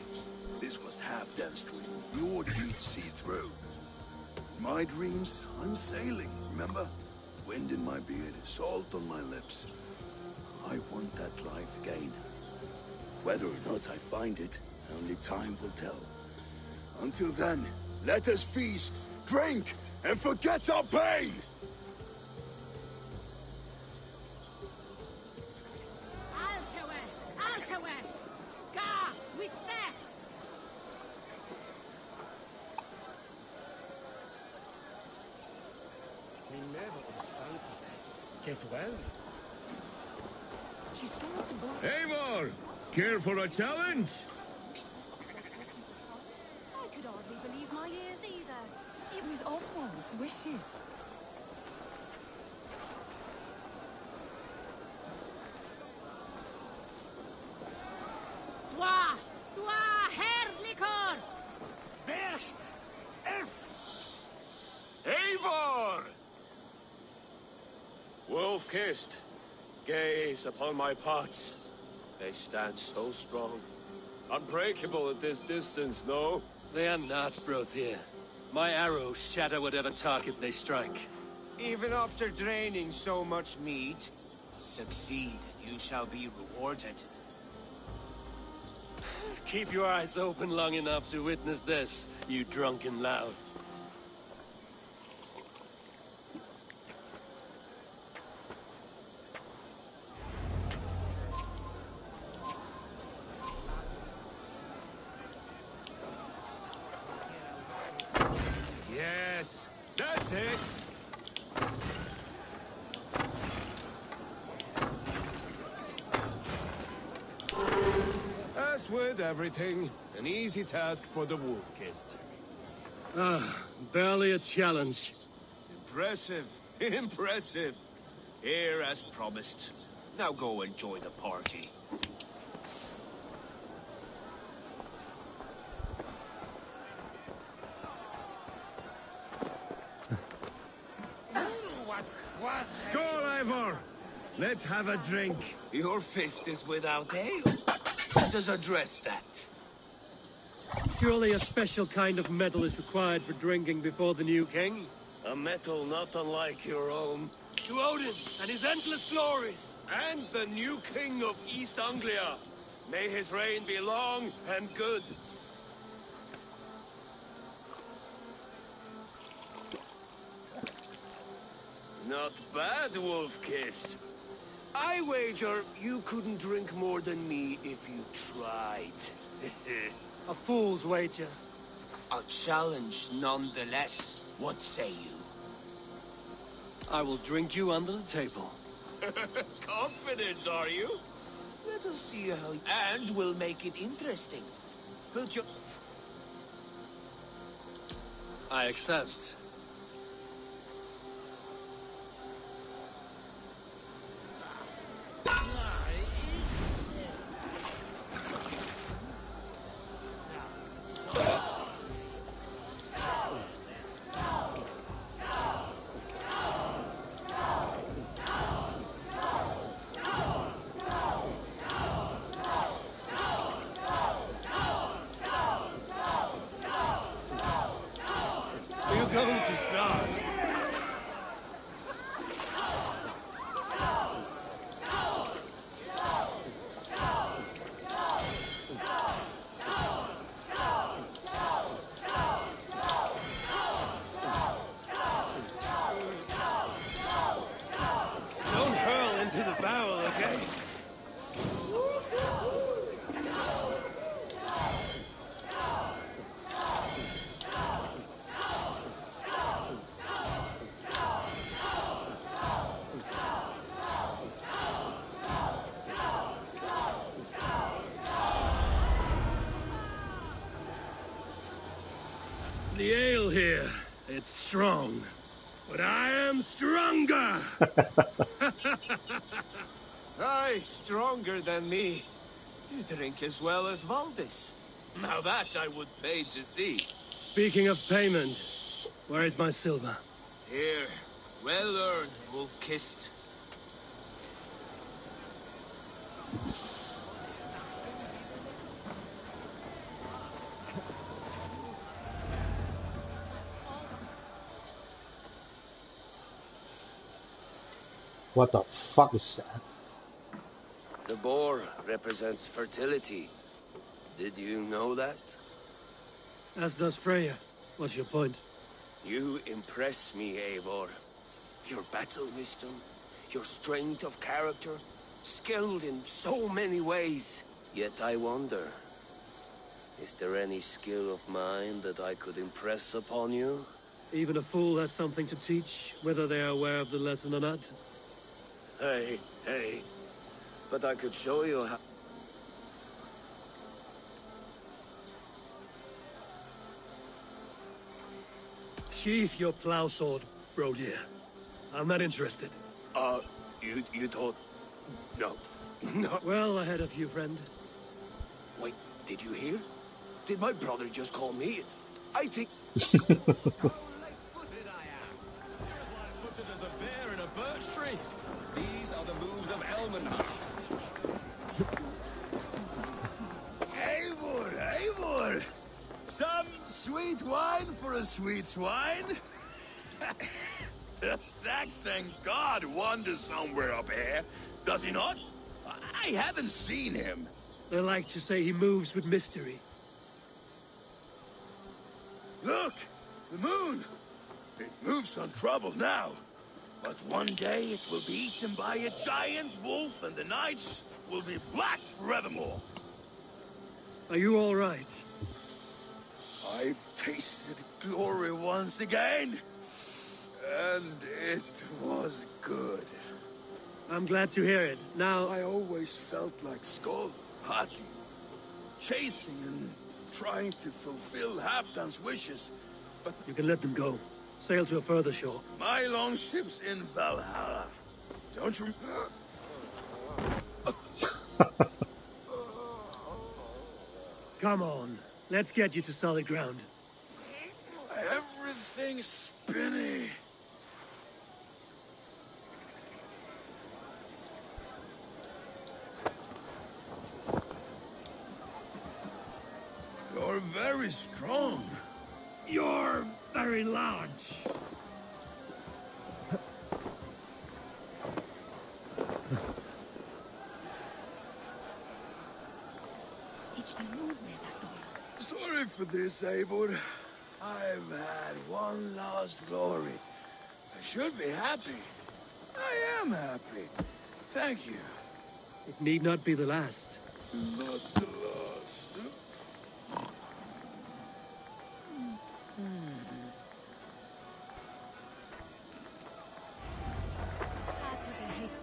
This was Halfdan's dream. You ordered me to see it through. In my dreams, I'm sailing, remember? Wind in my beard, salt on my lips. I want that life again. Whether or not I find it, only time will tell. Until then, let us feast, drink, and forget our pain!
Altawe! Ga! With fact!
We never understand it. Get well.
She's starting to burn.
Eivor! Care for a challenge?
I could hardly believe my ears either.
It was Oswald's wishes.
Swa! Herrlikor!
Bercht! Eivor! Wolf-kissed, gaze upon my pots. They stand so strong. Unbreakable at this distance, no?
They are not, Brothir. My arrows shatter whatever target they strike.
Even after draining so much meat, succeed, you shall be rewarded.
Keep your eyes open long enough to witness this, you drunken lout.
Yes, that's it! As with everything, an easy task for the wolf-kissed.
Barely a challenge.
Impressive, impressive. Here as promised. Now go enjoy the party.
Skål, Eivor! Let's have a drink.
Your fist is without ale. Let us address that.
Surely a special kind of metal is required for drinking before the new king?
A metal not unlike your own.
To Odin and his endless glories.
And the new king of East Anglia. May his reign be long and good. Not bad, Wolf-kissed. I wager you couldn't drink more than me if you tried.
A fool's wager.
A challenge nonetheless. What say you?
I will drink you under the table.
Confident, are you? Let us see how... And we'll make it interesting. Put your...
I accept.
into the barrel, okay?
The ale here, it's strong. But I am stronger!
Aye, stronger than me. You drink as well as Valdis. Now that I would pay to see.
Speaking of payment, where is my silver?
Here, well earned, wolf-kissed.
What the fuck is that?
The boar represents fertility. Did you know that?
As does Freya. What's your point?
You impress me, Eivor. Your battle wisdom, your strength of character, skilled in so many ways. Yet I wonder, is there any skill of mine that I could impress upon you?
Even a fool has something to teach, whether they are aware of the lesson or not.
Hey. But I could show you how...
Sheath your plow sword, bro dear. I'm not interested.
You thought... No. No.
Well ahead of you, friend.
Wait, did you hear? Did my brother just call me? I think...
Footed as a bear in a birch tree. These are the moves of Elmenham.
Eivor! Some sweet wine for a sweet swine? The Saxon god wanders somewhere up here, does he not? I haven't seen him.
They like to say he moves with mystery.
Look! The moon! It moves untroubled now. But one day it will be eaten by a giant wolf and the nights will be black forevermore.
Are you all right?
I've tasted glory once again. And it was good.
I'm glad to hear it. Now...
I always felt like Skoll, Hati. Chasing and trying to fulfill Halfdan's wishes. But
you can let them go. Sail to a further shore.
My longship's in Valhalla. Don't you...
Come on. Let's get you to solid ground.
Everything's spinny. You're very strong.
You're very large.
Sorry for this, Eivor. I've had one last glory. I should be happy. I am happy. Thank you.
It need not be the last.
Not the last.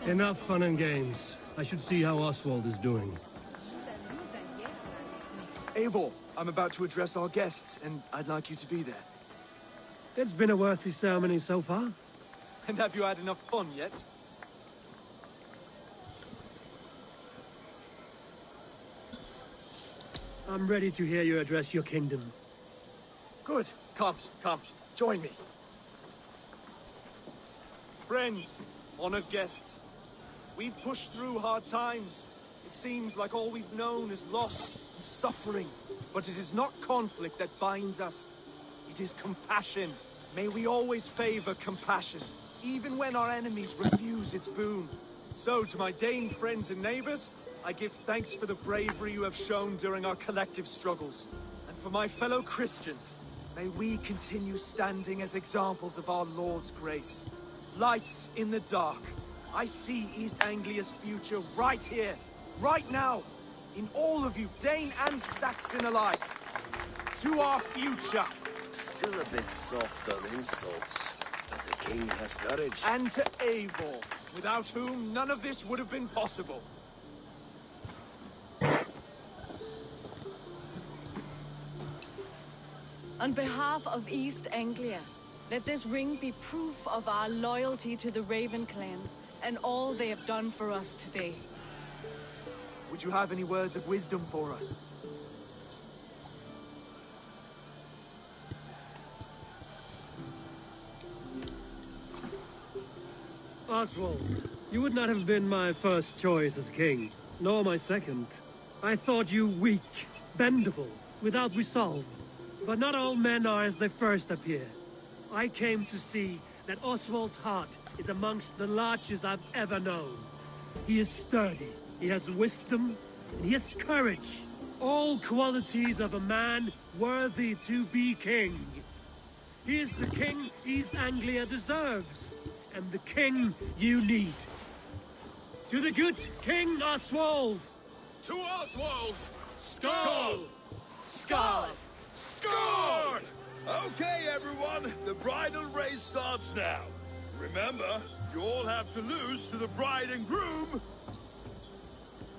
Enough fun and games. I should see how Oswald is doing.
Eivor, I'm about to address our guests, and I'd like you to be there.
It's been a worthy ceremony so far.
And have you had enough fun yet?
I'm ready to hear you address your kingdom.
Good. Come. Join me. Friends, honored guests, we've pushed through hard times. It seems like all we've known is loss and suffering. But it is not conflict that binds us. It is compassion. May we always favor compassion, even when our enemies refuse its boon. So, to my Dane friends and neighbors, I give thanks for the bravery you have shown during our collective struggles. And for my fellow Christians, may we continue standing as examples of our Lord's grace. Lights in the dark,
I see East Anglia's future right here, right now, in all of you, Dane and Saxon alike. To our future.
Still a bit soft on insults, but the king has courage.
And to Eivor, without whom none of this would have been possible.
On behalf of East Anglia, let this ring be proof of our loyalty to the Raven clan and all they have done for us today.
Would you have any words of wisdom for us?
Oswald, you would not have been my first choice as king, nor my second. I thought you weak, bendable, without resolve. But not all men are as they first appear. I came to see that Oswald's heart is amongst the largest I've ever known. He is sturdy, he has wisdom, and he has courage. All qualities of a man worthy to be king. He is the king East Anglia deserves, and the king you need. To the good King Oswald!
To Oswald!
Skull!
Skull! Score! Okay, everyone, the bridal race starts now. Remember, you all have to lose to the bride and groom.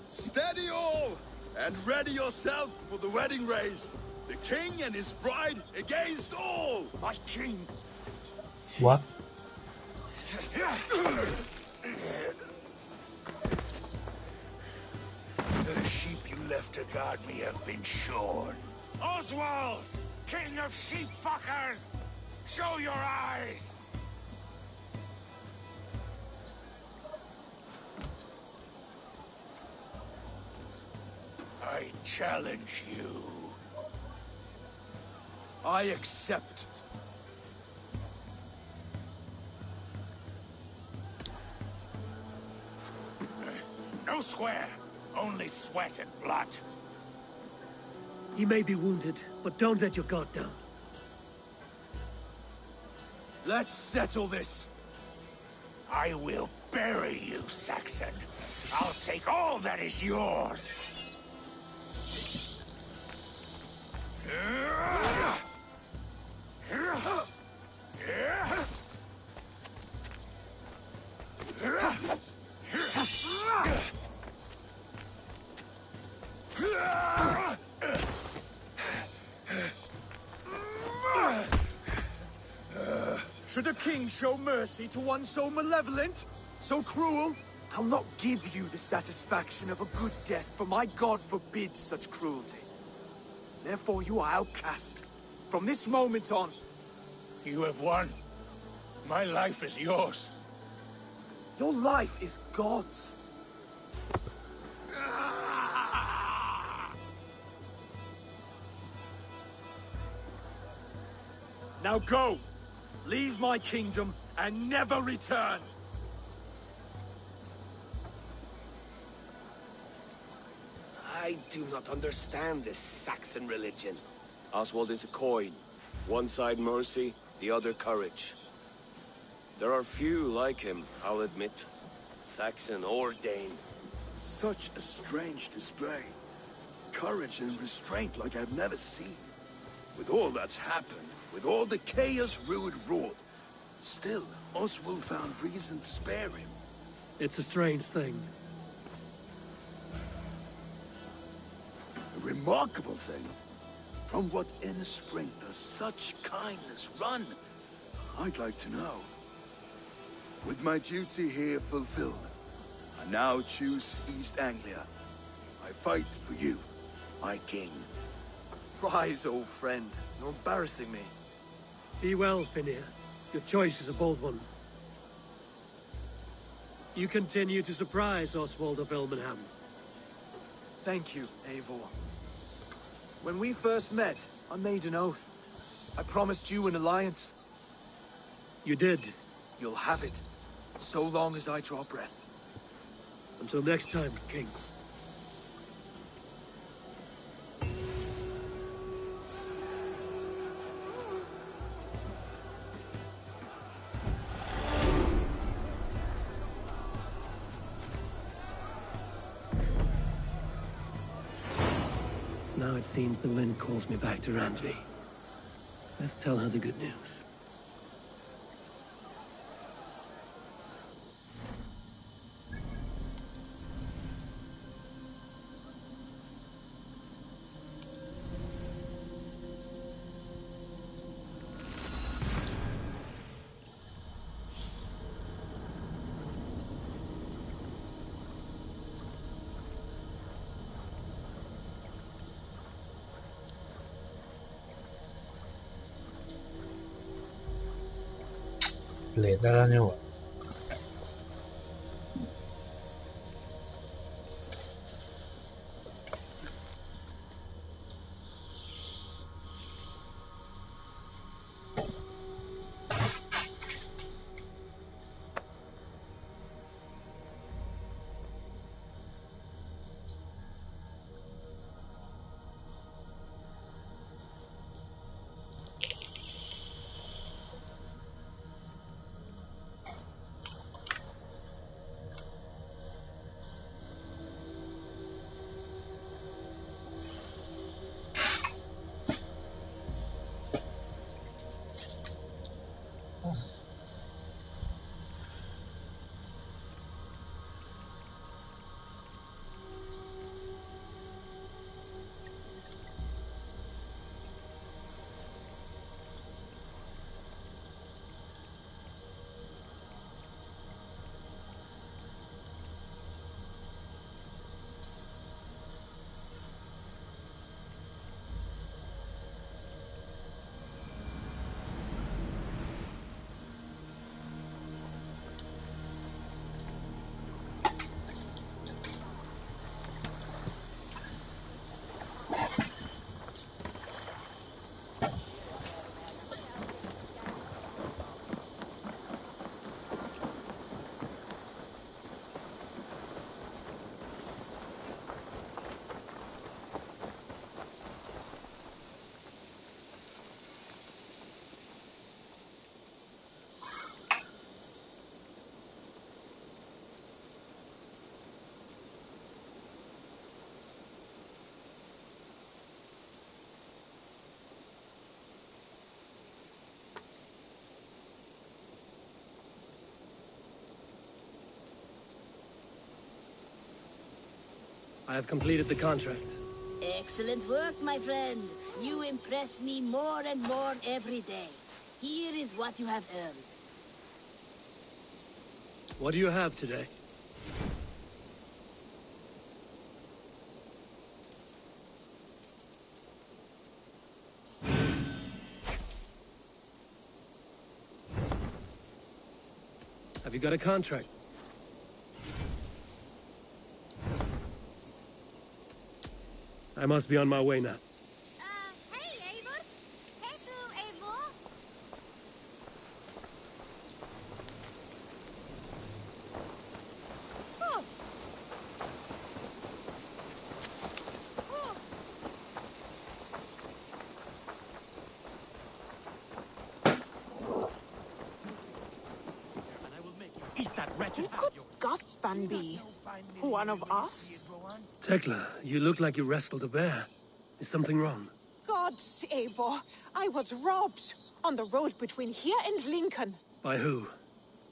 Steady all, and ready yourself for the wedding race. The king and his bride against all.
My king.
What?
The sheep you left to guard me have been shorn. Oswald! King of sheep fuckers! Show your eyes! I challenge you.
I accept.
No square, only sweat and blood.
He may be wounded, but don't let your guard down.
Let's settle this.
I will bury you, Saxon. I'll take all that is yours.
Should a king show mercy to one so malevolent, so cruel? I'll not give you the satisfaction of a good death, for my god forbids such cruelty. Therefore you are outcast. From this moment on.
You have won. My life is yours.
Your life is God's. Now go! Leave my kingdom and never return!
I do not understand this Saxon religion. Oswald is a coin. One side mercy, the other courage. There are few like him, I'll admit. Saxon or Dane.
Such a strange display. Courage and restraint like I've never seen. With all that's happened, with all the chaos Ruud wrought, still, Oswald found reason to spare him.
It's a strange thing.
A remarkable thing. From what inner spring does such kindness run? I'd like to know. With my duty here fulfilled, I now choose East Anglia. I fight for you, my king.
Rise, old friend. You're embarrassing me.
Be well, Finnir. Your choice is a bold one. You continue to surprise Oswald of Elmenham.
Thank you, Eivor. When we first met, I made an oath. I promised you an alliance.
You did.
You'll have it, so long as I draw breath.
Until next time, King.
it seems the wind calls me back to Randvi. Let's tell her the good news.
Le ได้แล้วนี่หว่า
I have completed the contract.
Excellent work, my friend. You impress me more and more every day. Here is what you have earned.
What do you have today? Have you got a contract? I must be on my way now.
Hey, Eivor. Hey, du, Eivor. Oh. Oh.
Who could Gothban be? One of us?
Tekla, you look like you wrestled a bear. Is something wrong?
Gods, Eivor, I was robbed on the road between here and Lincoln.
By who?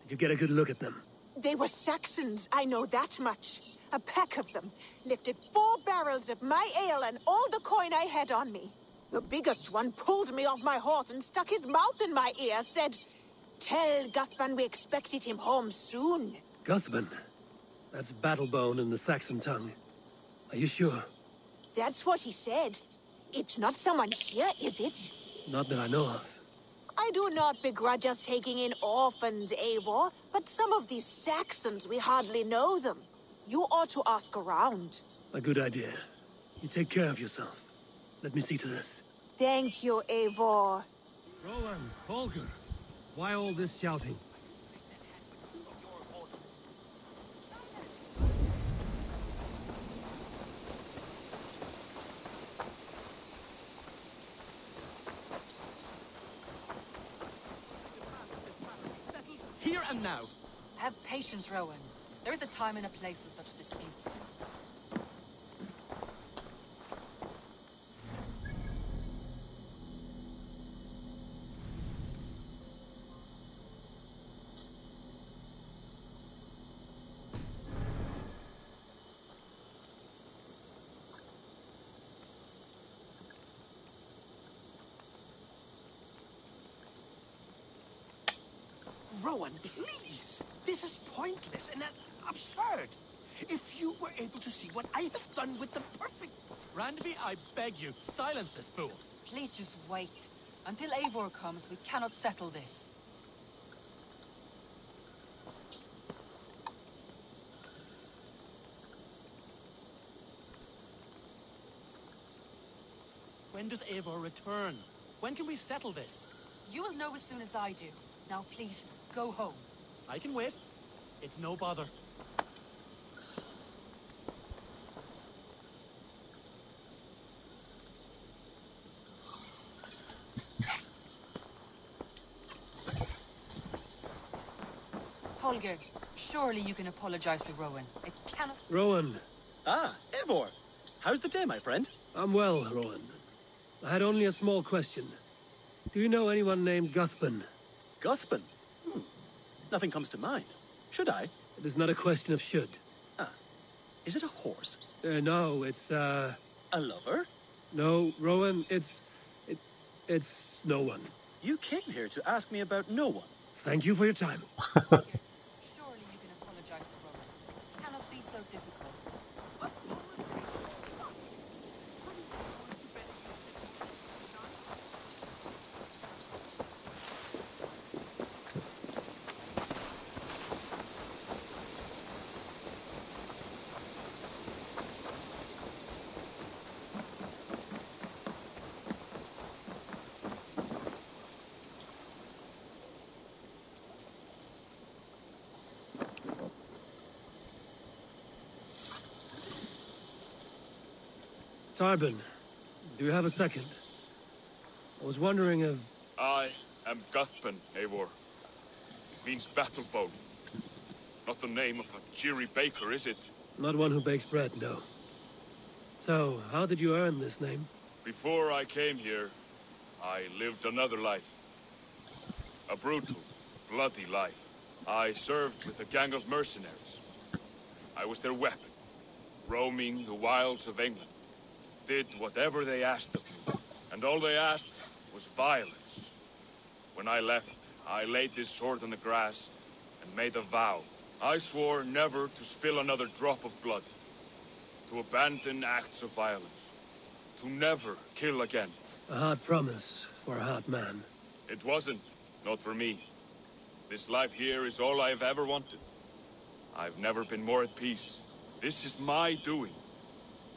Did you get a good look at them?
They were Saxons, I know that much. A pack of them lifted 4 barrels of my ale and all the coin I had on me. The biggest one pulled me off my horse and stuck his mouth in my ear, said, "Tell Guthban we expected him home soon."
Guthban? That's Battlebone in the Saxon tongue. Are you sure?
That's what he said. It's not someone here, is it?
Not that I know of.
I do not begrudge us taking in orphans, Eivor, but some of these Saxons, we hardly know them. You ought to ask around.
A good idea. You take care of yourself. Let me see to this.
Thank you, Eivor.
Rowan, Holger, why all this shouting?
Here and now.
Have patience, Rowan. There is a time and a place for such disputes.
Rowan, please. This is pointless and absurd. If you were able to see what I have done with the perfect...
Randvi, I beg you, silence this fool.
Please just wait. Until Eivor comes, we cannot settle this.
When does Eivor return? When can we settle this?
You will know as soon as I do. Now please, go home.
I can wait. It's no bother.
Holger, surely you can apologize to Rowan. It cannot...
Rowan.
Ah, Eivor. How's the day, my friend?
I'm well, Rowan. I had only a small question. Do you know anyone named Guthban?
Guthban? Nothing comes to mind. Should I?
It is not a question of should.
Ah. Is it a horse?
No, it's,
A lover?
No, Rowan, it's no one.
You came here to ask me about no one.
Thank you for your time.
Surely you can apologize to Rowan. It cannot be so difficult.
Tarbin, do you have a second? I was wondering if...
I am Guthban, Eivor. Means battle bone. Not the name of a cheery baker, is it?
Not one who bakes bread, no. So, how did you earn this name?
Before I came here, I lived another life. A brutal, bloody life. I served with a gang of mercenaries. I was their weapon, roaming the wilds of England. Did whatever they asked of me, and all they asked was violence. When I left, I laid this sword on the grass and made a vow. I swore never to spill another drop of blood, to abandon acts of violence, to never kill again.
A hard promise for a hard man.
It wasn't, not for me. This life here is all I've ever wanted. I've never been more at peace. This is my doing.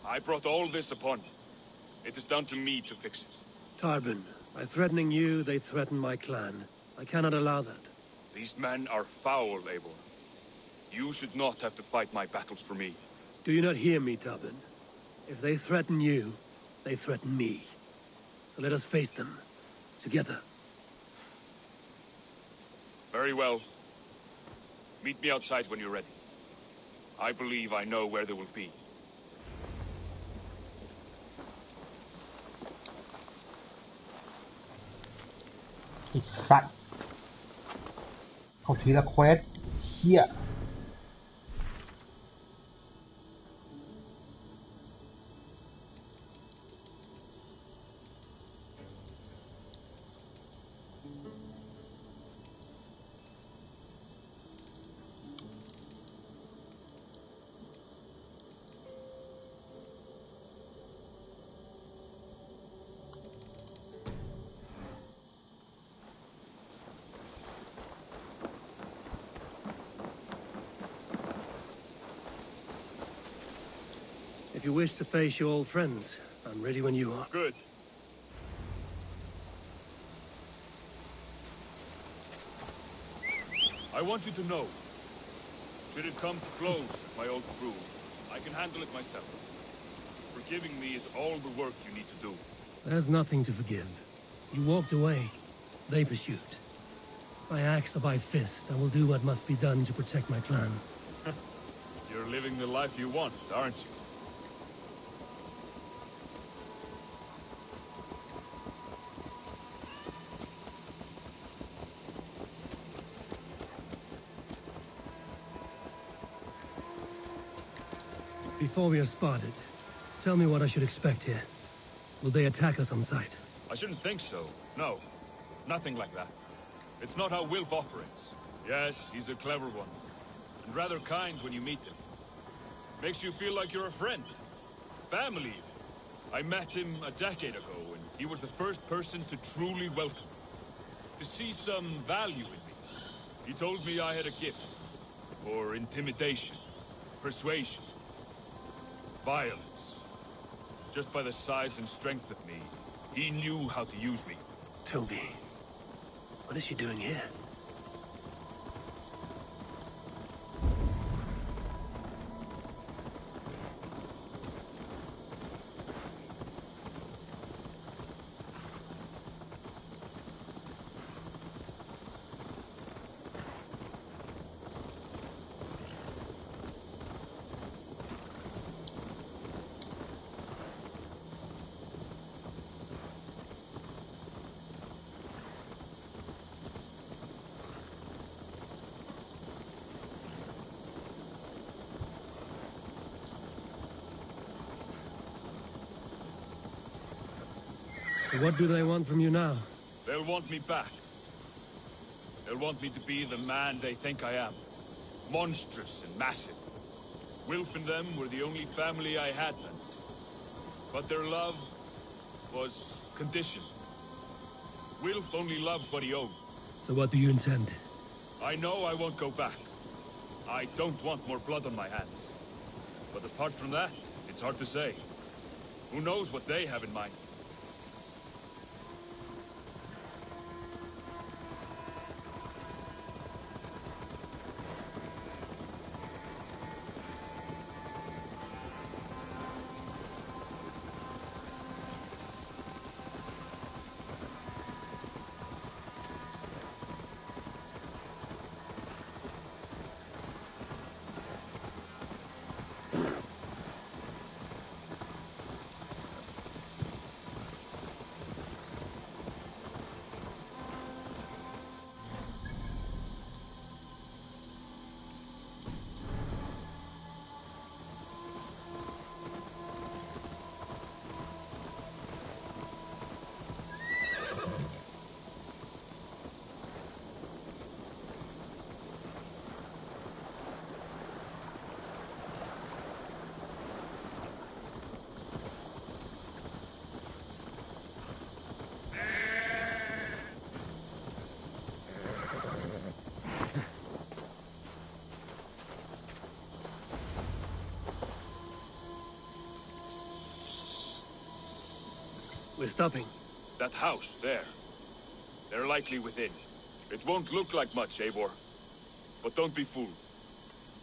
I brought all this upon you. It is down to me to fix it.
Tarbin, by threatening you, they threaten my clan. I cannot allow that.
These men are foul, Eivor. You should not have to fight my battles for me.
Do you not hear me, Tarbin? If they threaten you, they threaten me. So let us face them, together.
Very well. Meet me outside when you're ready. I believe I know where they will be.
ไอ้สัตว์เอาทีละเควสเหี้ย
If you wish to face your old friends, I'm ready when you are.
Good. I want you to know, should it come to blows at my old crew, I can handle it myself. Forgiving me is all the work you need to do.
There's nothing to forgive. You walked away. They pursued. By axe or by fist, I will do what must be done to protect my clan.
You're living the life you want, aren't you?
Before we are spotted, tell me what I should expect here. Will they attack us on sight?
I shouldn't think so. No. Nothing like that. It's not how Wilf operates. Yes, he's a clever one. And rather kind when you meet him. Makes you feel like you're a friend. Family, even. I met him a decade ago, and he was the first person to truly welcome me. To see some value in me. He told me I had a gift. For intimidation. Persuasion. Violence. Just by the size and strength of me, he knew how to use me.
Toby, what is she doing here?
So what do they want from you now?
They'll want me back. They'll want me to be the man they think I am. Monstrous and massive. Wilf and them were the only family I had then. But their love was conditioned. Wilf only loves what he owns.
So what do you intend?
I know I won't go back. I don't want more blood on my hands. But apart from that, it's hard to say. Who knows what they have in mind?
We're stopping.
That house, there. They're likely within. It won't look like much, Eivor. But don't be fooled.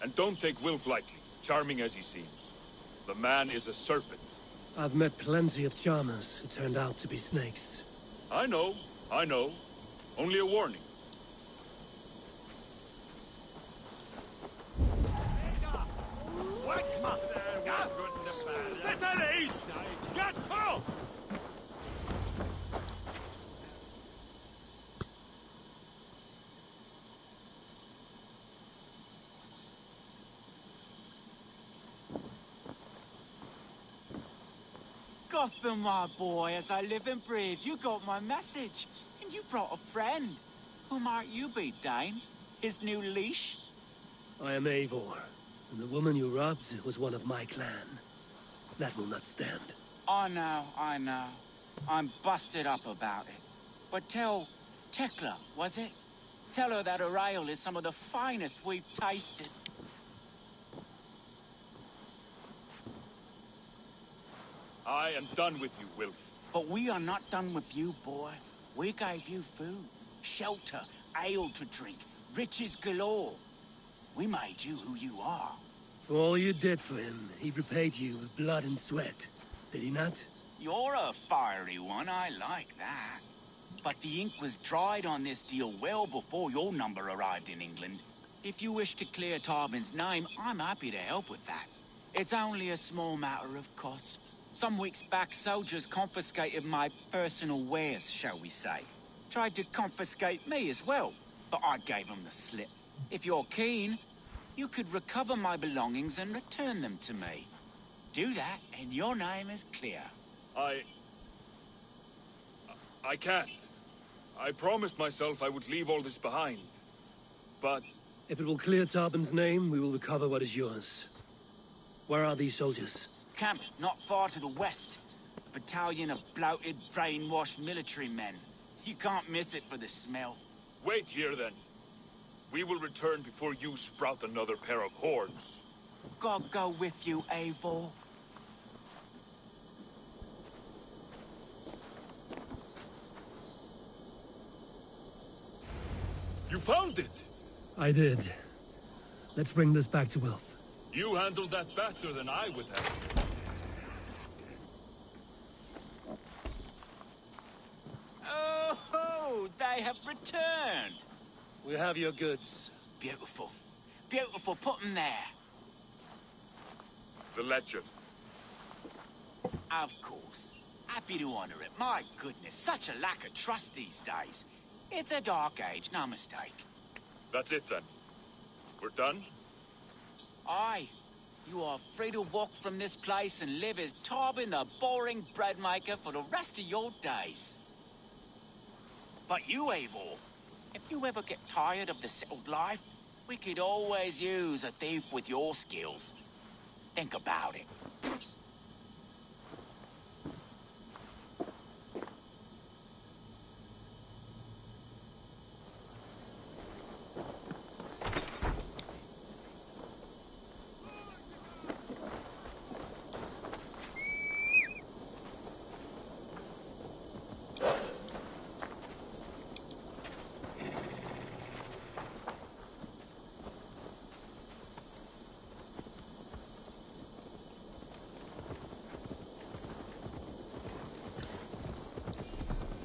And don't take Wilf lightly, charming as he seems. The man is a serpent.
I've met plenty of charmers who turned out to be snakes.
I know. Only a warning.
Gotham, my boy, as I live and breathe, you got my message. And you brought a friend. Who might you be, Dane? His new leash?
I am Eivor, and the woman you robbed was one of my clan. That will not stand.
I know. I'm busted up about it. But tell Tekla, was it? Tell her that her ale is some of the finest we've tasted.
I am done with you, Wilf.
But we are not done with you, boy. We gave you food, shelter, ale to drink, riches galore. We made you who you are.
For all you did for him, he repaid you with blood and sweat. Did he not?
You're a fiery one, I like that. But the ink was dried on this deal well before your number arrived in England. If you wish to clear Tarbin's name, I'm happy to help with that. It's only a small matter of cost. Some weeks back, soldiers confiscated my personal wares, shall we say. Tried to confiscate me as well, but I gave them the slip. If you're keen, you could recover my belongings and return them to me. Do that, and your name is clear.
I can't. I promised myself I would leave all this behind. but...
If it will clear Tarbin's name, we will recover what is yours. Where are these soldiers?
Camped not far to the west. A battalion of bloated, brainwashed military men. You can't miss it for the smell.
Wait here, then. We will return before you sprout another pair of horns.
God go with you, Eivor.
You found it!
I did. Let's bring this back to Wilf.
You handled that better than I would have.
Oh, they have returned.
We have your goods.
Beautiful. Beautiful. Put them there.
The ledger.
Of course. Happy to honor it. My goodness, such a lack of trust these days. It's a dark age, no mistake.
That's it, then. We're done?
Aye. You are free to walk from this place and live as Tarbin the boring bread maker for the rest of your days. But you, Eivor, if you ever get tired of the settled life, we could always use a thief with your skills. Think about it.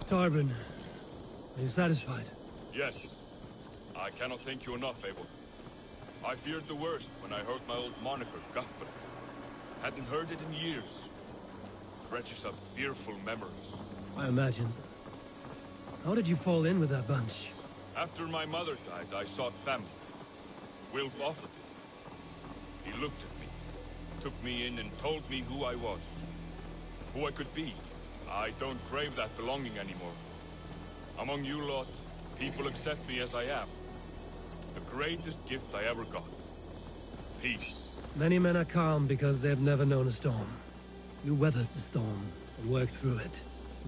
Tarbin, are you satisfied?
Yes. I cannot thank you enough, Abel. I feared the worst when I heard my old moniker, Guthbert. Hadn't heard it in years. Dredges up fearful memories.
I imagine. How did you fall in with that bunch?
After my mother died, I sought family. Wilf offered it. He looked at me, took me in and told me who I was. Who I could be. I don't crave that belonging anymore. Among you lot, people accept me as I am. The greatest gift I ever got. Peace.
Many men are calm because they have never known a storm. You weathered the storm and worked through it.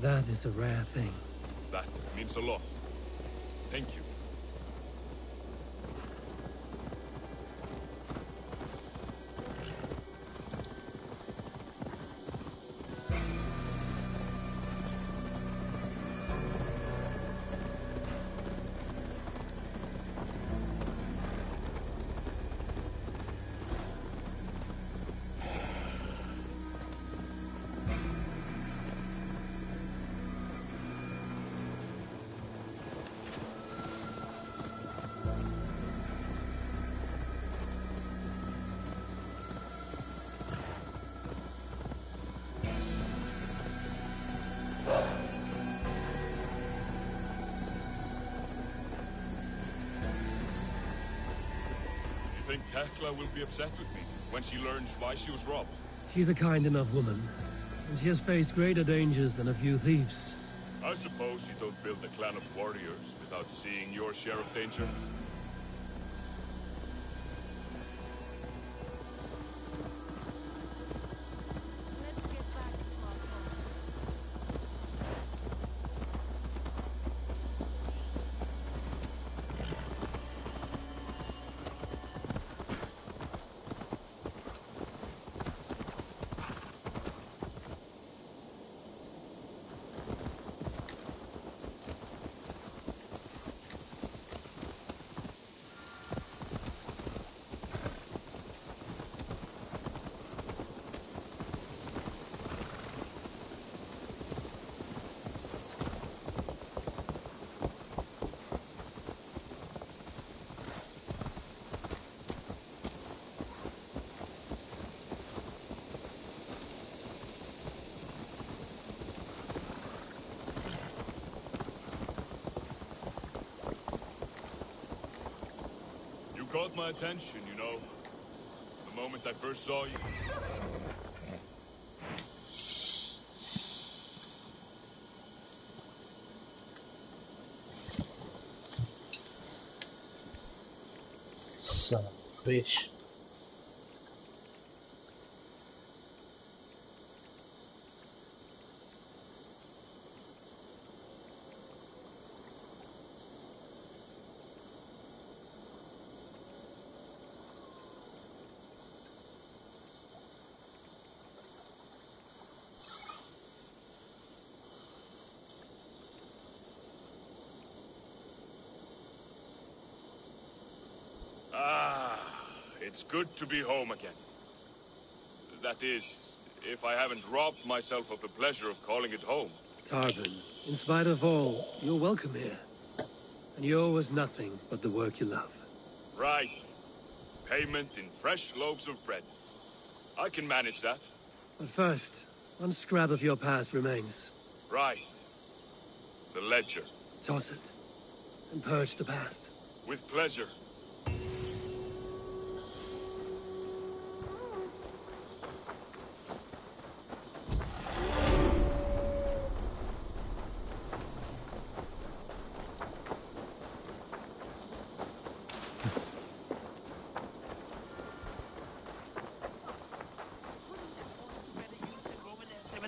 That is a rare thing.
That means a lot. Thank you. Think Tekla will be upset with me when she learns why she was robbed?
She's a kind enough woman, and she has faced greater dangers than a few thieves.
I suppose you don't build a clan of warriors without seeing your share of danger? Caught my attention, you know. The moment I first saw you.
Bridge.
It's good to be home again. That is, if I haven't robbed myself of the pleasure of calling it home.
Tarvin, in spite of all, you're welcome here. And you owe us nothing but the work you love.
Right. Payment in fresh loaves of bread. I can manage that.
But first, one scrap of your past remains.
Right. The ledger.
Toss it, and purge the past.
With pleasure.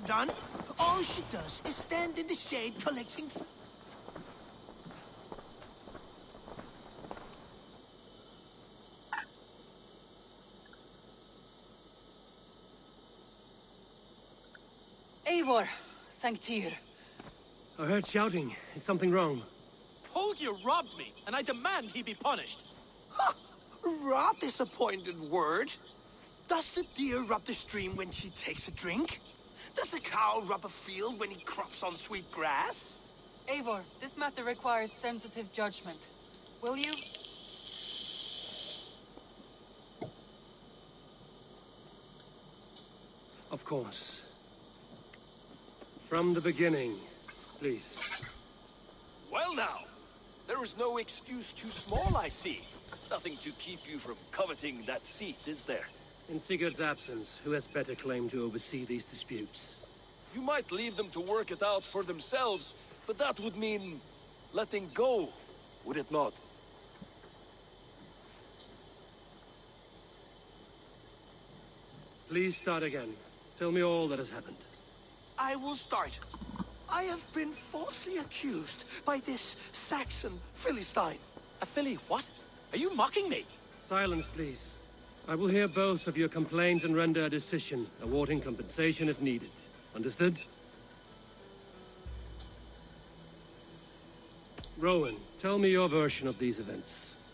Done. All she does is stand in the shade collecting.
Eivor, thank Tyr.
I heard shouting. Is something wrong?
Holger robbed me, and I demand he be punished.
Huh. Raw disappointed word. Does the deer rub the stream when she takes a drink? Does a cow rub a field when he crops on sweet grass?
Eivor, this matter requires sensitive judgment. Will you?
Of course. From the beginning, please.
Well now, there is no excuse too small, I see. Nothing to keep you from coveting that seat, is there?
In Sigurd's absence, who has better claim to oversee these disputes?
You might leave them to work it out for themselves, but that would mean letting go, would it not?
Please start again. Tell me all that has happened.
I will start. I have been falsely accused by this Saxon Philistine.
A Philly what? Are you mocking me?
Silence, please. I will hear both of your complaints and render a decision, awarding compensation if needed. Understood? Rowan, tell me your version of these events.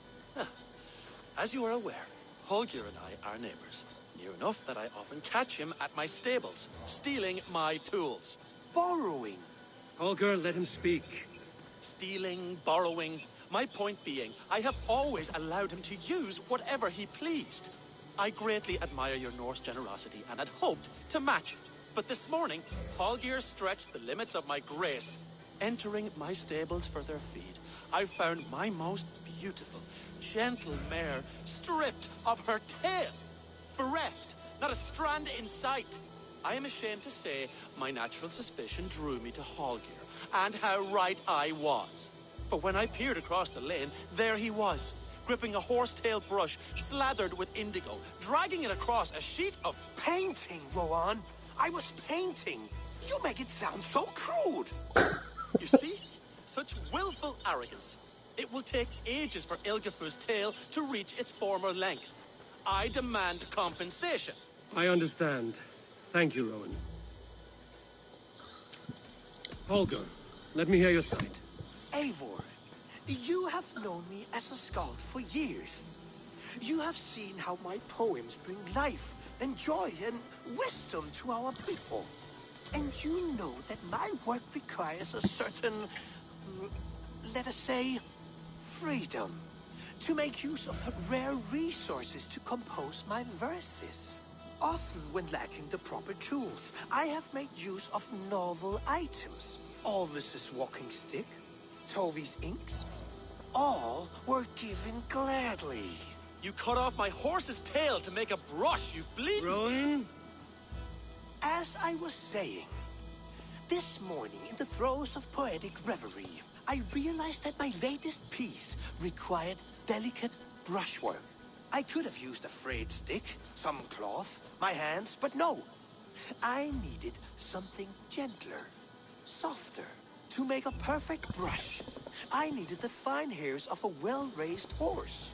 As you are aware, Holger and I are neighbors. Near enough that I often catch him at my stables, stealing my tools.
Borrowing.
Holger, let him speak.
Stealing, borrowing. My point being, I have always allowed him to use whatever he pleased. I greatly admire your Norse generosity and had hoped to match it. But this morning, Holger stretched the limits of my grace. Entering my stables for their feed, I found my most beautiful, gentle mare stripped of her tail. Bereft, not a strand in sight. I am ashamed to say my natural suspicion drew me to Holger, and how right I was. For when I peered across the lane, there he was, gripping a horsetail brush slathered with indigo, dragging it across a sheet of
painting, Rowan. I was painting. You make it sound so crude.
You see? Such willful arrogance. It will take ages for Ilgifu's tail to reach its former length. I demand compensation.
I understand. Thank you, Rowan. Holger, let me hear your side.
Eivor, you have known me as a skald for years. You have seen how my poems bring life and joy and wisdom to our people. And you know that my work requires a certain, let us say, freedom to make use of rare resources to compose my verses. Often when lacking the proper tools, I have made use of novel items. Alvis's walking stick, Tovi's inks, all were given gladly.
You cut off my horse's tail to make a brush, you bleed.
Rowan?
As I was saying, this morning in the throes of poetic reverie, I realized that my latest piece required delicate brushwork. I could have used a frayed stick, some cloth, my hands, but no. I needed something gentler, softer, to make a perfect brush. I needed the fine hairs of a well-raised horse.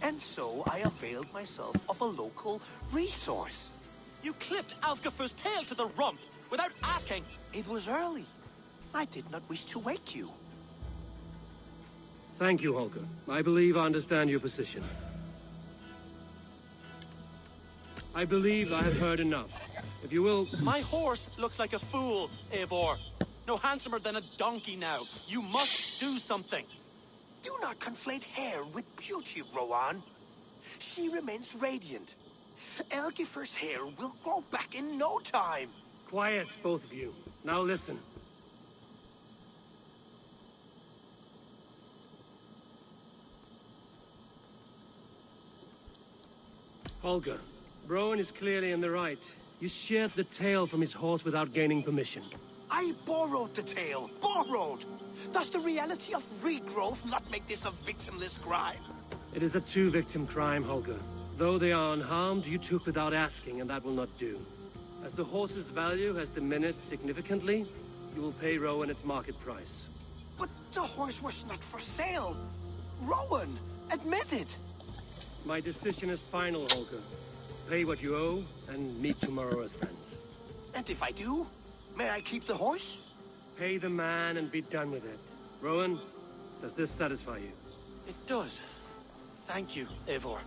And so I availed myself of a local resource.
You clipped Alfgafer's tail to the rump without asking.
It was early. I did not wish to wake you.
Thank you, Holger. I believe I understand your position. I believe I have heard enough. If you will...
My horse looks like a fool, Eivor. No handsomer than a donkey now. You must do something.
Do not conflate hair with beauty, Rowan. She remains radiant. Algifer's hair will grow back in no time.
Quiet, both of you. Now listen. Holger, Rowan is clearly in the right. You sheared the tail from his horse without gaining permission.
I borrowed the tail. Borrowed! Does the reality of regrowth not make this a victimless crime?
It is a two-victim crime, Holger. Though they are unharmed, you took without asking, and that will not do. As the horse's value has diminished significantly, you will pay Rowan its market price.
But the horse was not for sale. Rowan, admit it.
My decision is final, Holger. Pay what you owe, and meet tomorrow as friends.
And if I do, may I keep the horse?
Pay the man and be done with it. Rowan, does this satisfy you?
It does. Thank you, Eivor.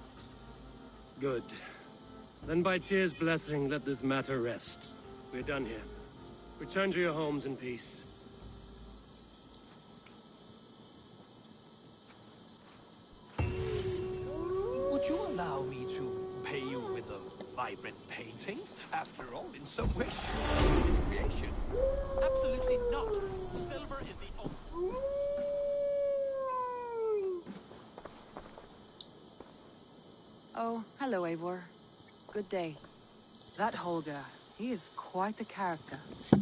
Good. Then by Tyr's blessing, let this matter rest. We're done here. Return to your homes in peace.
Would you allow me to pay you with a vibrant painting? After all, in some wish, it's creation.
Absolutely not. Silver is the only...
Oh, hello, Eivor. Good day. That Holger, he is quite the character.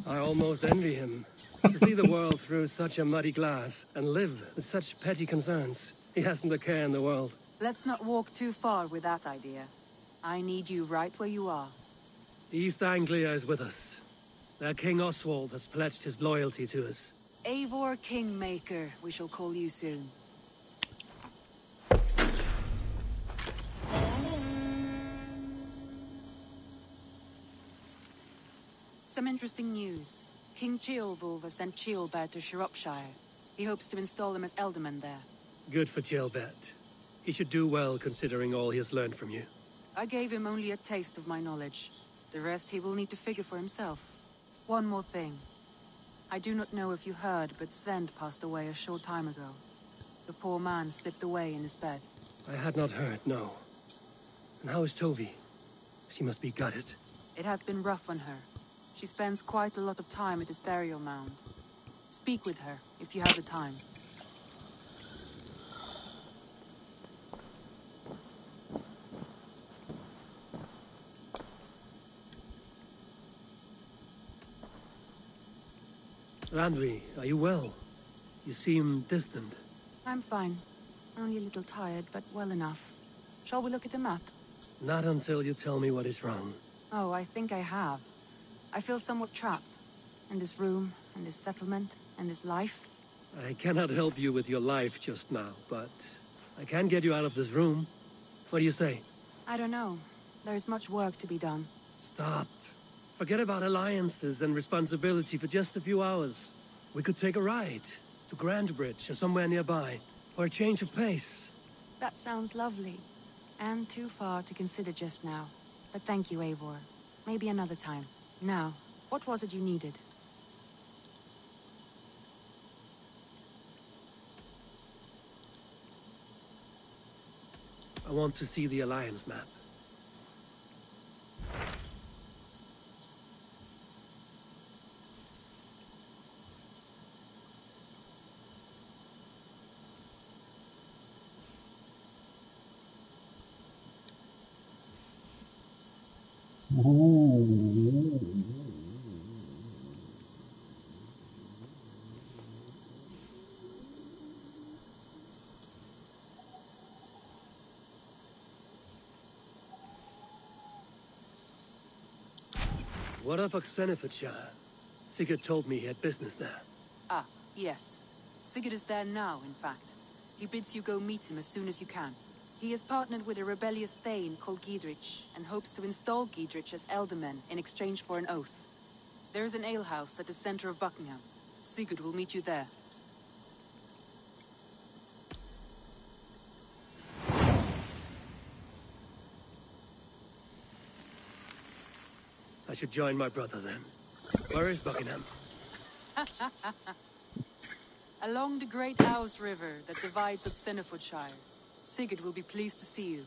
I almost envy him. To see the world through such a muddy glass, and live with such petty concerns. He hasn't a care in the world.
Let's not walk too far with that idea. I need you right where you are.
East Anglia is with us. Their King Oswald has pledged his loyalty to us.
Eivor Kingmaker, we shall call you soon. Some interesting news. King Ceolwulf has sent Ceolbert to Shropshire. He hopes to install him as Elderman there.
Good for Ceolbert. He should do well considering all he has learned from you.
I gave him only a taste of my knowledge. The rest he will need to figure for himself. One more thing. I do not know if you heard, but Sven passed away a short time ago. The poor man slipped away in his bed.
I had not heard, no. And how is Tovi? She must be gutted.
It has been rough on her. She spends quite a lot of time at his burial mound. Speak with her, if you have the time.
Randvi, are you well? You seem distant.
I'm fine. Only a little tired, but well enough. Shall we look at the map?
Not until you tell me what is wrong.
Oh, I think I have. I feel somewhat trapped. In this room, in this settlement, in this life.
I cannot help you with your life just now, but I can get you out of this room. What do you say?
I don't know. There is much work to be done.
Stop. Forget about alliances and responsibility for just a few hours. We could take a ride to Grandbridge or somewhere nearby, or a change of pace.
That sounds lovely. And too far to consider just now. But thank you, Eivor. Maybe another time. Now, what was it you needed?
I want to see the Alliance map. What of Oxenfordshire? Sigurd told me he had business there.
Ah, yes. Sigurd is there now, in fact. He bids you go meet him as soon as you can. He has partnered with a rebellious thane called Giedrich, and hopes to install Giedrich as Elderman in exchange for an oath. There is an alehouse at the center of Buckingham. Sigurd will meet you there.
I should join my brother then. Where is Buckingham?
Along the great Ouse River that divides Oxenfordshire. Sigurd will be pleased to see you.